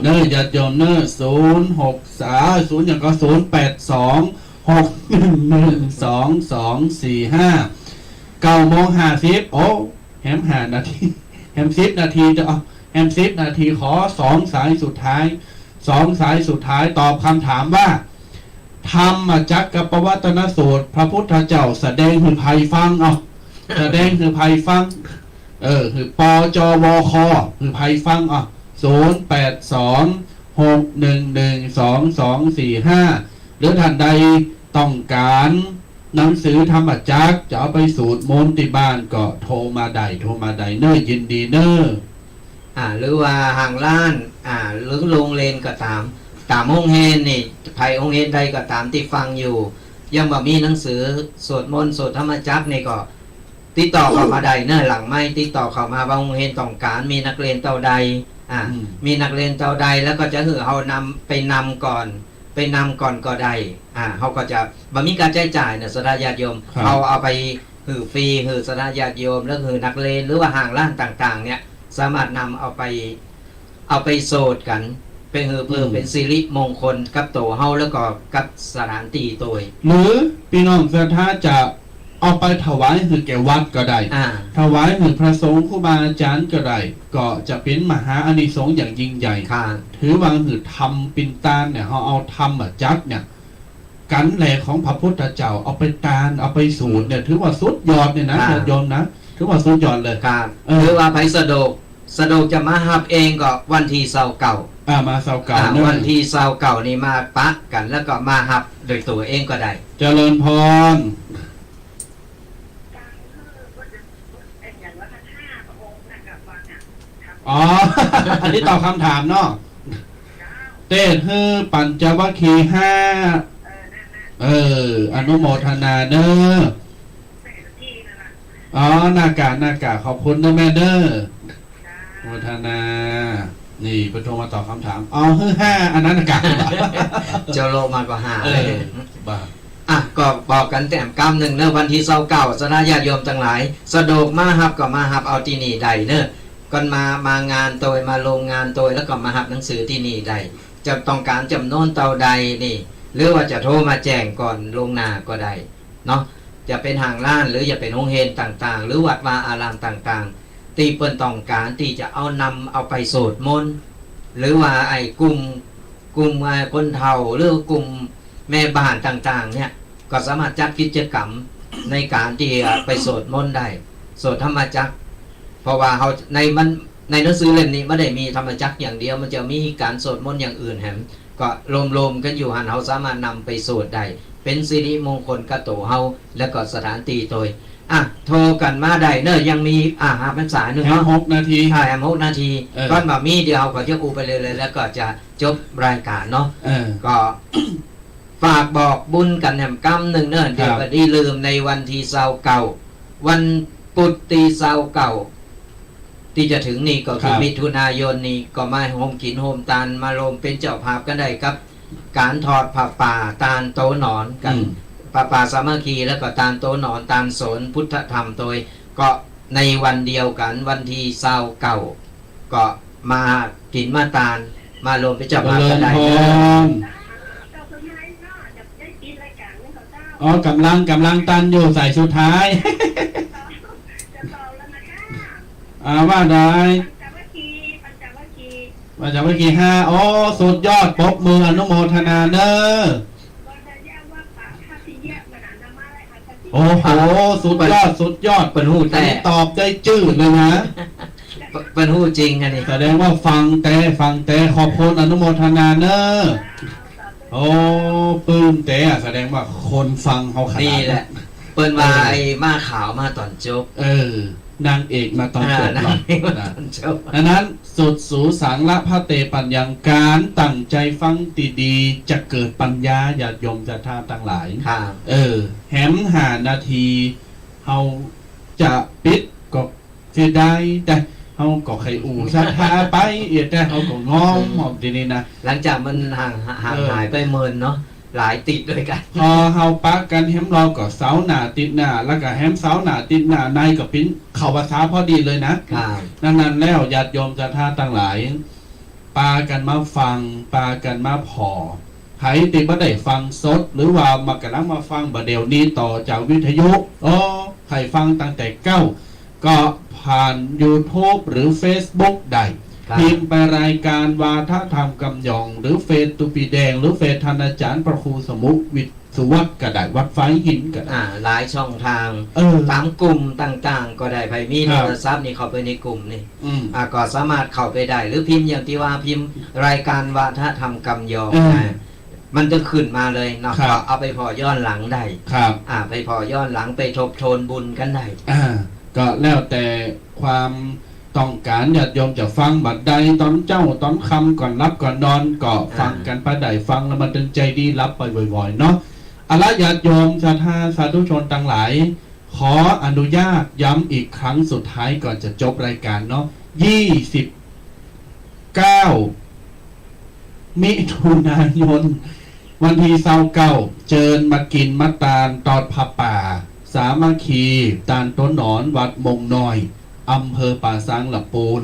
เนอญาติโยมเนอ063อย่างก็08261122459 9:50โอ้แฮม5นาทีแฮม10นาทีจะเอาแฮม10นาทีขอ2สายสุดท้าย2สายสุดท้ายตอบคำถามว่าธรรมจักรปวัตนสูตรพระพุทธเจ้าแสดงให้ภัยฟังเอาแสดงให้ภัยฟังคือปจวคคือภัยฟังอ่ะ0826112245หรือท่านใดต้องการหนังสือธรรมจักรจะเอาไปสูตรมนต์ที่บ้านก็โทรมาได้เนอยินดีเนอ หรือว่าห่างล้านหรือโรงเรียนก็ตามโรงเรียนนี่ภัยโรงเรียนใดก็ตามที่ฟังอยู่ ยังบ่มีหนังสือสวดมนต์สวดธรรมจักรนี่ก็ติดต่อเข้ามาได้เนอหลังไม่ติดต่อเข้ามาว่าโรงเรียนต้องการมีนักเรียนเท่าใดมีนักเรียนเท่าใดแล้วก็จะเฮานำไปนำก่อนก็ได้เฮาก็จะบ่มีการใช้จ่ายเนี่ยสดาญาติโยมเอาไปฟรีสดาญาติโยมแล้วนักเรียนหรือว่าห่างล้านต่างๆเนี่ยสามารถนำเอาไปโสดกันเป็นเพิ่มเป็นสิริมงคลกับตัวเฮาแล้วก็กับสถานที่ตัว หรือพี่น้องศรัทธาจะเอาไปถวายคือแก่วัดก็ได้ถวายคือพระสงฆ์ครูบาอาจารย์ก็ได้ก็จะเป็นมหาอานิสงส์อย่างยิ่งใหญ่ถือว่าคือทำปินตานเนี่ยเขาเอาทำจักเนี่ยกันแหลของพระพุทธเจ้าเอาไปตานเอาไปสูตรเนี่ยถือว่าสุดยอดเนี่ยนะโยมนะถือว่าสุดยอดเลยหรือว่าไปสะดวกจะมาหับเองก็วันที่เสาร์เก่ามาเสาร์เก่าวันที่เสาร์เก่านี่มาปะกันแล้วก็มาหับโดยตัวเองก็ได้เจริญพรอ๋อ อันนี้ตอบคำถามเนาะเต้ฮือปัญจวัคคีย์5อนุโมทนาเนออ๋อนากาขอบคุณนะแม่เด้อโมทนานี่ประท้วงมาตอบคำถามอ๋อฮือ5อันนั้นอากาศเจ้าโลมาก็5เลยบ้าก็บอกกันแต้มกำหนึ่งเนอะวันที่เสาร์เก่าสนาญาติโยมทั้งหลายสะดวกมาหับก็มาหับเอาที่นี่ใดเนอะก่อนมางานโดยมาโรงงานโดยแล้วก็มาหับหนังสือที่นี่ใดจะต้องการจำนวนเท่าใดนี่หรือว่าจะโทรมาแจ้งก่อนลงหน้าก็ได้เนาะจะเป็นห่างล้านหรือจะเป็นโรงเรียนต่างๆหรือวัดวาอารามต่างๆที่เปิ้นต้องการที่จะเอาไปสวดมนต์หรือว่าไอ้กลุ่มคนเฒ่าหรือกลุ่มแม่บ้านต่างๆเนี่ยก็สามารถจัดกิจกรรมในการที่ไปสวดมนต์ได้สวดธรรมจักรเพราะว่าเขาในหนังสือเล่มนี้ไม่ได้มีธรรมจักรอย่างเดียวมันจะมีการสวดมนต์อย่างอื่นแหมก็รวมกันอยู่หันเขาสามารถนำไปสวดได้เป็นสิริมงคลกับตัวเฮาและก็สถานที่ตัวโทรกันมาได้เนอะยังมีหาภาษาหนึ่งเนาะ6 นาที6 นาทีก็มามีเดียวก็จะอูไปเลยแล้วก็จะจบรายการเนาะก็ฝากบอกบุญกันแหมกำหนึ่งเนอะเดี๋ยวก็ได้ลืมในวันที่เสาร์เก่าวันปุตติเสาร์เก่าที่จะถึงนี่ก็คือมิถุนายนนี้ก็มาโฮมกินโฮมตานมาลมเป็นเจ้าภาพกันได้ครับการถอดผ้าป่าตาลโตหนอนกันผ้าป่าสามัคคีแล้วก็ตาลโตหนอนตาลโสนพุทธธรรมโดยก็ในวันเดียวกันวันที่เสาร์เก่าก็มากินมาตาลมาลมเป็นเจ้าภาพกันได้อ๋อกำลังตันอยู่ใส่สุดท้ายว่าได้ปัญจวัคคีย์5อ๋อสุดยอดปรบมืออนุโมทนาเนอโอ้โหสุดยอดเป็นหูแต่ตอบได้จืดเลยนะเป็นหูจริงอันนี้แสดงว่าฟังแต่ขอบคุณอนุโมทนาเนอโอ้ปื้มแต่แสดงว่าคนฟังเขาขนาดนี่แหละเปิ้นว่าไอ้มาขาวมาตอนจบนางเอกมาตอนจบหรอกดังนั้นสุดสูสังละพระเตปัญญังการตั้งใจฟังดีๆจะเกิดปัญญาญาติโยมศรัทธาทั้งหลายแหม5 นาทีเฮาจะปิดก็เสียดายแต่เฮาก็ใครศรัทธาไปแต่เฮาก็ง้อมทีนี้นะหลังจากมันห่างหายไปเมินเนาะ หลายติดด้วยกัน พอเฮาปะกันแฮมรอก็เสาหน้าติดหน้าแล้วก็แฮมเสาหน้าติดหน้าในกับปิ้นเข้าภาษาพอดีเลยนะครับ นั้นแล้วญาติโยมศรัทธาทั้งหลายปากันมาฟังปากันมาพอไผติบ่ได้ฟังสดหรือว่ามากำลังมาฟังบ่เดี๋ยวนี้ต่อจากวิทยุใครฟังตั้งแต่เก้าก็ผ่าน YouTube หรือ Facebook ได้พิมพ์ไปรายการวาทธรรมกำยองหรือเฟซตุปีแดงหรือเฟซท่านอาจารย์ประครูสมุวิทย์สุวัฒน์ก็ได้วัดไฟหินก็ได้หลายช่องทางตามกลุ่มต่างๆก็ได้ไผมีโทรศัพท์นี่เข้าไปในกลุ่มนี่ก็สามารถเข้าไปได้หรือพิมพ์อย่างที่ว่าพิมพ์รายการวาทธรรมกำยองมันจะขึ้นมาเลยเนาะเอาไปพอย้อนหลังได้ครับไปพอย้อนหลังไปทบทวนบุญกันได้ก็แล้วแต่ความต้องการญาติโยมจะฟังบัดใดตอนเจ้าตอนคำก่อนรับก่อนนอนก็ฟังกันไปได้ฟังแล้วมันดึงใจดีรับไปบ่อยๆเนาะอละญาติโยมศรัทธาสาธุชนทั้งหลายขออนุญาตย้ำอีกครั้งสุดท้ายก่อนจะจบรายการเนาะ29มิถุนายนวันที่29เจิญมากินมัตตาลตอดผ้าป่าสามัคคีตาลต้นหนอนวัดมงน้อยอำเภอป่าซางละปูน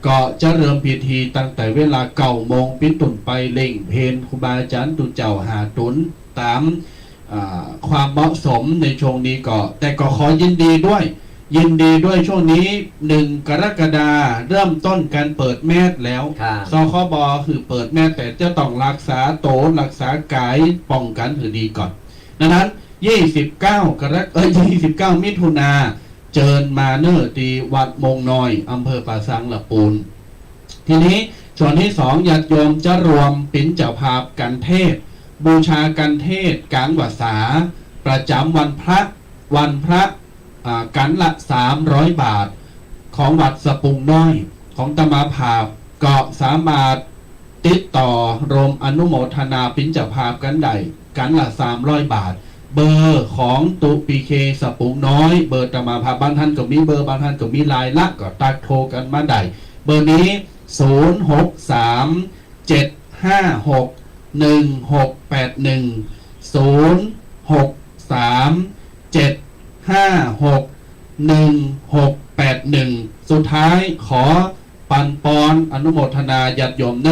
ก็จะเริ่มพิธีตั้งแต่เวลา9 โมงปิ้นตุนไปเล่งเพนครูบาอาจารย์ตุเจ้าหาตุนตามความเหมาะสมในช่วงนี้ก็แต่ก็ขอยินดีด้วยช่วงนี้1 กรกฎาคมเริ่มต้นการเปิดแมสแล้วสคบคือเปิดแมสแต่จะต้องรักษาโตรักษากายป้องกันถือดีก่อนดังนั้น29 มิถุนาเจิญมาเนอร์ตีวัดมงน้อยอำเภอป่าซางละปูนทีนี้ส่วนที่2ญาติโยมจะรวมปิ้นเจ้าภาพกันเทศบูชากันเทศกลางวาษาประจำวันพระกันละ300 บาทของวัดสปุงน้อยของตมาภาพก็สามารถติดต่อรวมอนุโมทนาปิ้นเจ้าภาพกันได้กันละ300 บาทเบอร์ของตุปีเคสปุงน้อยเบอร์ตมาภาพบางท่านก็มีเบอร์บางท่านก็มีลายละก็ตักโทรกันมาได้เบอร์นี้0637561681สุดท้ายขอปันปอนอนุโมทนาญาติโยมเน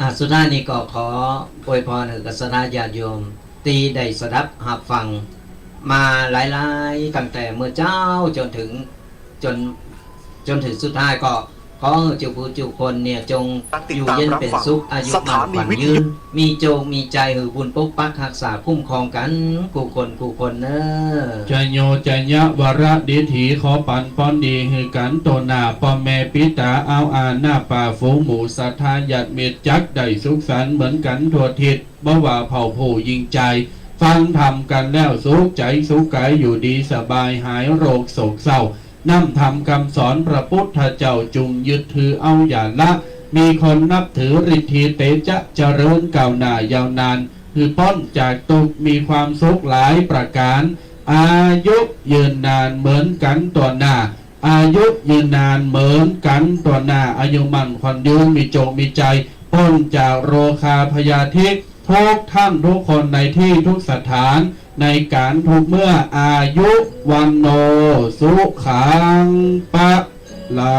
อสุดท้ายนี้ก็ขออวยพรกับคณะญาติโยมตีได้สดับหับฟังมาหลายๆตั้งแต่เมื่อเจ้าจนถึงสุดท้ายก็ขอเจ้าผู้เจ้าคนเนี่ยจงอยู่เย็นเป็นสุขอายุมั่นขวัญยืนมีโจงมีใจหือบุญปกปักรักษาคุ้มครองกันกูคนเนอใจโยใจยะวระดิถีขอปันป้อนดีหือกันโตนาพ่อแม่ปิตาเอาอาหน้าป่าฝูงหมูสัทธาญาติเมตจักได้สุขสันต์เหมือนกันทั่วทิศบ่ว่าเผ่าผู้ยิงใจฟังธรรมกันแล้วสุขใจสุขกายอยู่ดีสบายหายโรคโศกเศร้านำธรรมคำสอนพระพุทธเจ้าจุงยึดถือเอาอย่าละมีคนนับถือฤทธิเตจะเจริญก้าวหน้ายาวนานคือพ้นจากทุกข์มีความสุขหลายประการอายุยืนนานเหมือนกันตัวหน้าอายุยืนนานเหมือนกันตัวหน้าอายุมั่นขวัญยืนมีโจมีใจพ้นจากโรคาพยาธิทุกท่านทุกคนในที่ทุกสถานในการทุกเมื่ออายุวันโนสุขังปะลา